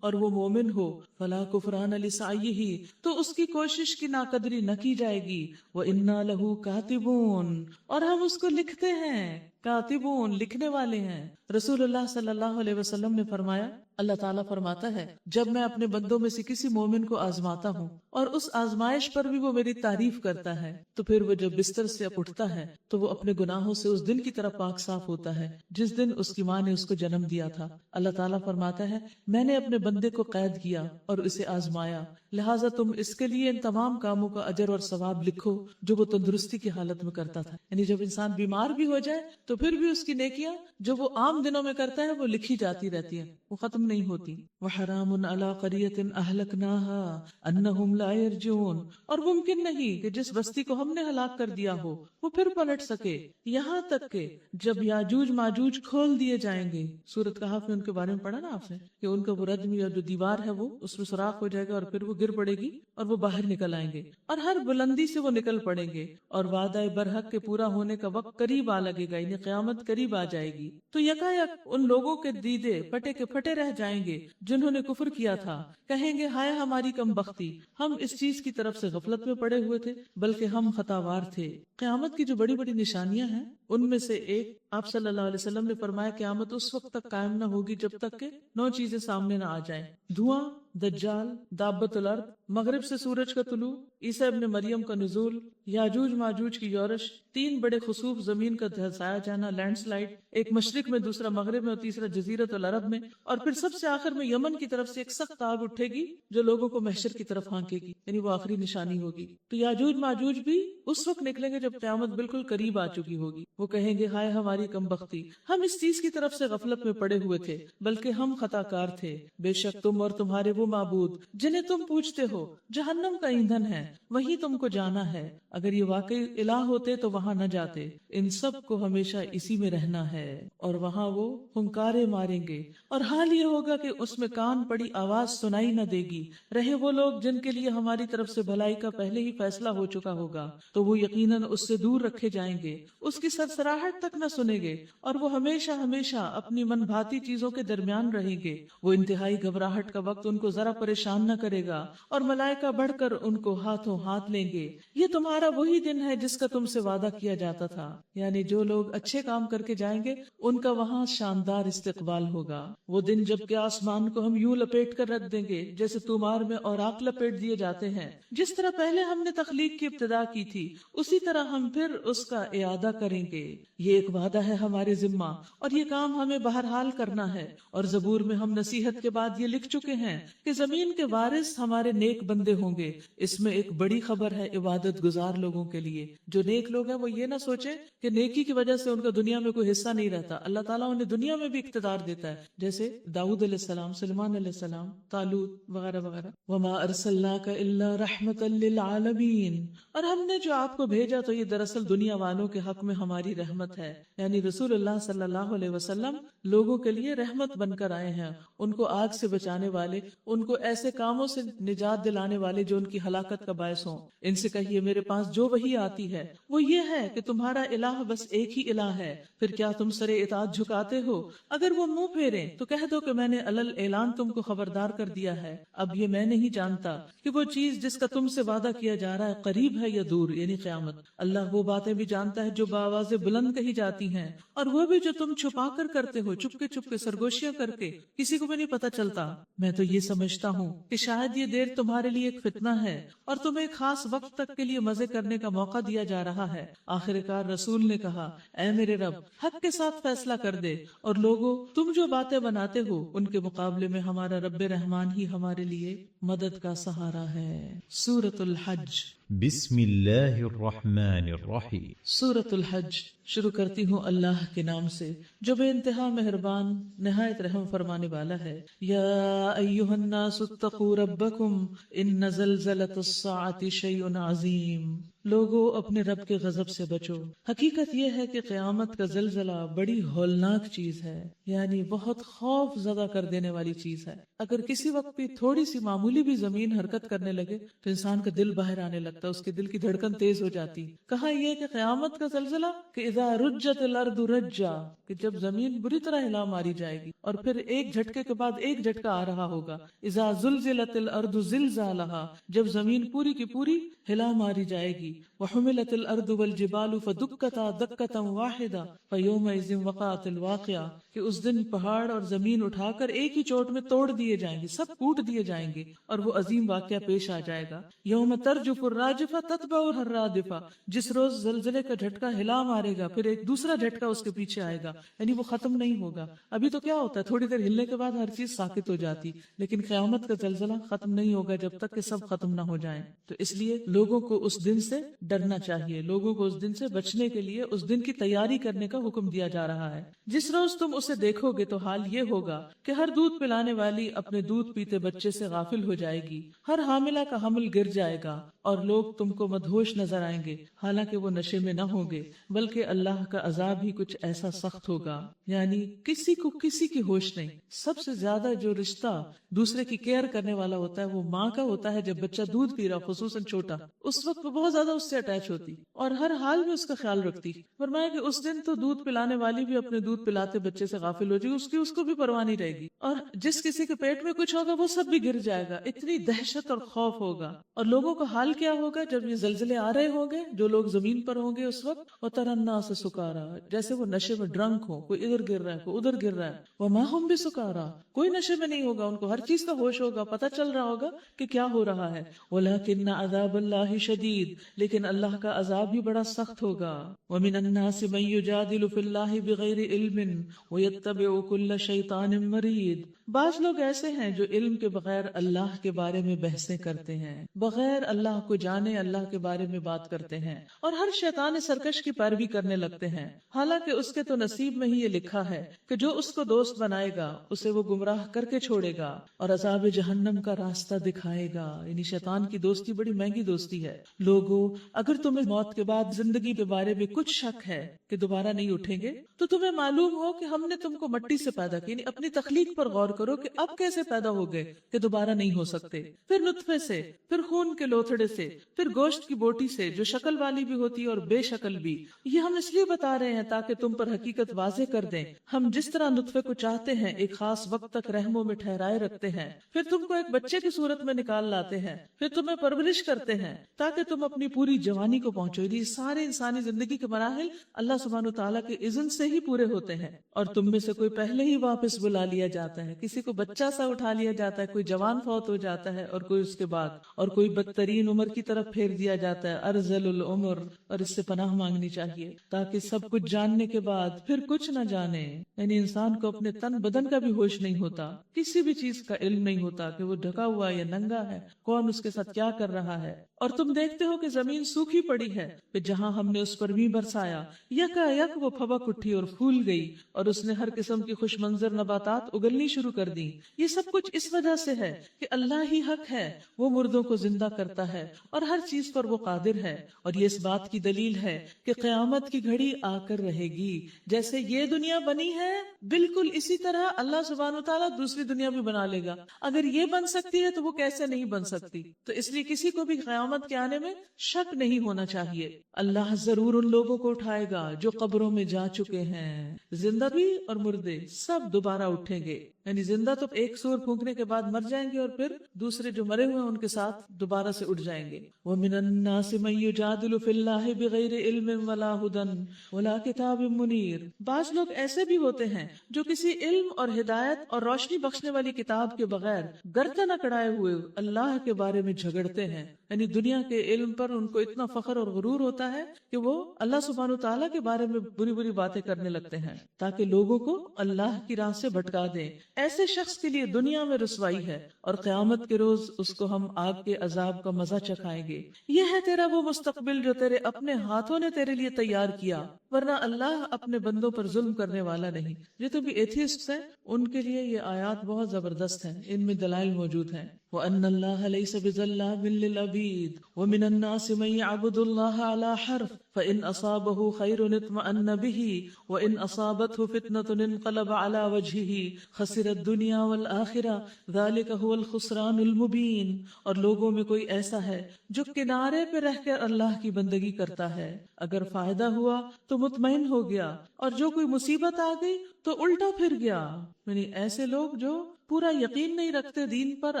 اور وہ مومن ہو، فلا کفران لسعیہ، تو اس کی کوشش کی ناقدری نہ کی جائے گی۔ وَإِنَّا لَهُ كَاتِبُونَ، اور ہم اس کو لکھتے ہیں، کاتبون، لکھنے والے ہیں۔ رسول اللہ صلی اللہ علیہ وسلم نے فرمایا، اللہ تعالیٰ فرماتا ہے، جب میں اپنے بندوں میں سے کسی مومن کو آزماتا ہوں اور اس آزمائش پر بھی وہ میری تعریف کرتا ہے، تو پھر وہ جب بستر سے اٹھتا ہے تو وہ اپنے گناہوں سے اس دن کی طرح پاک صاف ہوتا ہے جس دن اس کی ماں نے اس کو جنم دیا تھا۔ اللہ تعالیٰ فرماتا ہے، میں نے اپنے بندے کو قید کیا اور اسے آزمایا، لہٰذا تم اس کے لیے ان تمام کاموں کا اجر اور ثواب لکھو جو وہ تندرستی کی حالت میں کرتا تھا۔ یعنی جب انسان بیمار بھی ہو جائے تو پھر بھی اس کی نیکیاں جو وہ عام دنوں میں کرتا ہے وہ لکھی جاتی رہتی ہیں، وہ ختم نہیں ہوتی۔ وَحَرَامٌ عَلَىٰ قَرْيَةٍ أَهْلَكْنَاهَا أَنَّهُمْ لَا يَرْجِعُونَ، اور ممکن نہیں کہ جس بستی کو ہم نے ہلاک کر دیا ہو وہ پھر پلٹ سکے، یہاں تک کہ جب یاجوج ماجوج کھول دیے جائیں گے۔ سورۃ کہف میں ان کے بارے میں پڑھا نا آپ نے کہ ان کا وہ ردم یا جو دیوار ہے وہ اس میں سوراخ ہو جائے گا اور پھر وہ گر پڑے گی اور وہ باہر نکل آئیں گے اور ہر بلندی سے وہ نکل پڑیں گے، اور وعدہ برحق کے پورا ہونے کا وقت قریب آ لگے گا، یعنی قیامت قریب آ جائے گی۔ تو یکایک ان لوگوں کے دیدے پٹے کے پھٹے رہ جائیں گے جنہوں نے کفر کیا تھا، کہیں گے ہائے ہماری کم بختی، ہم اس چیز کی طرف سے غفلت میں پڑے ہوئے تھے بلکہ ہم خطاوار تھے۔ قیامت کی جو بڑی بڑی نشانیاں ہیں ان میں سے ایک آپ صلی اللہ علیہ وسلم نے فرمایا، قیامت اس وقت تک قائم نہ ہوگی جب تک کہ 9 چیزیں سامنے نہ آ جائیں: دھواں، دجال، دابت الارض، مغرب سے سورج کا طلوع، عیسیٰ ابن مریم کا نزول، یاجوج ماجوج کی یورش، 3 بڑے خسوف، زمین کا دھسایا جانا، لینڈ سلائیڈ، ایک مشرق میں، دوسرا مغرب میں اور تیسرا جزیرۃ العرب میں، اور پھر سب سے آخر میں یمن کی طرف سے ایک سخت آگ اٹھے گی جو لوگوں کو محشر کی طرف ہانکے گی، یعنی وہ آخری نشانی ہوگی۔ تو یاجوج ماجوج بھی اس وقت نکلیں گے جب قیامت بالکل قریب آ چکی ہوگی، وہ کہیں گے ہائے ہماری کم بختی، ہم اس چیز کی طرف سے غفلت میں پڑے ہوئے تھے بلکہ ہم خطا کار تھے، بے شک تم اور تمہارے وہ معبود جنہیں تم پوجتے ہو جہنم کا ایندھن ہے، وہی تم کو جانا ہے، اگر یہ واقعی الہ ہوتے تو وہاں نہ جاتے، ان سب کو ہمیشہ اسی میں رہنا ہے، اور وہاں وہ ہنکارے ماریں گے، اور حال یہ ہوگا کہ اس میں کان پڑی آواز سنائی نہ دے گی، رہے وہ لوگ جن کے لیے ہماری طرف سے بھلائی کا پہلے ہی فیصلہ ہو چکا ہوگا تو وہ یقیناً اس سے دور رکھے جائیں گے، اس کی سرسراہٹ تک نہ سنیں گے، اور وہ ہمیشہ ہمیشہ اپنی من بھاتی چیزوں کے درمیان رہیں گے، وہ انتہائی گھبراہٹ کا وقت ان کو ذرا پریشان نہ کرے گا، اور ملائکہ بڑھ کر ان کو ہاتھوں ہاتھ لیں گے۔ یہ تمہارا وہی دن ہے جس کا تم سے وعدہ کیا جاتا تھا، یعنی جو لوگ اچھے کام کر کے جائیں گے ان کا وہاں شاندار استقبال ہوگا۔ وہ دن جب کہ آسمان کو ہم یوں لپیٹ کر رکھ دیں گے جیسے تومار میں اوراق لپیٹ دیے جاتے ہیں، جس طرح پہلے ہم نے تخلیق کی ابتدا کی تھی اسی طرح ہم پھر اس کا اعادہ کریں گے۔ یہ ایک وعدہ ہے ہمارے ذمہ اور یہ کام ہمیں بہرحال کرنا ہے، اور زبور میں ہم نصیحت کے بعد یہ لکھ چکے ہیں کہ زمین کے وارث ہمارے نیک بندے ہوں گے۔ اس میں ایک بڑی خبر ہے عبادت گزار لوگوں کے لیے۔ جو نیک لوگ ہیں وہ یہ نہ سوچیں کہ نیکی کی وجہ سے ان کا دنیا میں کوئی حصہ نہیں رہتا، اللہ تعالیٰ انہیں دنیا میں بھی اقتدار دیتا ہے، جیسے داؤد علیہ السلام، سلیمان علیہ السلام، طالوت وغیرہ وغیرہ۔ وما ارسلناک الا رحمتا للعالمین، اور ہم نے جو آپ کو بھیجا تو یہ دراصل دنیا والوں کے حق میں ہماری رحمت ہے، یعنی رسول اللہ صلی اللہ علیہ وسلم لوگوں کے لیے رحمت بن کر آئے ہیں، ان کو آگ سے بچانے والے، ان کو ایسے کاموں سے نجات دلانے والے جو ان کی ہلاکت کا باعث ہوں۔ ان سے کہیے میرے 5 پاس جو وحی آتی ہے وہ یہ ہے کہ تمہارا الہ بس ایک ہی الہ ہے، پھر کیا تم سر اطاعت جھکاتے ہو؟ اگر وہ منہ پھیریں تو کہہ دو کہ میں نے علل اعلان تم کو خبردار کر دیا ہے، اب یہ میں نہیں جانتا کہ وہ چیز جس کا تم سے وعدہ کیا جا رہا ہے قریب ہے یا دور، یعنی قیامت۔ اللہ وہ باتیں بھی جانتا ہے جو بآواز بلند کہی جاتی ہیں، اور وہ بھی جو تم چھپا کر کرتے ہو، چپ کے سرگوشیاں کر کے، کسی کو بھی نہیں پتہ چلتا۔ میں تو یہ سمجھتا ہوں کہ شاید یہ دیر تمہارے لیے ایک فتنہ ہے اور تمہیں ایک خاص وقت تک کے لیے مزے کرنے کا موقع دیا جا رہا ہے۔ آخر کار رسول نے کہا، اے میرے رب، حق کے ساتھ فیصلہ کر دے، اور لوگو تم جو باتیں بناتے ہو ان کے مقابلے میں ہمارا رب رحمان ہی ہمارے لیے مدد کا سہارا ہے۔ سورۃ الحج۔ بسم اللہ الرحمن الرحیم۔ سورۃ الحج شروع کرتی ہوں اللہ کے نام سے جو بے انتہا مہربان نہایت رحم فرمانے والا ہے۔ یا ایھا الناس اتقوا ربکم ان زلزلۃ الساعۃ شیء عظیم۔ لوگو اپنے رب کے غضب سے بچو، حقیقت یہ ہے کہ قیامت کا زلزلہ بڑی ہولناک چیز ہے، یعنی بہت خوف زدہ کر دینے والی چیز ہے۔ اگر کسی وقت بھی تھوڑی سی معمولی بھی زمین حرکت کرنے لگے تو انسان کا دل باہر آنے لگتا ہے، اس کے دل کی دھڑکن تیز ہو جاتی۔ کہا یہ کہ قیامت کا زلزلہ کہ اذا رجت الارض رجا، کہ جب زمین بری طرح ہلا ماری جائے گی اور پھر ایک جھٹکے کے بعد ایک جھٹکا آ رہا ہوگا۔ اذا زلزلت الارض زلزالہا، جب زمین پوری کی پوری ہلا ماری جائے گی۔ وحملت الارض والجبال فدکتا دکتا واحدا فیومئذ وقعت الواقعہ، کہ اس دن پہاڑ اور زمین اٹھا کر ایک ہی چوٹ میں توڑ دیے جائیں گے، سب کوٹ دیے جائیں گے اور وہ عظیم واقعہ پیش آ جائے گا۔ یوم ترجف الراجفہ تتبعها الرادفہ، جس روز زلزلے کا جھٹکا ہلا مارے گا پھر ایک دوسرا جھٹکا اس کے پیچھے آئے گا، یعنی وہ ختم نہیں ہوگا۔ ابھی تو کیا ہوتا ہے، تھوڑی دیر ہلنے کے بعد ہر چیز ساکت ہو جاتی، لیکن قیامت کا زلزلہ ختم نہیں ہوگا جب تک کہ سب ختم نہ ہو جائیں۔ تو اس لیے لوگوں کو اس دن سے ڈرنا چاہیے، لوگوں کو اس دن سے بچنے کے لیے اس دن کی تیاری کرنے کا حکم دیا جا رہا ہے۔ جس روز تم اسے دیکھو گے تو حال یہ ہوگا کہ ہر دودھ پلانے والی اپنے دودھ پیتے بچے سے غافل ہو جائے گی، ہر حاملہ کا حمل گر جائے گا، اور لوگ تم کو مدہوش نظر آئیں گے حالانکہ وہ نشے میں نہ ہوں گے، بلکہ اللہ کا عذاب ہی کچھ ایسا سخت ہوگا، یعنی کسی کو کسی کی ہوش نہیں۔ سب سے زیادہ جو رشتہ دوسرے کی کیئر کرنے والا ہوتا ہے وہ ماں کا ہوتا ہے۔ جب بچہ دودھ پی رہا، خصوصاً چھوٹا، اس وقت وہ بہت زیادہ اس سے اٹیچ ہوتی اور ہر حال میں اس کا خیال رکھتی۔ فرمایا کہ اس دن تو دودھ پلانے والی بھی اپنے دودھ پلاتے بچے سے غافل ہو جائے گی، اس کو بھی پرواہ نہیں رہے گی، اور جس کسی کے پیٹ میں کچھ ہوگا وہ سب بھی گر جائے گا۔ اتنی دہشت اور خوف ہوگا، اور لوگوں کا حال کیا ہوگا جب یہ زلزلے آ رہے ہوں گے؟ جو لوگ زمین پر ہوں گے اس وقت، وَتَرَى النَّاسَ سُكَارَىٰ، جیسے وہ نشے میں ڈرنک ہو، کوئی ادھر گر رہا ہے کوئی ادھر گر رہا ہے۔ وَمَا هُمْ بِسُكَارَىٰ، کوئی نشے میں نہیں ہوگا، ان کو ہر چیز کا ہوش ہوگا، پتہ چل رہا ہوگا کہ کیا ہو رہا ہے۔ وَلَكِنَّ عَذَابَ اللَّهِ شَدِيدٌ، لیکن اللہ کا عذاب بھی بڑا سخت ہوگا۔ وَمِنَ النَّاسِ مَن يُجَادِلُ فِي اللَّهِ بِغَيْرِ عِلْمٍ وَيَتَّبِعُ كُلَّ شَيْطَانٍ مَرِيدٍ، بعض لوگ ایسے ہیں جو علم کے بغیر اللہ کے بارے میں بحثیں کرتے ہیں، بغیر اللہ کو جانے اللہ کے بارے میں بات کرتے ہیں، اور ہر شیطان سرکش کی پیروی کرنے لگتے ہیں، حالانکہ اس کے تو نصیب میں ہی یہ لکھا ہے کہ جو اس کو دوست بنائے گا اسے وہ گمراہ کر کے چھوڑے گا اور عذاب جہنم کا راستہ دکھائے گا۔ یعنی شیطان کی دوستی بڑی مہنگی دوستی ہے۔ لوگو اگر تمہیں موت کے بعد زندگی کے بارے میں کچھ شک ہے کہ دوبارہ نہیں اٹھیں گے، تو تمہیں معلوم ہو کہ ہم نے تم کو مٹی سے پیدا کیا، یعنی اپنی تخلیق پر غور کرو کہ اب کیسے پیدا ہو گئے کہ دوبارہ نہیں ہو سکتے، پھر نطفے سے، پھر خون کے لوتھڑے سے، پھر گوشت کی بوٹی سے جو شکل والی بھی ہوتی ہے اور بے شکل بھی۔ یہ ہم اس لیے بتا رہے ہیں تاکہ تم پر حقیقت واضح کر دیں۔ ہم جس طرح نطفے کو چاہتے ہیں ایک خاص وقت تک رحموں میں ٹھہرائے رکھتے ہیں، پھر تم کو ایک بچے کی صورت میں نکال لاتے ہیں، پھر تمہیں پرورش کرتے ہیں تاکہ تم اپنی پوری جوانی کو پہنچو۔ یہ سارے انسانی زندگی کے مراحل اللہ سبحانہ وتعالیٰ کے اذن سے ہی پورے ہوتے ہیں، اور تم میں سے کوئی پہلے ہی واپس بلا لیا جاتا ہے، کسی کو بچہ سا اٹھا لیا جاتا ہے، کوئی جوان فوت ہو جاتا ہے اور کوئی اس کے بعد، اور کوئی بدترین عمر کی طرف پھیر دیا جاتا ہے، ارذل العمر، اور اس سے پناہ مانگنی چاہیے تاکہ سب کچھ جاننے کے بعد پھر کچھ نہ جانے۔ یعنی انسان کو اپنے تن بدن کا بھی ہوش نہیں ہوتا، کسی بھی چیز کا علم نہیں ہوتا کہ وہ ڈھکا ہوا یا ننگا ہے، کون اس کے ساتھ کیا کر رہا ہے۔ اور تم دیکھتے ہو کہ زمین سوکھی پڑی ہے، کہ جہاں ہم نے اس پر بھی برسایا، یکا یک وہ پھبک اٹھی اور پھول گئی، اور اس نے ہر قسم کی خوش منظر نباتات اگلنی شروع کر دی. یہ سب کچھ اس وجہ سے ہے کہ اللہ ہی حق ہے، وہ مردوں کو زندہ کرتا ہے اور ہر چیز پر وہ قادر ہے. اور یہ اس بات کی دلیل ہے کہ قیامت کی گھڑی آ کر رہے گی. جیسے یہ دنیا بنی ہے بالکل اسی طرح اللہ سبحانہ و تعالیٰ دوسری دنیا بھی بنا لے گا. اگر یہ بن سکتی ہے تو وہ کیسے نہیں بن سکتی؟ تو اس لیے کسی کو بھی قیامت کے آنے میں شک نہیں ہونا چاہیے. اللہ ضرور ان لوگوں کو اٹھائے گا جو قبروں میں جا چکے ہیں. زندہ بھی اور مردے سب دوبارہ اٹھیں گے. یعنی زندہ تو ایک سور پھونکنے کے بعد مر جائیں گے اور پھر دوسرے جو مرے ہوئے ہیں ان کے ساتھ دوبارہ سے اٹھ جائیں گے. وَمِنَ النَّاسِ مَن يُجَادِلُ فِي اللَّهِ بِغَيْرِ عِلْمٍ وَلَا هُدًى وَلَا كِتَابٍ مُنِيرٍ. بعض لوگ ایسے بھی ہوتے ہیں جو کسی علم اور ہدایت اور روشنی بخشنے والی کتاب کے بغیر گردن اکڑائے ہوئے اللہ کے بارے میں جھگڑتے ہیں. یعنی دنیا کے علم پر ان کو اتنا فخر اور غرور ہوتا ہے کہ وہ اللہ سبحانہ تعالیٰ کے بارے میں بری بری باتیں کرنے لگتے ہیں تاکہ لوگوں کو اللہ کی راہ سے بھٹکا دیں. ایسے شخص کے لیے دنیا میں رسوائی ہے اور قیامت کے روز اس کو ہم آگ کے عذاب کا مزہ چکھائیں گے. یہ ہے تیرا وہ مستقبل جو تیرے اپنے ہاتھوں نے تیرے لیے تیار کیا، ورنہ اللہ اپنے بندوں پر ظلم کرنے والا نہیں. جو تو بھی ایتھیسٹ ہیں ان کے لیے یہ آیات بہت زبردست ہیں، ان میں دلائل موجود ہیں. وَأَنَّ اللَّهَ لَيْسَ بِظَلَّامٍ لِّلْعَبِيدِ وَمِنَ النَّاسِ مَن يَعْبُدُ اللَّهَ عَلَى حَرْفٍ فَإِنْ أَصَابَهُ خَيْرٌ اطْمَأَنَّ بِهِ وَإِنْ أَصَابَتْهُ فِتْنَةٌ انقلب عَلَى وَجْهِهِ خَسِرَ الدُّنْيَا وَالْآخِرَةَ ذَلِكَ هُوَ الْخُسْرَانُ الْمُبِينُ. اور لوگوں میں کوئی ایسا ہے جو کنارے پہ رہ کر اللہ کی بندگی کرتا ہے، اگر فائدہ ہوا تو مطمئن ہو گیا اور جو کوئی مصیبت آ گئی تو الٹا پھر گیا. یعنی ایسے لوگ جو پورا یقین نہیں رکھتے دین پر،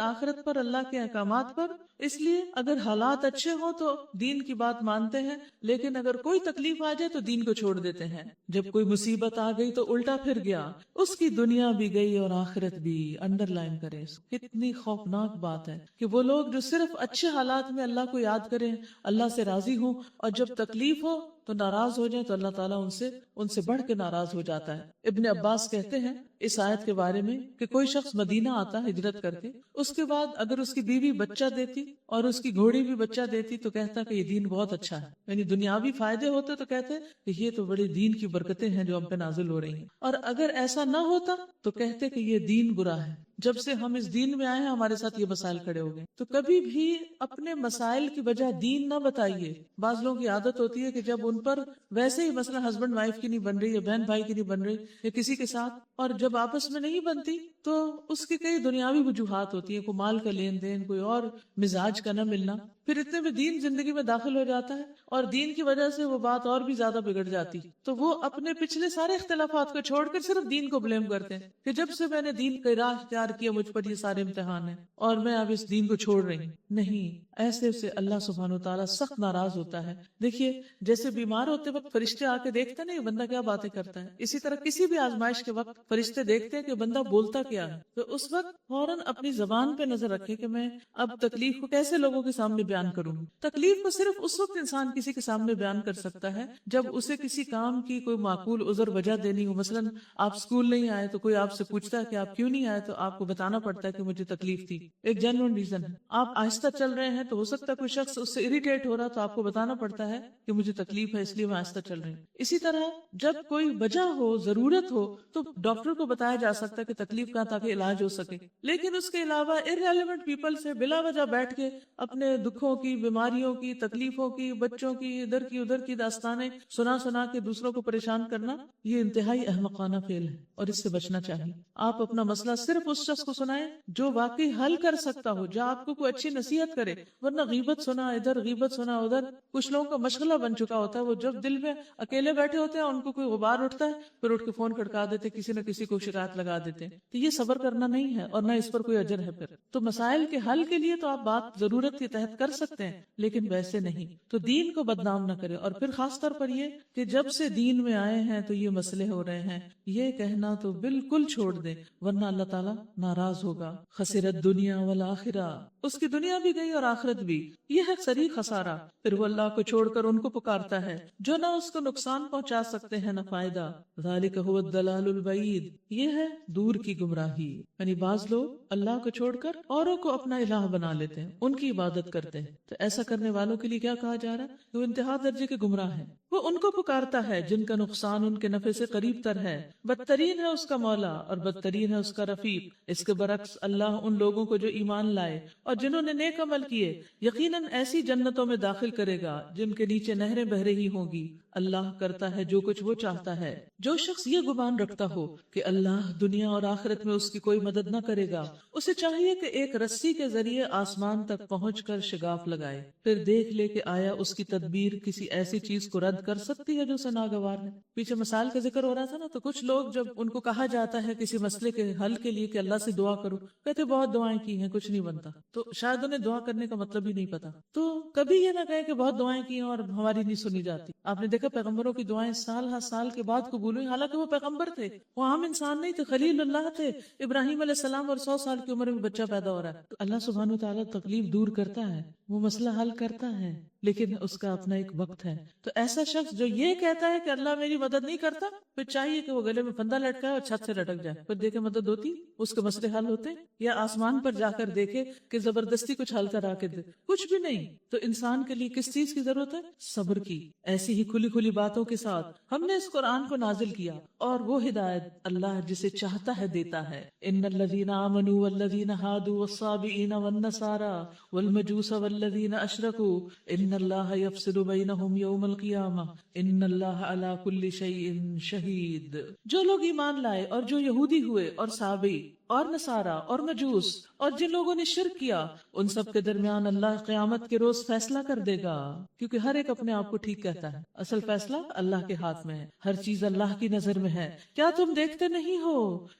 آخرت پر، اللہ کے احکامات پر، اس لیے اگر حالات اچھے ہوں تو دین کی بات مانتے ہیں، لیکن اگر کوئی تکلیف آ جائے تو دین کو چھوڑ دیتے ہیں. جب کوئی مصیبت آ گئی تو الٹا پھر گیا، اس کی دنیا بھی گئی اور آخرت بھی. انڈر لائن کریں، کتنی خوفناک بات ہے کہ وہ لوگ جو صرف اچھے حالات میں اللہ کو یاد کریں، اللہ سے راضی ہوں، اور جب تکلیف ہو تو ناراض ہو جائیں تو اللہ تعالیٰ ان سے بڑھ کے ناراض ہو جاتا ہے. ابن عباس کہتے ہیں اس آیت کے بارے میں کہ کوئی شخص مدینہ آتا ہجرت کر کے، اس کے بعد اگر اس کی بیوی بچہ دیتی اور اس کی گھوڑی بھی بچہ دیتی تو کہتا کہ یہ دین بہت اچھا ہے. یعنی دنیاوی فائدے ہوتے تو کہتے کہ یہ تو بڑی دین کی برکتیں ہیں جو ہم پہ نازل ہو رہی ہیں، اور اگر ایسا نہ ہوتا تو کہتے کہ یہ دین برا ہے. جب سے ہم اس دین میں آئے ہیں ہمارے ساتھ یہ مسائل کھڑے ہو گئے. تو کبھی بھی اپنے مسائل کی وجہ دین نہ بتائیے. بعض لوگوں کی عادت ہوتی ہے کہ جب ان پر ویسے ہی مثلا ہسبینڈ وائف کی نہیں بن رہی یا بہن بھائی کی نہیں بن رہی یا کسی کے ساتھ، اور جب آپس میں نہیں بنتی تو اس کی کئی دنیاوی وجوہات ہوتی ہیں، کوئی مال کا لین دین، کوئی اور مزاج کا نہ ملنا، پھر اتنے میں دین زندگی میں داخل ہو جاتا ہے اور دین کی وجہ سے وہ بات اور بھی زیادہ بگڑ جاتی. تو وہ اپنے پچھلے سارے اختلافات کو چھوڑ کر صرف دین کو بلیم کرتے ہیں کہ جب سے میں نے دین کا راہ اختیار کیا مجھ پر یہ سارے امتحان ہیں اور میں اب اس دین کو چھوڑ رہی ہوں. نہیں، ایسے سے اللہ سبحانہ وتعالیٰ سخت ناراض ہوتا ہے. دیکھیے جیسے بیمار ہوتے وقت فرشتے آ کے دیکھتے نہیں بندہ کیا باتیں کرتا ہے، اسی طرح کسی بھی آزمائش کے وقت فرشتے دیکھتے ہیں کہ بندہ بولتا کیا ہے، تو اس وقت فوراً اپنی زبان پہ نظر رکھے کہ میں اب تکلیف کو کیسے لوگوں کے سامنے بیان کروں. تکلیف کو صرف اس وقت انسان کسی کے سامنے بیان کر سکتا ہے جب اسے کسی کام کی کوئی معقول عذر وجہ دینی ہو. مثلاً آپ اسکول نہیں آئے تو کوئی آپ سے پوچھتا ہے کہ آپ کیوں نہیں آئے، تو آپ کو بتانا پڑتا ہے کہ مجھے تکلیف تھی، ایک جینوئن ریزن ہے. آپ آہستہ چل رہے ہیں تو ہو سکتا ہے کوئی شخص اس سے اریٹیٹ ہو رہا تو آپ کو بتانا پڑتا ہے کہ مجھے تکلیف ہے اس لیے میں آہستہ چل رہی ہوں. اسی طرح جب کوئی وجہ ہو، ضرورت ہو، تو ڈاکٹر کو بتایا جا سکتا ہے کہ تکلیف کہاں تاکہ علاج ہو سکے. لیکن اس کے علاوہ irrelevant پیپل سے بلا وجہ بیٹھ کے اپنے دکھوں کی، بیماریوں کی، تکلیفوں کی، بچوں کی، ادھر کی ادھر کی داستانیں سنا کے دوسروں کو پریشان کرنا، یہ انتہائی احمقانہ فعل ہے اور اس سے بچنا چاہیے. آپ اپنا مسئلہ صرف اس شخص کو سنائیں جو واقعی حل کر سکتا ہو، جو آپ کو کوئی اچھی نصیحت کرے، ورنہ غیبت سنا ادھر، غیبت سنا ادھر. کچھ لوگوں کا مشغلہ بن چکا ہوتا ہے، وہ جب دل میں اکیلے بیٹھے ہوتے ہیں ان کو کوئی غبار اٹھتا ہے پھر اٹھ کے فون کھڑکا دیتے، کسی نہ کسی کو شکایت لگا دیتے. تو یہ صبر کرنا نہیں ہے اور نہ اس پر کوئی اجر ہے. پھر تو مسائل کے حل کے لیے تو آپ بات ضرورت کے تحت کر سکتے ہیں لیکن ویسے نہیں. تو دین کو بدنام نہ کرے. اور پھر خاص طور پر یہ کہ جب سے دین میں آئے ہیں تو یہ مسئلے ہو رہے ہیں، یہ کہنا تو بالکل چھوڑ دیں ورنہ اللہ تعالیٰ ناراض ہوگا. خسرت دنیا والآخرہ، اس کی دنیا بھی گئی اور آخرت بھی، یہ ہے صریح خسارہ. پھر وہ اللہ کو چھوڑ کر ان کو پکارتا ہے جو نہ اس کو نقصان پہنچا سکتے ہیں نہ فائدہ. ذالک هو الضلال البعید، یہ ہے دور کی گمراہی. یعنی بعض لوگ اللہ کو چھوڑ کر اوروں کو اپنا الہ بنا لیتے ہیں، ان کی عبادت کرتے ہیں. تو ایسا کرنے والوں کے لیے کیا کہا جا رہا ہے؟ وہ انتہا درجے کے گمراہ ہیں. وہ ان کو پکارتا ہے جن کا نقصان ان کے نفع سے قریب تر ہے. بدترین ہے اس کا مولا اور بدترین ہے اس کا رفیق. اس کے برعکس اللہ ان لوگوں کو جو ایمان لائے اور جنہوں نے نیک عمل کیے یقیناً ایسی جنتوں میں داخل کرے گا جن کے نیچے نہریں بہہ رہی ہوں گی. اللہ کرتا ہے جو کچھ وہ چاہتا ہے. جو شخص یہ گمان رکھتا ہو کہ اللہ دنیا اور آخرت میں اس کی کوئی مدد نہ کرے گا، اسے چاہیے کہ ایک رسی کے ذریعے آسمان تک پہنچ کر شگاف لگائے، پھر دیکھ لے کہ آیا اس کی تدبیر کسی ایسی چیز کو رد کر سکتی ہے جو اسے ناگوار ہے. پیچھے مثال کا ذکر ہو رہا تھا نا، تو کچھ لوگ جب ان کو کہا جاتا ہے کسی مسئلے کے حل کے لیے کہ اللہ سے دعا کرو، کہتے بہت دعائیں کی ہیں کچھ نہیں بنتا. تو شاید انہیں دعا کرنے کا مطلب ہی نہیں پتا. تو کبھی یہ نہ کہے کہ بہت دعائیں کی ہیں اور ہماری نہیں سنی جاتی. آپ نے دیکھا پیغمبروں کی دعائیں سال ہر سال کے بعد قبول ہوئی، حالانکہ وہ پیغمبر تھے، وہ عام انسان نہیں تھے، خلیل اللہ تھے. ابراہیم علیہ السلام اور 100 سال کی عمر میں بچہ پیدا ہو رہا ہے. تو اللہ سبحانہ وتعالیٰ تکلیف دور کرتا ہے، وہ مسئلہ حل کرتا ہے، لیکن اس کا اپنا ایک وقت ہے. تو ایسا شخص جو یہ کہتا ہے کہ اللہ میری مدد نہیں کرتا، پھر چاہیے کہ وہ گلے میں پھندا لٹکائے اور چھت سے لٹک جائے، پھر دیکھے مدد ہوتی، اس کے مسئلے حل ہوتے، یا آسمان پر جا کر دیکھے کہ زبردستی کچھ حل کرا کے دے، کچھ بھی نہیں. تو انسان کے لیے کس چیز کی ضرورت ہے؟ صبر کی. ایسی ہی کھلی کھلی باتوں کے ساتھ ہم نے اس قرآن کو نازل کیا، اور وہ ہدایت اللہ جسے چاہتا ہے دیتا ہے. ان الذین آمنوا والذین ہادوا والصابئین والنصارى والمجوس والذین اشرکوا ان اللہ یفصل بینہم یوم القیامہ ان اللہ علی کل شیء شہید. جو لوگ ایمان لائے اور جو یہودی ہوئے اور صابئی اور نصارہ اور مجوس اور جن لوگوں نے شرک کیا، ان سب کے درمیان اللہ قیامت کے روز فیصلہ کر دے گا، کیونکہ ہر ایک اپنے آپ کو ٹھیک کہتا ہے. اصل فیصلہ اللہ کے ہاتھ میں ہے، ہر چیز اللہ کی نظر میں ہے. کیا تم دیکھتے نہیں ہو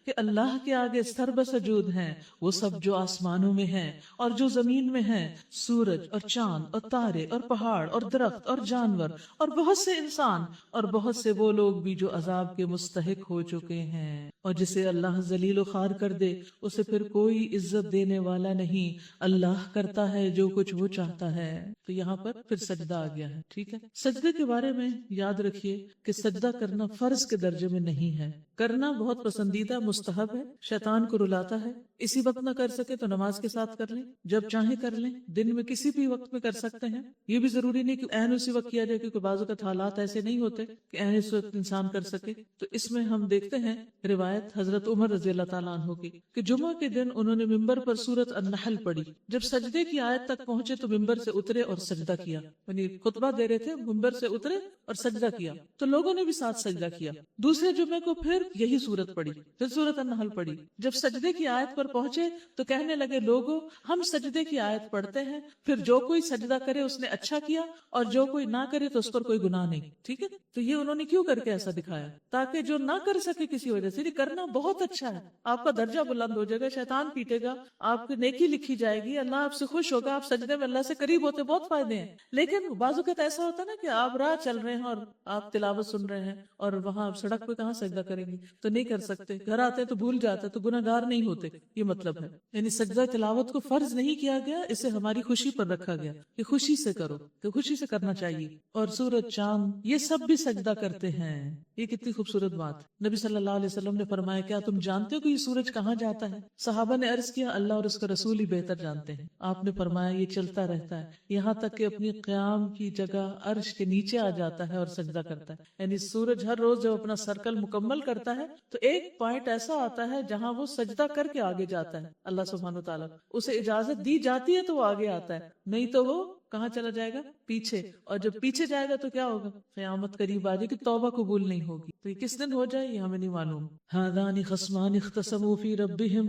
کہ اللہ کے آگے سر بسجود ہیں وہ سب جو آسمانوں میں ہیں اور جو زمین میں ہیں، سورج اور چاند اور تارے اور پہاڑ اور درخت اور جانور اور بہت سے انسان اور بہت سے وہ لوگ بھی جو عذاب کے مستحق ہو چکے ہیں. اور جسے اللہ ذلیل و خوار کر دے اسے پھر کوئی عزت دینے والا نہیں. اللہ کرتا ہے جو کچھ وہ چاہتا ہے. تو یہاں پر پھر سجدہ آ گیا ہے. ٹھیک ہے، سجدے کے بارے میں یاد رکھیے کہ سجدہ کرنا فرض کے درجے میں نہیں ہے. کرنا بہت پسندیدہ مستحب ہے، شیطان کو رلاتا ہے. اسی وقت نہ کر سکے تو نماز کے ساتھ کر لیں، جب چاہیں کر لیں، دن میں کسی بھی وقت میں کر سکتے ہیں. یہ بھی ضروری نہیں کہ عین اسی وقت کیا جائے، کیونکہ بعض اوقات حالات ایسے نہیں ہوتے کہ عین اس وقت انسان کر سکے. تو اس میں ہم دیکھتے ہیں روایت حضرت عمر رضی اللہ تعالیٰ عنہ کی کہ جمعہ کے دن انہوں نے ممبر پر سورۃ النحل پڑھی. جب سجدے کی آیت تک پہنچے تو ممبر سے اترے اور سجدہ کیا. یعنی خطبہ دے رہے تھے، ممبر سے اترے اور سجدہ کیا، تو لوگوں نے بھی ساتھ سجدہ کیا. دوسرے جمعے کو پھر یہی سورت پڑھی، پھر سورۃ النحل پڑھی. جب سجدے کی آیت پر پہنچے تو کہنے لگے لوگوں ہم سجدے کی آیت پڑھتے ہیں، پھر جو کوئی سجدہ کرے اس نے اچھا کیا اور جو کوئی نہ کرے تو اس پر کوئی گناہ نہیں. ٹھیک ہے، تو یہ انہوں نے کیوں کر کے ایسا دکھایا؟ تاکہ جو نہ کر سکے کسی وجہ سے، کرنا بہت اچھا ہے، آپ کا درجہ بلند ہو جائے گا، شیطان پیٹے گا، آپ کی نیکی لکھی جائے گی، اللہ آپ سے خوش ہوگا، آپ سجدے میں اللہ سے قریب ہوتے، بہت فائدے ہیں. لیکن بعض اوقات ایسا ہوتا ہے نا کہ آپ راہ چل رہے ہیں اور آپ تلاوت سن رہے ہیں اور وہاں سڑک پہ کہاں سجدہ کریں گے، تو نہیں کر سکتے، گھر آتے تو بھول جاتے تو گناہ گار نہیں ہوتے. یہ مطلب ہے، یعنی سجدہ تلاوت کو فرض نہیں کیا گیا، اسے ہماری خوشی پر رکھا گیا کہ خوشی سے کرو، کہ خوشی سے کرنا چاہیے. اور سورج، چاند، یہ سب بھی سجدہ کرتے ہیں. یہ کتنی خوبصورت بات. نبی صلی اللہ علیہ وسلم نے فرمایا کیا تم جانتے ہو کہ یہ سورج کہاں جاتا ہے؟ صحابہ نے عرض کیا اللہ اور اس کا رسول ہی بہتر جانتے ہیں. آپ نے فرمایا یہ چلتا رہتا ہے یہاں تک کہ اپنی قیام کی جگہ عرش کے نیچے آ جاتا ہے اور سجدہ کرتا ہے. یعنی سورج ہر روز جب اپنا سرکل مکمل کرتا ہے تو ایک پوائنٹ ایسا آتا ہے جہاں وہ سجدہ کر کے آگے جاتا ہے. اللہ سبحانہ و تعالیٰ اسے اجازت دی جاتی ہے تو وہ آگے آتا ہے، نہیں تو وہ کہاں چلا جائے گا؟ پیچھے. اور جب پیچھے جائے گا تو کیا ہوگا؟ قیامت قریب آ جائے گی، توبہ قبول نہیں ہوگی. تو یہ کس دن ہو جائے یہ ہمیں نہیں معلوم. ہذان خصمان اختصموا فی ربہم،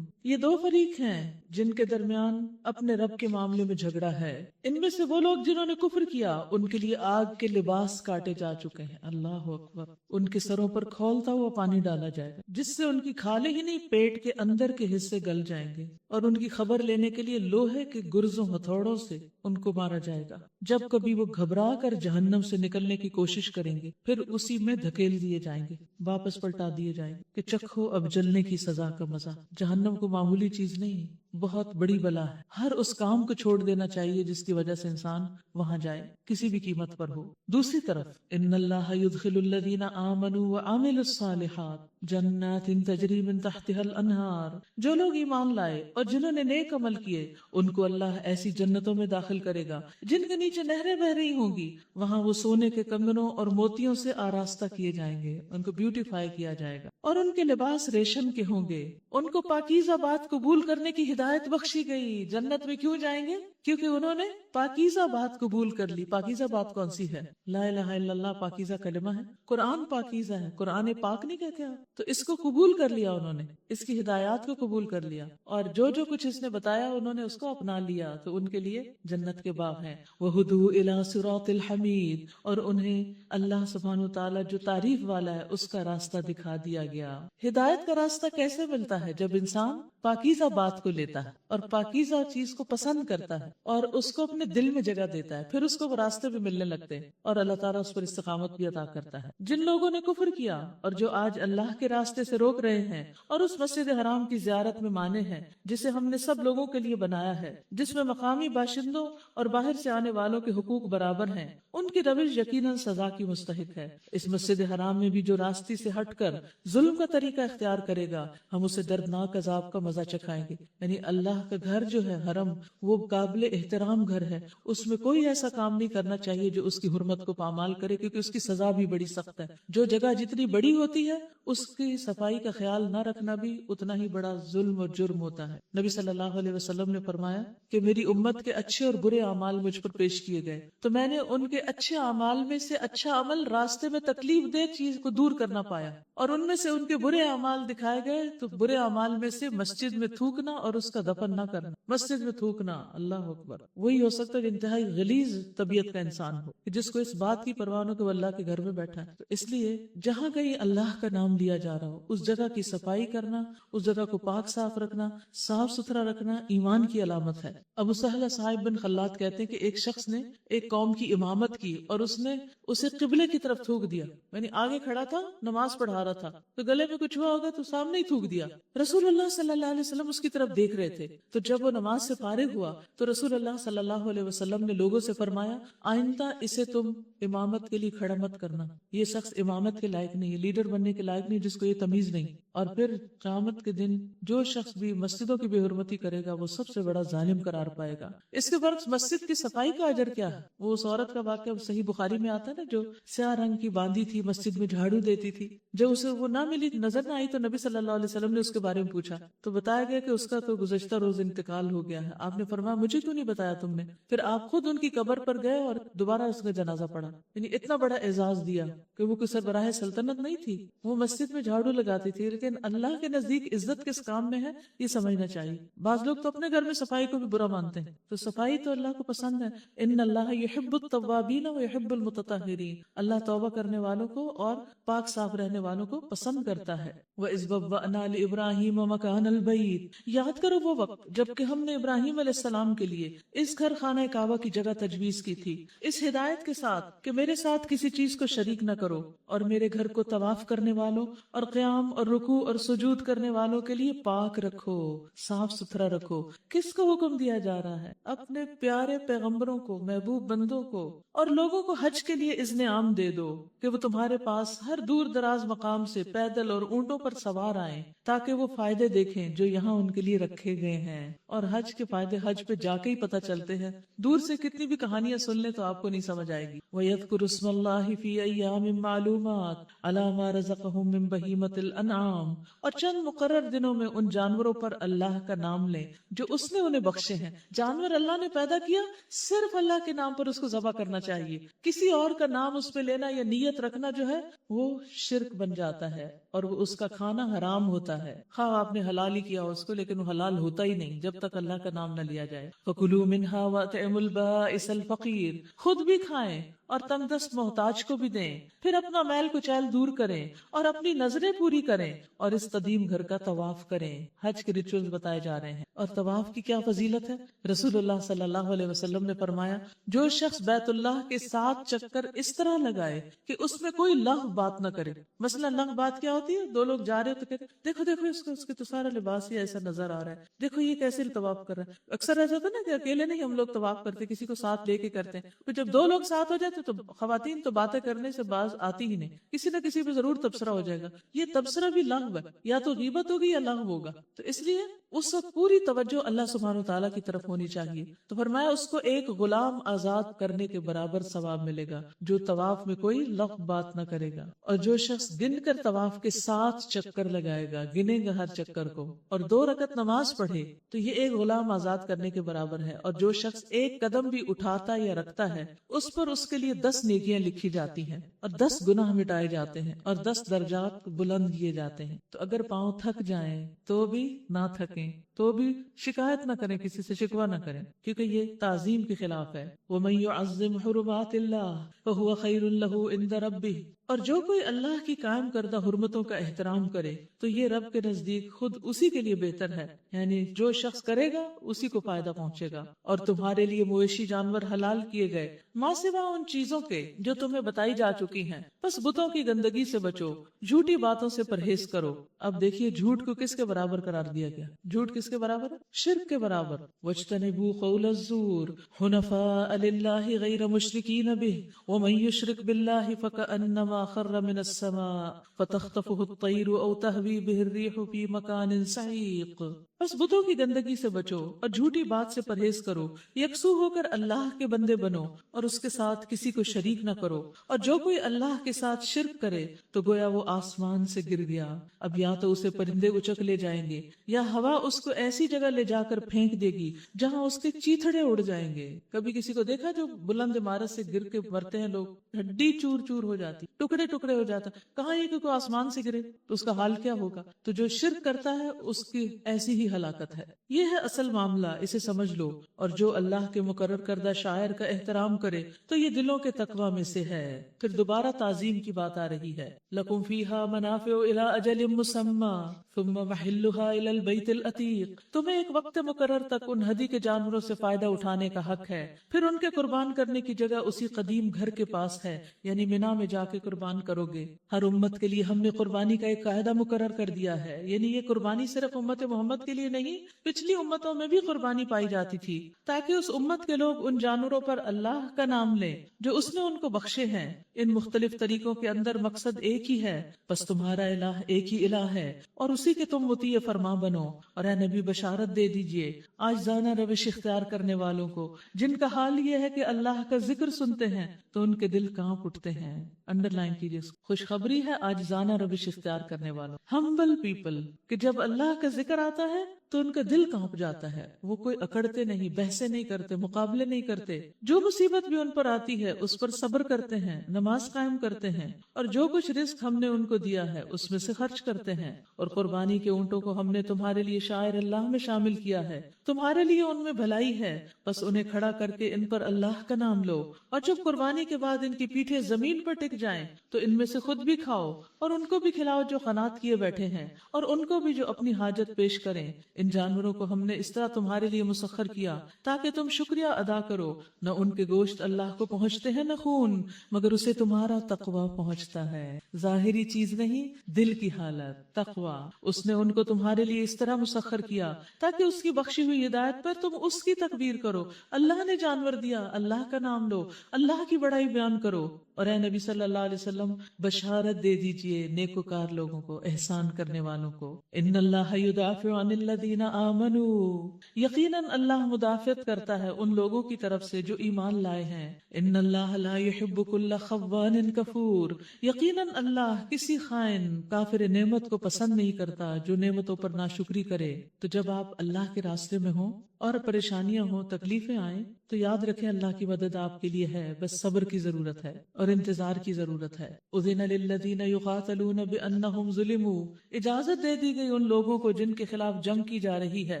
یہ دو فریق ہیں جن کے درمیان اپنے رب کے معاملے میں جھگڑا ہے. ان میں سے وہ لوگ جنہوں نے کفر کیا ان کے لیے آگ کے لباس کاٹے جا چکے ہیں. اللہ اکبر. ان کے سروں پر کھولتا ہوا پانی ڈالا جائے گا جس سے ان کی کھالیں ہی نہیں پیٹ کے اندر کے حصے گل جائیں گے، اور ان کی خبر لینے کے لیے لوہے کے گرزوں ہتھوڑوں سے ان کو مارا جائے گا. جب کبھی وہ گھبرا کر جہنم سے نکلنے کی کوشش کریں گے پھر اسی میں دھکیل دیے جائیں گے، واپس پلٹا دیے جائیں گے کہ چکھو اب جلنے کی سزا کا مزہ. جہنم کو معمولی چیز نہیں. بہت بڑی بلا ہے. ہر اس کام کو چھوڑ دینا چاہیے جس کی وجہ سے انسان وہاں جائے، کسی بھی قیمت پر ہو. دوسری طرف ان اللہ يدخل الذین آمنوا وعملوا الصالحات جنات تجری من تحتها الانہار. جو لوگ ایمان لائے اور جنہوں نے نیک عمل کیے ان کو اللہ ایسی جنتوں میں داخل کرے گا جن کے نیچے نہریں بہ رہی ہوں گی. وہاں وہ سونے کے کنگنوں اور موتیوں سے آراستہ کیے جائیں گے، ان کو بیوٹیفائی کیا جائے گا، اور ان کے لباس ریشم کے ہوں گے. ان کو پاکیزہ بات قبول کرنے کی ہدایت بخشی گئی. جنت میں کیوں جائیں گے؟ کیونکہ انہوں نے پاکیزہ بات قبول کر لی. پاکیزہ بات کون سی ہے؟ لا الہ الا اللہ پاکیزہ کلمہ ہے. قرآن پاکیزہ ہے، قرآن پاک نہیں کہتے آپ. تو اس کو قبول کر لیا انہوں نے، اس کی ہدایات کو قبول کر لیا، اور جو جو کچھ اس نے بتایا انہوں نے اس کو اپنا لیا، تو ان کے لیے جنت کے باغ ہیں. وَهُدُوا إِلَى صِرَاطِ الْحَمِيدِ، اور انہیں اللہ سبحانہ وتعالیٰ جو تعریف والا ہے اس کا راستہ دکھا دیا گیا. ہدایت کا راستہ کیسے ملتا ہے؟ جب انسان پاکیزہ بات کو لیتا ہے اور پاکیزہ چیز کو پسند کرتا ہے اور اس کو اپنے دل میں جگہ دیتا ہے، پھر اس کو وہ راستے بھی ملنے لگتے ہیں اور اللہ تعالیٰ اس پر استقامت بھی عطا کرتا ہے. جن لوگوں نے کفر کیا اور جو آج اللہ کے راستے سے روک رہے ہیں اور اس مسجد حرام کی زیارت میں مانے ہیں جسے ہم نے سب لوگوں کے لیے بنایا ہے، جس میں مقامی باشندوں اور باہر سے آنے والوں کے حقوق برابر ہیں، ان کی روش یقیناً سزا کی مستحق ہے. اس مسجد حرام میں بھی جو راستے سے ہٹ کر ظلم کا طریقہ اختیار کرے گا ہم اسے دردناک عذاب کا مزہ چکھائیں گے. یعنی اللہ کا گھر جو ہے حرم، وہ قابل احترام گھر ہے، اس میں کوئی ایسا کام نہیں کرنا چاہیے جو اس کی حرمت کو پامال کرے، کیونکہ اس کی سزا بھی بڑی سخت ہے. جو جگہ جتنی بڑی ہوتی ہے اس کی صفائی کا خیال نہ رکھنا بھی اتنا ہی بڑا ظلم اور جرم ہوتا ہے. نبی صلی اللہ علیہ وسلم نے فرمایا کہ میری امت کے اچھے اور برے اعمال مجھ پر پیش کیے گئے تو میں نے ان کے اچھے اعمال میں سے اچھا عمل راستے میں تکلیف دہ چیز کو دور کرنا پایا، اور ان میں سے ان کے برے اعمال دکھائے گئے تو برے اعمال میں سے مسجد میں تھوکنا اور اس کا دفن نہ کرنا. مسجد میں تھوکنا، اللہ اکبر، وہی ہو سکتا ہے جو انتہائی غلیظ طبیعت کا انسان ہو، جس کو اس بات کی پرواہ نہ کہ وہ اللہ کے گھر میں بیٹھا ہے. تو اس لیے جہاں کہیں اللہ کا نام لیا جا رہا ہو اس جگہ کی صفائی کرنا، اس جگہ کو پاک صاف رکھنا، صاف ستھرا رکھنا ایمان کی علامت ہے. ابو سہل صاحب بن خلاد کہتے ہیں کہ ایک شخص نے ایک قوم کی امامت کی اور اس نے اسے قبلے کی طرف تھوک دیا، یعنی آگے کھڑا تھا نماز پڑھا رہا تھا تو گلے میں کچھ ہوا ہوگا تو سامنے ہی تھوک دیا. رسول اللہ صلی اللہ علیہ وسلم اس کی طرف دیکھ رہے تھے، تو جب وہ نماز سے فارغ ہوا تو رسول اللہ صلی اللہ علیہ وسلم نے لوگوں سے فرمایا آئندہ اسے تم امامت کے لیے کھڑا مت کرنا، یہ شخص امامت کے لائق نہیں، لیڈر بننے کے لائق نہیں، جس کو یہ تمیز نہیں. اور پھر قیامت کے دن جو شخص بھی مسجدوں کی بے حرمتی کرے گا وہ سب سے بڑا ظالم قرار پائے گا. اس کے برعکس مسجد کی صفائی کا اجر کیا ہے؟ وہ اس عورت کا واقعہ صحیح بخاری میں آتا ہے نا، جو سیاہ رنگ کی باندھی تھی، مسجد میں جھاڑو دیتی تھی. جب اسے وہ نہ ملی، نظر نہ آئی، تو نبی صلی اللہ علیہ وسلم نے اس کے بارے میں پوچھا تو بتایا گیا کہ اس کا تو گزشتہ روز انتقال ہو گیا ہے. آپ نے فرمایا مجھے کیوں نہیں بتایا تم نے؟ پھر آپ خود ان کی قبر پر گئے اور دوبارہ اس کا جنازہ پڑھا. یعنی اتنا بڑا اعزاز دیا کہ وہ کوئی سربراہ سلطنت نہیں تھی، وہ مسجد میں جھاڑو لگاتی تھی، لیکن اللہ کے نزدیک عزت کس کام میں ہے یہ سمجھنا چاہیے. بعض لوگ تو اپنے گھر میں صفائی کو بھی برا مانتے ہیں، تو صفائی تو اللہ کو پسند ہے. ان اللہ یحب التوابین ویحب المتطہرین، اللہ توبہ کرنے والوں کو اور پاک صاف رہنے والوں کو پسند کرتا ہے. وَإِذْ بَوَّأْنَا لِإِبْرَاهِيمَ مَكَانَ الْبَيْتِ، یاد کرو وہ وقت جب کہ ہم نے ابراہیم علیہ السلام کے لیے اس گھر خانہ کعبہ کی جگہ تجویز کی تھی، اس ہدایت کے ساتھ کہ میرے ساتھ کسی چیز کو شریک نہ کرو، اور میرے گھر کو طواف کرنے والوں اور قیام اور رکوع اور سجود کرنے والوں کے لیے پاک رکھو، صاف ستھرا رکھو. کس کو حکم دیا جا رہا ہے؟ اپنے پیارے پیغمبروں کو، محبوب بندوں کو. اور لوگوں کو حج کے لیے اذن عام دے دو کہ وہ تمہارے پاس ہر دور دراز مقام سے پیدل اور اونٹوں پر سوار آئیں تاکہ وہ فائدے دیکھیں جو یہاں ان کے لیے رکھے گئے ہیں. اور حج کے فائدے حج پہ جا کے ہی پتہ چلتے ہیں، دور سے کتنی بھی کہانیاں سن لیں تو آپ کو نہیں سمجھ آئے گی. وَيَذْكُرُ اسْمَ اللَّهِ فِي أَيَّامٍ مَّعْلُومَاتٍ عَلَىٰ مَا رَزَقَهُم مِّن بَهِيمَةِ الْأَنْعَامِ، اور چند مقرر دنوں میں ان جانوروں پر اللہ کا نام لیں جو اس نے انہیں بخشے ہیں. جانور اللہ نے پیدا کیا، صرف اللہ کے نام پر اس کو ذبح کرنا چاہیے. کسی اور کا نام اس پہ لینا یا نیت رکھنا جو ہے وہ شرک بن جاتا ہے اور وہ اس کا کھانا حرام ہوتا ہے. خواہ آپ نے حلال ہی کیا اس کو، لیکن وہ حلال ہوتا ہی نہیں جب تک اللہ کا نام نہ لیا جائے. فَكُلُوا مِنْهَا وَأَطْعِمُوا الْبَائِسَ الْفَقِيرَ، خود بھی کھائیں اور تنگ دست محتاج کو بھی دیں، پھر اپنا میل کچیل دور کریں اور اپنی نظریں پوری کریں اور اس قدیم گھر کا طواف کریں. حج کے ریچولز بتائے جا رہے ہیں. اور طواف کی کیا فضیلت ہے؟ رسول اللہ صلی اللہ علیہ وسلم نے فرمایا جو شخص بیت اللہ کے 7 چکر اس طرح لگائے کہ اس میں کوئی لغو بات نہ کرے. مثلا لغو بات کیا ہوتی آتی ہے, دو لوگ جا رہے ہو تو کہتے دیکھو دیکھو اس کے تو سارا لباس ہی ایسا نظر آ رہا ہے, دیکھو یہ کیسے طواف کر رہا ہے. اکثر ایسا ہوتا ہے نا کہ اکیلے نہیں ہم لوگ طواف کرتے, کسی کو ساتھ لے کے کرتے ہیں. پھر جب دو لوگ ساتھ ہو جاتے تو خواتین تو باتیں کرنے سے باز آتی ہی نہیں, کسی نہ کسی پہ ضرور تبصرہ ہو جائے گا. یہ تبصرہ بھی لغو ہے, یا تو غیبت ہوگی یا لغو ہوگا. تو اس لیے اس وقت پوری توجہ اللہ سبحانہ وتعالیٰ کی طرف ہونی چاہیے. تو فرمایا اس کو ایک غلام آزاد کرنے کے برابر ثواب ملے گا جو طواف میں کوئی لغو بات نہ کرے گا. اور جو شخص گن کر طواف کے 7 چکر لگائے گا, گنے گا ہر چکر کو, اور 2 رکعت نماز پڑھے تو یہ ایک غلام آزاد کرنے کے برابر ہے. اور جو شخص ایک قدم بھی اٹھاتا یا رکھتا ہے اس پر اس کے لیے 10 نیکیاں لکھی جاتی ہیں اور 10 گناہ مٹائے جاتے ہیں اور 10 درجات بلند کیے جاتے ہیں. تو اگر پاؤں تھک جائیں تو بھی نہ تھکیں, تو بھی شکایت نہ کریں, کسی سے شکوہ نہ کریں, کیونکہ یہ تعظیم کے خلاف ہے. وَمَن يُعَظِّمْ حُرُمَاتِ اللَّهِ فَهُوَ خَيْرٌ لَهُ عِندَ رَبِّهِ, اور جو کوئی اللہ کی قائم کردہ حرمتوں کا احترام کرے تو یہ رب کے نزدیک خود اسی کے لیے بہتر ہے. یعنی جو شخص کرے گا اسی کو فائدہ پہنچے گا. اور تمہارے لیے مویشی جانور حلال کیے گئے ماں سوا ان چیزوں کے جو تمہیں بتائی جا چکی ہیں, بس بتوں کی گندگی سے بچو, جھوٹی باتوں سے پرہیز کرو. اب دیکھیے جھوٹ کو کس کے برابر قرار دیا گیا, جھوٹ کس کے برابر ہے؟ شرک کے برابر. وَاجْتَنِبُوا قَوْلَ الزُّورِ حُنَفَاءَ لِلَّهِ غَيْرَ مُشْرِكِينَ بِهِ وَمَن يُشْرِكْ بِاللَّهِ فَكَأَنَّمَا خَرَّ مِنَ السَّمَاءِ فَتَخْطَفُهُ الطَّيْرُ أَوْ تَهْوِي بِهِ الرِّيحُ فِي مَكَانٍ سَحِيقٍ. بس بتوں کی گندگی سے بچو اور جھوٹی بات سے پرہیز کرو, یکسو ہو کر اللہ کے بندے بنو اور اس کے ساتھ کسی کو شریک نہ کرو. اور جو کوئی اللہ کے ساتھ شرک کرے تو گویا وہ آسمان سے گر گیا. اب یا تو اسے پرندے اچک لے جائیں گے یا ہوا اس کو ایسی جگہ لے جا کر پھینک دے گی جہاں اس کے چیتھڑے اڑ جائیں گے. کبھی کسی کو دیکھا جو بلند عمارت سے گر کے مرتے ہیں لوگ, ہڈی چور چور ہو جاتی, ٹکڑے ٹکڑے ہو جاتا. کہاں یہ کہ کوئی آسمان سے گرے تو اس کا حال کیا ہوگا. تو جو شرک کرتا ہے اس کی ایسی ہی ہلاکت ہے. یہ ہے اصل معاملہ, اسے سمجھ لو. اور جو اللہ کے مقرر کردہ شاعر کا احترام کرے تو یہ دلوں کے تقوی میں سے ہے. پھر دوبارہ تعظیم کی بات آ رہی ہے. لَكُمْ فِيهَا مَنَافِعُ إِلَىٰ أَجَلٍ مُّسَمًّى ثُمَّ مَحِلُّهَا إِلَى الْبَيْتِ الْعَتِيقِ, تمہیں ایک وقت مقرر تک ان ہدی کے جانوروں سے فائدہ اٹھانے کا حق ہے. پھر ان کے قربان کرنے کی جگہ اسی قدیم گھر کے پاس ہے, یعنی مینا میں جا کے قربان کرو گے. ہر امت کے لیے ہم نے قربانی کا ایک قاعدہ مقرر کر دیا ہے, یعنی یہ قربانی صرف امت محمد کے لیے نہیں, پچھلی امتوں میں بھی قربانی پائی جاتی تھی تاکہ اس امت کے لوگ ان جانوروں پر اللہ کا نام لیں جو اس نے ان کو بخشے ہیں. ان مختلف طریقوں کے اندر مقصد ایک ہی ہے, بس تمہارا الہ ایک ہی الہ ہے اور اسی کے تم مطیع فرما بنو. اور اے نبی بشارت دے دیجئے عاجزانہ روش اختیار کرنے والوں کو جن کا حال یہ ہے کہ اللہ کا ذکر سنتے ہیں تو ان کے دل کانپ اٹھتے ہیں. انڈر لائن کیجیے, خوشخبری ہے عاجزانہ روش اختیار کرنے والوں, ہمبل پیپل, کہ جب اللہ کا ذکر آتا ہے تو ان کا دل کانپ جاتا ہے. وہ کوئی اکڑتے نہیں, بحثیں نہیں کرتے, مقابلے نہیں کرتے. جو مصیبت بھی ان پر آتی ہے اس پر صبر کرتے ہیں, نماز قائم کرتے ہیں, اور جو کچھ رزق ہم نے ان کو دیا ہے اس میں سے خرچ کرتے ہیں. اور قربانی کے اونٹوں کو ہم نے تمہارے لیے شاعر اللہ میں شامل کیا ہے, تمہارے لیے ان میں بھلائی ہے, بس انہیں کھڑا کر کے ان پر اللہ کا نام لو. اور جب قربانی کے بعد ان کی پیٹھیں زمین پر ٹک جائیں تو ان میں سے خود بھی کھاؤ اور ان کو بھی کھلاؤ جو قناعت کیے بیٹھے ہیں, اور ان کو بھی جو اپنی حاجت پیش کریں. ان جانوروں کو ہم نے اس طرح تمہارے لیے مسخر کیا تاکہ تم شکریہ ادا کرو. نہ ان کے گوشت اللہ کو پہنچتے ہیں نہ خون, مگر اسے تمہارا تقوی پہنچتا ہے. ظاہری چیز نہیں, دل کی حالت, تقوی. اس نے ان کو تمہارے لیے اس طرح مسخر کیا تاکہ اس کی بخشی ہوئی ہدایت پر تم اس کی تکبیر کرو. اللہ نے جانور دیا, اللہ کا نام لو, اللہ کی بڑائی بیان کرو. اور اے نبی صلی اللہ علیہ وسلم بشارت دے دیجئے نیکوکار لوگوں کو, احسان کرنے والوں کو. ان اللہ یدافع عن الذین آمنوا, یقیناً اللہ مدافعت کرتا ہے ان لوگوں کی طرف سے جو ایمان لائے ہیں. ان اللہ لا يحب كل خوان کفور, یقیناً اللہ کسی خائن کافر نعمت کو پسند نہیں کرتا جو نعمتوں پر ناشکری کرے. تو جب آپ اللہ کے راستے میں ہوں اور پریشانیاں ہوں, تکلیفیں آئیں, تو یاد رکھیں اللہ کی مدد آپ کے لیے ہے, بس صبر کی ضرورت ہے اور انتظار کی ضرورت ہے. اذن للذین یقاتلون بانہم ظلموا, اجازت دے دی گئی ان لوگوں کو جن کے خلاف جنگ کی جا رہی ہے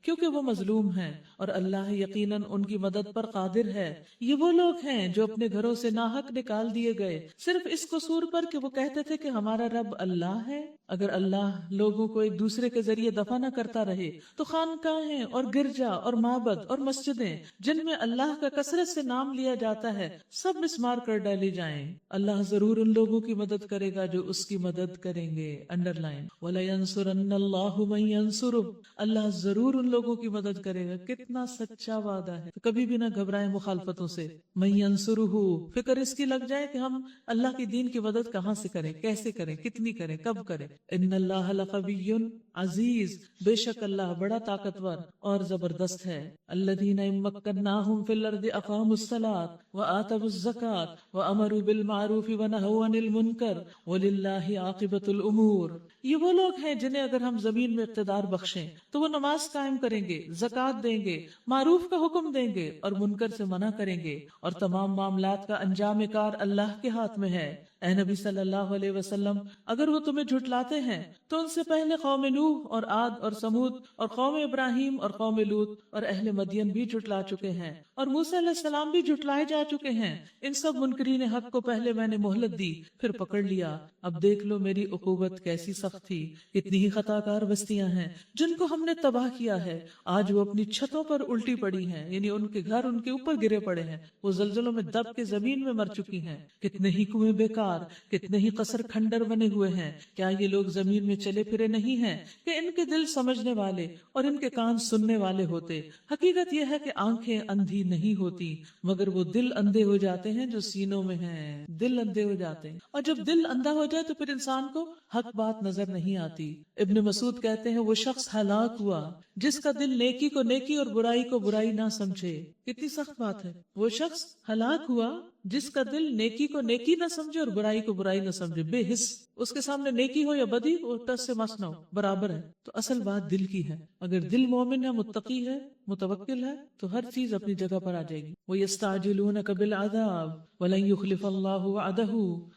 کیونکہ وہ مظلوم ہیں, اور اللہ یقیناً ان کی مدد پر قادر ہے. یہ وہ لوگ ہیں جو اپنے گھروں سے ناحق نکال دیے گئے صرف اس قصور پر کہ وہ کہتے تھے کہ ہمارا رب اللہ ہے. اگر اللہ لوگوں کو ایک دوسرے کے ذریعے دفع نہ کرتا رہے تو خانقاہیں اور گرجا اور معبد اور مسجدیں جن میں اللہ اللہ کا کثرت سے نام لیا جاتا ہے سب مسمار کر ڈالے جائیں. اللہ ضرور ان لوگوں کی مدد کرے گا جو اس کی مدد کریں گے. انڈر لائن وَلَيَنْصُرَنَّ اللَّهُ مَن يَنْصُرُهُ. اللہ ضرور ان لوگوں کی مدد کرے گا. کتنا سچا وعدہ ہے. تو کبھی بھی نہ گھبرائیں مخالفتوں سے. مَن يَنْصُرُهُ. فکر اس کی لگ جائے کہ ہم اللہ کی دین کی مدد کہاں سے کریں, کیسے کریں, کتنی کریں, کب کریں. ان اللہ لقوی عزیز. بے شک اللہ بڑا طاقتور اور زبردست ہے. الذین مکناہم فی الارض اقاموا الصلاۃ وآتوا الزکاۃ وامروا بالمعروف ونہوا عن المنکر وللہ عاقبۃ الامور. یہ وہ لوگ ہیں جنہیں اگر ہم زمین میں اقتدار بخشیں تو وہ نماز قائم کریں گے, زکوٰۃ دیں گے, معروف کا حکم دیں گے اور منکر سے منع کریں گے, اور تمام معاملات کا انجام کار اللہ کے ہاتھ میں ہے. اے نبی صلی اللہ علیہ وسلم, اگر وہ تمہیں جھٹلاتے ہیں تو ان سے پہلے قوم نوح اور عاد اور سمود اور قوم ابراہیم اور قوم لوط اور اہل مدین بھی جھٹلا چکے ہیں, اور موسیٰ علیہ السلام بھی جھٹلائے جا چکے ہیں. ان سب منکرین حق کو پہلے میں نے مہلت دی, پھر پکڑ لیا. اب دیکھ لو میری عقوبت کیسی سخت تھی. کتنی ہی خطا کار بستیاں ہیں جن کو ہم نے تباہ کیا ہے. آج وہ اپنی چھتوں پر الٹی پڑی ہیں, یعنی ان کے گھر ان کے اوپر گرے پڑے ہیں. وہ زلزلوں میں دب کے زمین میں مر چکی ہیں. کتنے ہی کنویں بیکار, کتنے ہی قصر کھنڈر بنے ہوئے ہیں. کیا یہ لوگ زمین میں چلے پھرے نہیں ہیں کہ ان کے دل سمجھنے والے اور ان کے کان سننے والے ہوتے. حقیقت یہ ہے کہ آنکھیں اندھی نہیں ہوتی مگر وہ دل اندھے ہو جاتے ہیں جو سینوں میں ہیں. دل اندھے ہو جاتے ہیں, اور جب دل اندھا ہو جائے تو پھر انسان کو حق بات نظر نہیں آتی. ابن مسعود کہتے ہیں وہ شخص ہلاک ہوا جس کا دل نیکی کو نیکی اور برائی کو برائی نہ سمجھے. کتنی سخت بات ہے. وہ شخص ہلاک ہوا جس کا دل نیکی کو نیکی نہ سمجھے اور برائی کو برائی نہ سمجھے. بے حس, اس کے سامنے نیکی ہو یا بدی وہ ٹس سے مس نہ ہو, برابر ہے. تو اصل بات دل کی ہے. اگر دل مومن ہے, متقی ہے, متوکل ہے, تو ہر چیز اپنی جگہ پر آ جائے گی. وَيَسْتَعْجِلُونَكَ بِالْعَذَابِ وَلَن يُخْلِفَ اللَّهُ وَعْدَهُ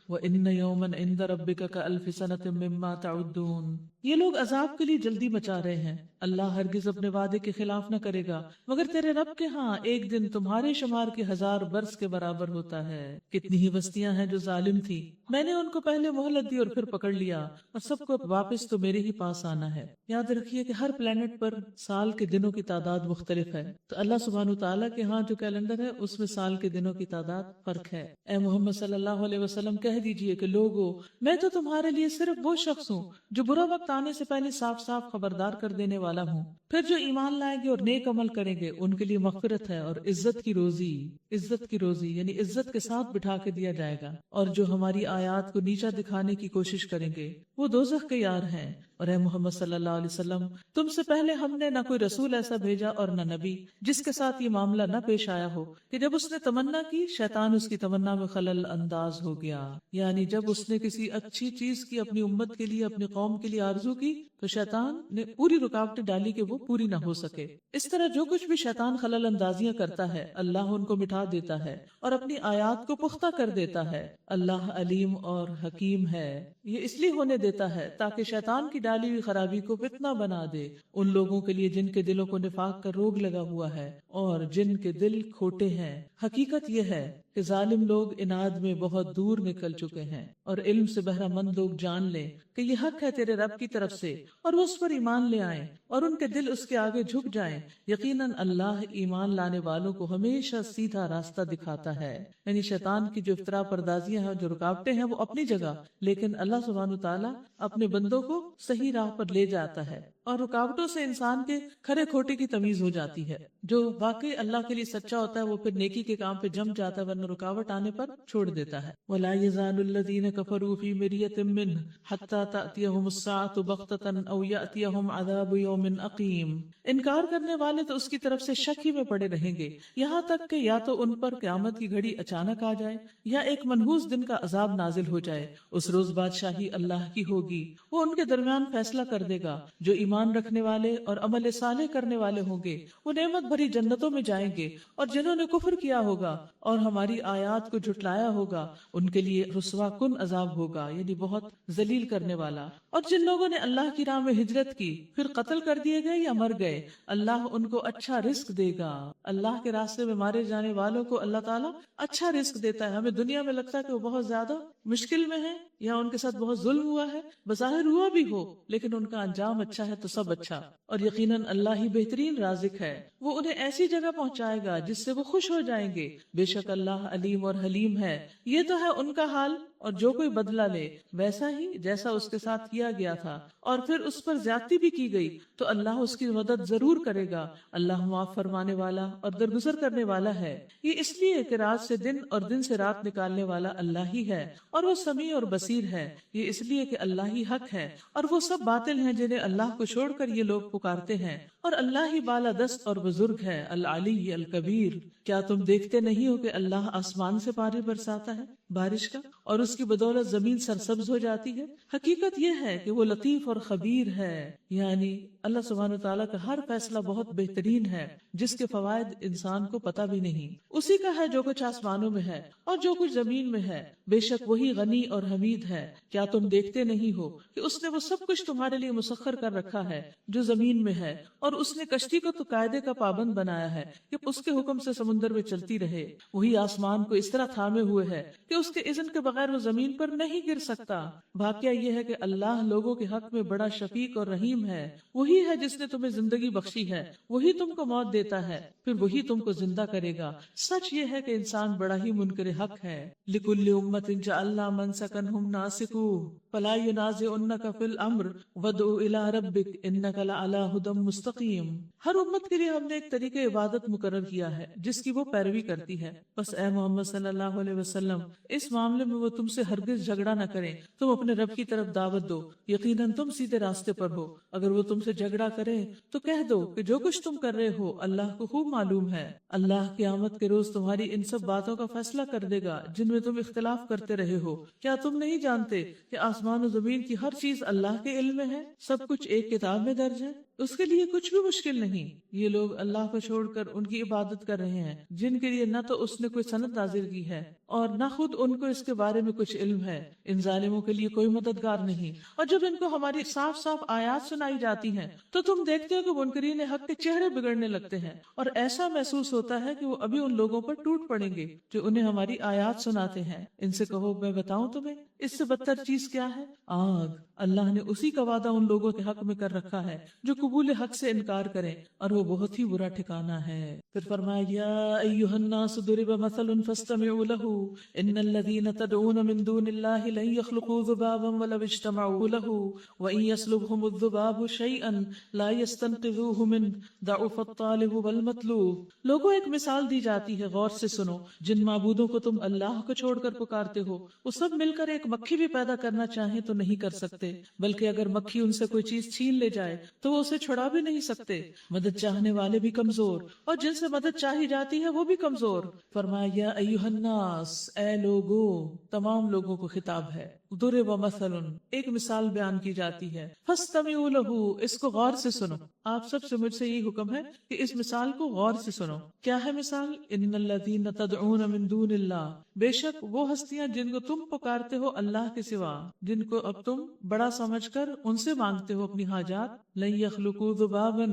وَإِنَّ يَوْمًا عِندَ رَبِّكَ كَأَلْفِ سَنَةٍ مِّمَّا تَعُدُّونَ. یہ لوگ عذاب کے لیے جلدی مچا رہے ہیں. اللہ ہرگز اپنے وعدے کے خلاف نہ کرے گا, مگر تیرے رب کے ہاں ایک دن تمہارے شمار کے 1000 برس کے برابر ہوتا ہے. کتنی ہی بستیاں ہیں جو ظالم تھی, میں نے ان کو پہلے مہلت دی اور پھر پکڑ لیا, اور سب کو واپس تو میرے ہی پاس آنا ہے. یاد رکھیے کہ ہر پلانٹ پر سال کے دنوں کی تعداد مختلف ہے, تو اللہ سبحانہ تعالیٰ کے ہاں جو کیلنڈر ہے اس میں سال کے دنوں کی تعداد فرق ہے. اے محمد صلی اللہ علیہ وسلم کہہ دیجئے کہ لوگو, میں تو تمہارے لیے صرف وہ شخص ہوں جو برا وقت آنے سے پہلے صاف صاف خبردار کر دینے والا ہوں. پھر جو ایمان لائیں گے اور نیک عمل کریں گے ان کے لیے مغفرت ہے اور عزت کی روزی. عزت کی روزی یعنی عزت کے ساتھ بٹھا کے دیا جائے گا, اور جو ہماری آیات کو نیچا دکھانے کی کوشش کریں گے وہ دوزخ کے یار ہیں. اور اے محمد صلی اللہ علیہ وسلم, تم سے پہلے ہم نے نہ کوئی رسول ایسا بھیجا اور نہ نبی جس کے ساتھ یہ معاملہ نہ پیش آیا ہو کہ جب اس نے تمنا کی شیطان اس کی تمنا میں خلل انداز ہو گیا. یعنی جب اس نے کسی اچھی چیز کی اپنی امت کے لیے, اپنی قوم کے لیے آرزو کی تو شیطان نے پوری رکاوٹیں ڈالی کہ وہ پوری نہ ہو سکے. اس طرح جو کچھ بھی شیطان خلل اندازیاں کرتا ہے اللہ ان کو مٹا دیتا ہے اور اپنی آیات کو پختہ کر دیتا ہے. اللہ علیم اور حکیم ہے. یہ اس لیے ہونے دیتا ہے تاکہ شیطان کی ڈالی ہوئی خرابی کو فتنہ بنا دے ان لوگوں کے لیے جن کے دلوں کو نفاق کا روگ لگا ہوا ہے اور جن کے دل کھوٹے ہیں. حقیقت یہ ہے کہ ظالم لوگ اناد میں بہت دور نکل چکے ہیں, اور علم سے بہرہ مند لوگ جان لیں کہ یہ حق ہے تیرے رب کی طرف سے, اور وہ اس پر ایمان لے آئیں اور ان کے دل اس کے آگے جھک جائیں. یقیناً اللہ ایمان لانے والوں کو ہمیشہ سیدھا راستہ دکھاتا ہے. یعنی شیطان کی جو افطرا پردازیاں ہیں, جو رکاوٹیں ہیں, وہ اپنی جگہ, لیکن اللہ سبحانہ تعالیٰ اپنے بندوں کو صحیح راہ پر لے جاتا ہے, اور رکاوٹوں سے انسان کے کھرے کھوٹے کی تمیز ہو جاتی ہے. جو واقعی اللہ کے لیے سچا ہوتا ہے وہ پھر نیکی کے کام پہ جم جاتا ہے, ورنہ رکاوٹ آنے پر چھوڑ دیتا ہے. وَلَا يَزَالُ الَّذِينَ كَفَرُوا فِي مِرْيَةٍ مِّنْهُ حَتَّى تَأْتِيَهُمُ السَّاعَةُ بَغْتَةً أَوْ يَأْتِيَهُمْ عَذَابُ يَوْمٍ أَقِيمٍ. انکار کرنے والے تو اس کی طرف سے شک ہی میں پڑے رہیں گے یہاں تک کہ یا تو ان پر قیامت کی گھڑی اچانک آ جائے یا ایک منحوس دن کا عذاب نازل ہو جائے. اس روز بادشاہی اللہ کی ہوگی, وہ ان کے درمیان فیصلہ کر دے گا. جو ایمان رکھنے والے اور عمل صالح کرنے والے ہوں گے وہ نعمت بھری جنتوں میں جائیں گے, اور جنہوں نے کفر کیا ہوگا اور ہماری ہماری آیات کو جھٹلایا ہوگا ان کے لیے رسوا کن عذاب ہوگا، یعنی بہت ذلیل کرنے والا۔ اور جن لوگوں نے اللہ کی راہ میں ہجرت کی پھر قتل کر دیے گئے یا مر گئے، اللہ ان کو اچھا رزق دے گا۔ اللہ کے راستے میں مارے جانے والوں کو اللہ تعالیٰ اچھا رزق دیتا ہے۔ ہمیں دنیا میں لگتا ہے کہ وہ بہت زیادہ مشکل میں ہے یا ان کے ساتھ بہت ظلم ہوا ہے، بظاہر ہوا بھی ہو، لیکن ان کا انجام اچھا ہے تو سب اچھا۔ اور یقیناً اللہ ہی بہترین رازق ہے، وہ انہیں ایسی جگہ پہنچائے گا جس سے وہ خوش ہو جائیں گے۔ بے شک اللہ علیم اور حلیم ہے۔ یہ تو ہے ان کا حال، اور جو کوئی بدلہ لے ویسا ہی جیسا اس کے ساتھ کیا گیا تھا، اور پھر اس پر زیادتی بھی کی گئی تو اللہ اس کی مدد ضرور کرے گا۔ اللہ معاف فرمانے والا اور درگزر کرنے والا ہے۔ یہ اس لیے کہ رات سے دن اور دن سے رات نکالنے والا اللہ ہی ہے، اور وہ سمیع اور بصیر ہے۔ یہ اس لیے کہ اللہ ہی حق ہے، اور وہ سب باطل ہیں جنہیں اللہ کو چھوڑ کر یہ لوگ پکارتے ہیں، اور اللہ ہی بالا دست اور بزرگ ہے، العلی الکبیر۔ کیا تم دیکھتے نہیں ہو کہ اللہ آسمان سے پانی برساتا ہے بارش کا، اور اس کی بدولت زمین سرسبز ہو جاتی ہے؟ حقیقت یہ ہے کہ وہ لطیف اور خبیر ہے، یعنی اللہ سبحانہ وتعالیٰ کا ہر فیصلہ بہت بہترین ہے، جس کے فوائد انسان کو پتہ بھی نہیں۔ اسی کا ہے جو کچھ آسمانوں میں ہے اور جو کچھ زمین میں ہے، بے شک وہی غنی اور حمید ہے۔ کیا تم دیکھتے نہیں ہو کہ اس نے وہ سب کچھ تمہارے لیے مسخر کر رکھا ہے جو زمین میں ہے، اور اس نے کشتی کو تو قاعدے کا پابند بنایا ہے کہ اس کے حکم سے سمندر میں چلتی رہے۔ وہی آسمان کو اس طرح تھامے ہوئے ہے کہ اس کے اذن کے بغیر وہ زمین پر نہیں گر سکتا۔ واقعہ یہ ہے کہ اللہ لوگوں کے حق میں بڑا شفیق اور رحیم ہے۔ وہی ہے جس نے تمہیں زندگی بخشی ہے، وہی تم کو موت دیتا ہے، پھر وہی تم کو زندہ کرے گا۔ سچ یہ ہے کہ انسان بڑا ہی منکر حق ہے۔ لِكُلِّ أُمَّةٍ جَعَلْنَا مَنْسَكًا هُمْ نَاسِكُوهُ فَلَا يُنَازِعُنَّكَ فِي الْأَمْرِ وَادْعُ إِلَىٰ رَبِّكَ إِنَّكَ لَعَلَىٰ هُدًى مُسْتَقِيمٍ۔ ہر امت کے لیے ہم نے ایک طریقہ عبادت مقرر کیا ہے جس کی وہ پیروی کرتی ہے، بس اے محمد صلی اللہ علیہ وسلم اس معاملے میں وہ تم سے ہرگز جھگڑا نہ کریں۔ تم اپنے رب کی طرف دعوت دو، یقیناً تم سیدھے راستے پر ہو۔ اگر وہ تم سے جھگڑا کرے تو کہہ دو کہ جو کچھ تم کر رہے ہو اللہ کو خوب معلوم ہے۔ اللہ قیامت کے روز تمہاری ان سب باتوں کا فیصلہ کر دے گا جن میں تم اختلاف کرتے رہے ہو۔ کیا تم نہیں جانتے کہ آسمان و زمین کی ہر چیز اللہ کے علم میں ہے؟ سب کچھ ایک کتاب میں درج ہے، اس کے لیے کچھ بھی مشکل نہیں۔ یہ لوگ اللہ کو چھوڑ کر ان کی عبادت کر رہے ہیں جن کے لیے نہ تو اس نے کوئی سند نازل کی ہے اور نہ خود ان کو اس کے بارے میں کچھ علم ہے۔ ان ظالموں کے لیے کوئی مددگار نہیں۔ اور جب ان کو ہماری صاف صاف آیات سنائی جاتی ہیں تو تم دیکھتے ہو کہ منکرین حق کے چہرے بگڑنے لگتے ہیں، اور ایسا محسوس ہوتا ہے کہ وہ ابھی ان لوگوں پر ٹوٹ پڑیں گے جو انہیں ہماری آیات سناتے ہیں۔ ان سے کہو میں بتاؤں تمہیں اس سے بدتر چیز کیا ہے؟ آگ۔ اللہ نے اسی کا وعدہ ان لوگوں کے حق میں کر رکھا ہے جو قبول حق سے انکار کریں، اور وہ بہت ہی برا ٹھکانہ ہے۔ پھر فرمایا یا ایھا الناس ضرب مثل فاستمعوا له ان الذين تدعون من دون الله لن يخلقوا ذبابا ولو اجتمعوا له وان يسلبهم الذباب شيئا لا يستنقذوه منه ضعف الطالب والمطلوب۔ لوگوں ایک مثال دی جاتی ہے، غور سے سنو۔ جن معبودوں کو تم اللہ کو چھوڑ کر پکارتے ہو وہ سب مل کر ایک مکھی بھی پیدا کرنا چاہیں تو نہیں کر سکتے، بلکہ اگر مکھی ان سے کوئی چیز چھین لے جائے تو وہ اسے چھڑا بھی نہیں سکتے۔ مدد چاہنے والے بھی کمزور، اور جن سے مدد چاہی جاتی ہے وہ بھی کمزور۔ فرمایا یا ایھا الناس، اے لوگو، تمام لوگوں کو خطاب ہے۔ ضرب مثل، ایک مثال بیان کی جاتی ہے۔ فاستمعوا له، اس کو غور سے سنو۔ آپ سب سے مجھ سے یہی حکم ہے کہ اس مثال کو غور سے سنو۔ کیا ہے مثال؟ ان الذین تدعون من دون اللہ، بے شک وہ ہستیاں جن کو تم پکارتے ہو اللہ کے سوا، جن کو اب تم بڑا سمجھ کر ان سے مانگتے ہو اپنی حاجات، لن یخلقوا ذبابا،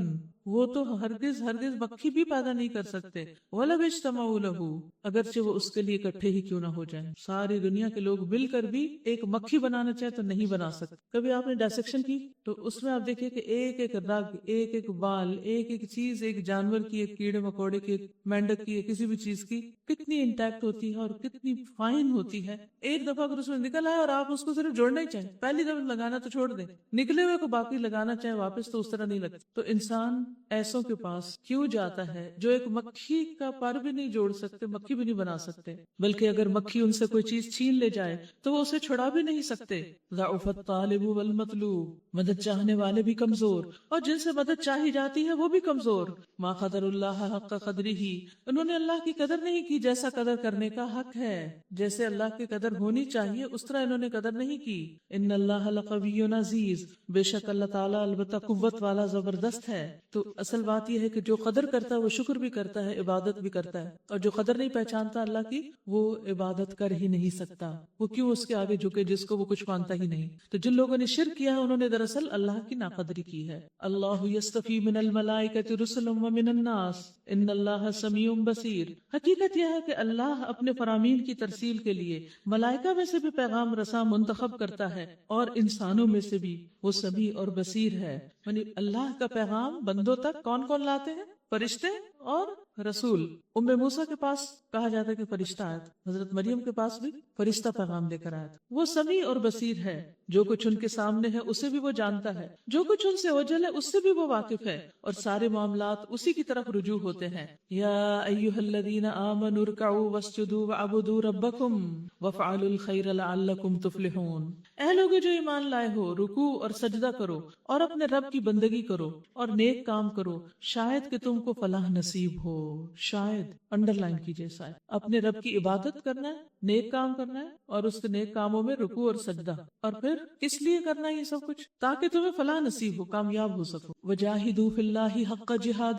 وہ تو ہرگز مکھی بھی پیدا نہیں کر سکتے، وَلَوْ اجْتَمَعُوا لَهُ، اگرچہ وہ اس کے لیے اکٹھے ہی کیوں نہ ہو جائیں۔ ساری دنیا کے لوگ مل کر بھی ایک مکھی بنانا چاہے تو نہیں بنا سکتے۔ کبھی آپ نے ڈائسیکشن کی تو اس میں آپ دیکھیں کہ ایک ایک رگ، ایک ایک بال، ایک ایک چیز، ایک جانور کی، ایک کیڑے مکوڑے کی، ایک مینڈک کی، کسی بھی چیز کی کتنی انٹیکٹ ہوتی ہے اور کتنی فائن ہوتی ہے۔ ایک دفعہ اگر اس میں نکل آئے اور آپ اس کو صرف جوڑنا ہی چاہیں، پہلی دفعہ لگانا تو چھوڑ دیں، نکلے ہوئے کو باقی لگانا چاہیں واپس تو اس طرح نہیں لگتا۔ تو انسان ایسوں کے پاس کیوں جاتا ہے جو ایک مکھی کا پر بھی نہیں جوڑ سکتے، مکھی بھی نہیں بنا سکتے، بلکہ اگر مکھی ان سے کوئی چیز چھین لے جائے تو وہ اسے چھڑا بھی نہیں سکتے۔ ضعف الطالب والمطلوب، مدد چاہنے والے بھی کمزور اور جن سے مدد چاہی جاتی ہے وہ بھی کمزور۔ ما قدر اللہ حق قدرہ، انہوں نے اللہ کی قدر نہیں کی جیسا قدر کرنے کا حق ہے، جیسے اللہ کی قدر ہونی چاہیے اس طرح انہوں نے قدر نہیں کی۔ ان اللہ لقوی عزیز، بے شک اللہ تعالیٰ البتہ قوت والا زبردست ہے۔ تو اصل بات یہ ہے کہ جو قدر کرتا ہے وہ شکر بھی کرتا ہے، عبادت بھی کرتا ہے، اور جو قدر نہیں پہچانتا اللہ کی وہ عبادت کر ہی نہیں سکتا. وہ کیوں اس کے آگے جھکے جس کو وہ کچھ مانتا ہی نہیں. تو جن لوگوں نے شرک کیا ہے انہوں نے دراصل اللہ کی ناقدری کی ہے. اللہ یستفی من الملائکۃ رسلا ومن الناس ان اللہ سمیع بصیر. حقیقت یہ ہے کہ اللہ اپنے فرامین کی ترسیل کے لیے ملائکہ میں سے بھی پیغام رساں منتخب کرتا ہے اور انسانوں میں سے بھی وہ سمیع اور بصیر ہے. یعنی اللہ کا پیغام بندوں تک کون کون لاتے ہیں؟ فرشتے اور رسول. ام موسیٰ کے پاس کہا جاتا ہے کہ فرشتہ آیا تھا، حضرت مریم کے پاس بھی فرشتہ پیغام لے کر آیا تھا. وہ سمیع اور بصیر ہے، جو کچھ ان کے سامنے ہے اسے بھی وہ جانتا ہے، جو کچھ ان سے اوجل ہے اس سے بھی وہ واقف ہے، اور سارے معاملات اسی کی طرف رجوع ہوتے ہیں. یا ایھا الذین آمنوا ارکعوا واسجدوا وعبدوا ربکم وافعلوا الخیر لعلکم تفلحون. اے لوگو جو ایمان لائے ہو، رکوع اور سجدہ کرو اور اپنے رب کی بندگی کرو اور نیک کام کرو، شاید کہ تم کو فلاح نصیب ہو. شاید انڈر لائن کیجیے، شاید اپنے رب کی عبادت کرنا ہے، نیک کام کرنا ہے، اور اس کے نیک کاموں میں رکوع اور سجدہ. اور پھر کس لیے کرنا ہے یہ سب کچھ؟ تاکہ تمہیں فلاح نصیب ہو، کامیاب ہو سکو. وجاہدوا فی اللہ حق جہادہ.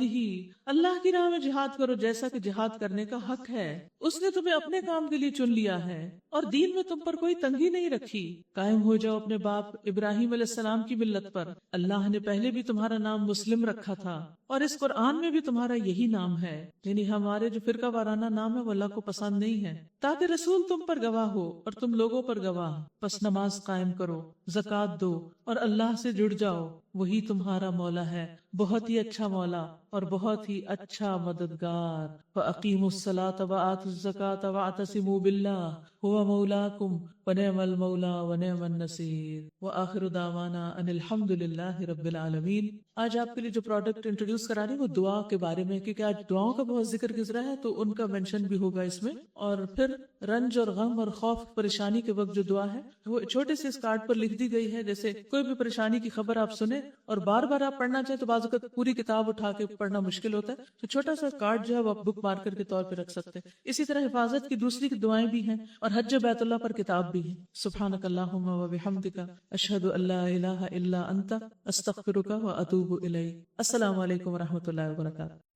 اللہ کی راہ میں جہاد کرو جیسا کہ جہاد کرنے کا حق ہے. اس نے تمہیں اپنے کام کے لیے چن لیا ہے اور دین میں تم پر کوئی تنگی نہیں رکھی. قائم ہو جاؤ اپنے باپ ابراہیم علیہ السلام کی ملت پر. اللہ نے پہلے بھی تمہارا نام مسلم رکھا تھا اور اس قرآن میں بھی تمہارا یہی نام ہے. یعنی ہمارے جو فرقہ وارانہ نام ہے وہ اللہ کو پسند نہیں ہے. تاکہ رسول تم پر گواہ ہو اور تم لوگوں پر گواہ. پس نماز قائم کرو، زکوٰۃ دو اور اللہ سے جڑ جاؤ. وہی تمہارا مولا ہے، بہت ہی اچھا مولا اور بہت ہی اچھا مددگار. وَأَقِيمُوا الصَّلَاةَ وَآتُوا الزَّكَاةَ وَاعْتَصِمُوا بِاللَّهِ هُوَ مَوْلَاكُمْ وَنِعْمَ الْمَوْلَى وَنِعْمَ النَّصِيرُ. وَآخِرُ دَعْوَانَا أَنِ الْحَمْدُ لِلَّهِ رَبِّ الْعَالَمِينَ. آج آپ کے لیے جو پروڈکٹ انٹروڈیوس کرا رہی ہوں وہ دعا کے بارے میں، کیونکہ آج دعاؤں کا بہت ذکر گزرا ہے تو ان کا مینشن بھی ہوگا اس میں. اور پھر رنج اور غم اور خوف پریشانی کے وقت جو دعا ہے وہ چھوٹے سے اس کارڈ پر لکھ دی گئی ہے. جیسے کوئی بھی پریشانی کی خبر آپ سنیں اور بار بار آپ پڑھنا چاہیں تو بعض اوقات پوری کتاب اٹھا کے پڑھنا مشکل ہوتا ہے، تو چھوٹا سا کارڈ جو ہے وہ آپ بک مارکر کے طور پہ رکھ سکتے ہیں. اسی طرح حفاظت کی دوسری دعائیں بھی ہیں اور حج بیت اللہ پر کتاب بھی ہے. سبحانک اللہم و بحمدک اشہد ان لا الہ الا انت استغفرک و اتوب الیک. السلام علیکم و رحمۃ اللہ وبرکاتہ.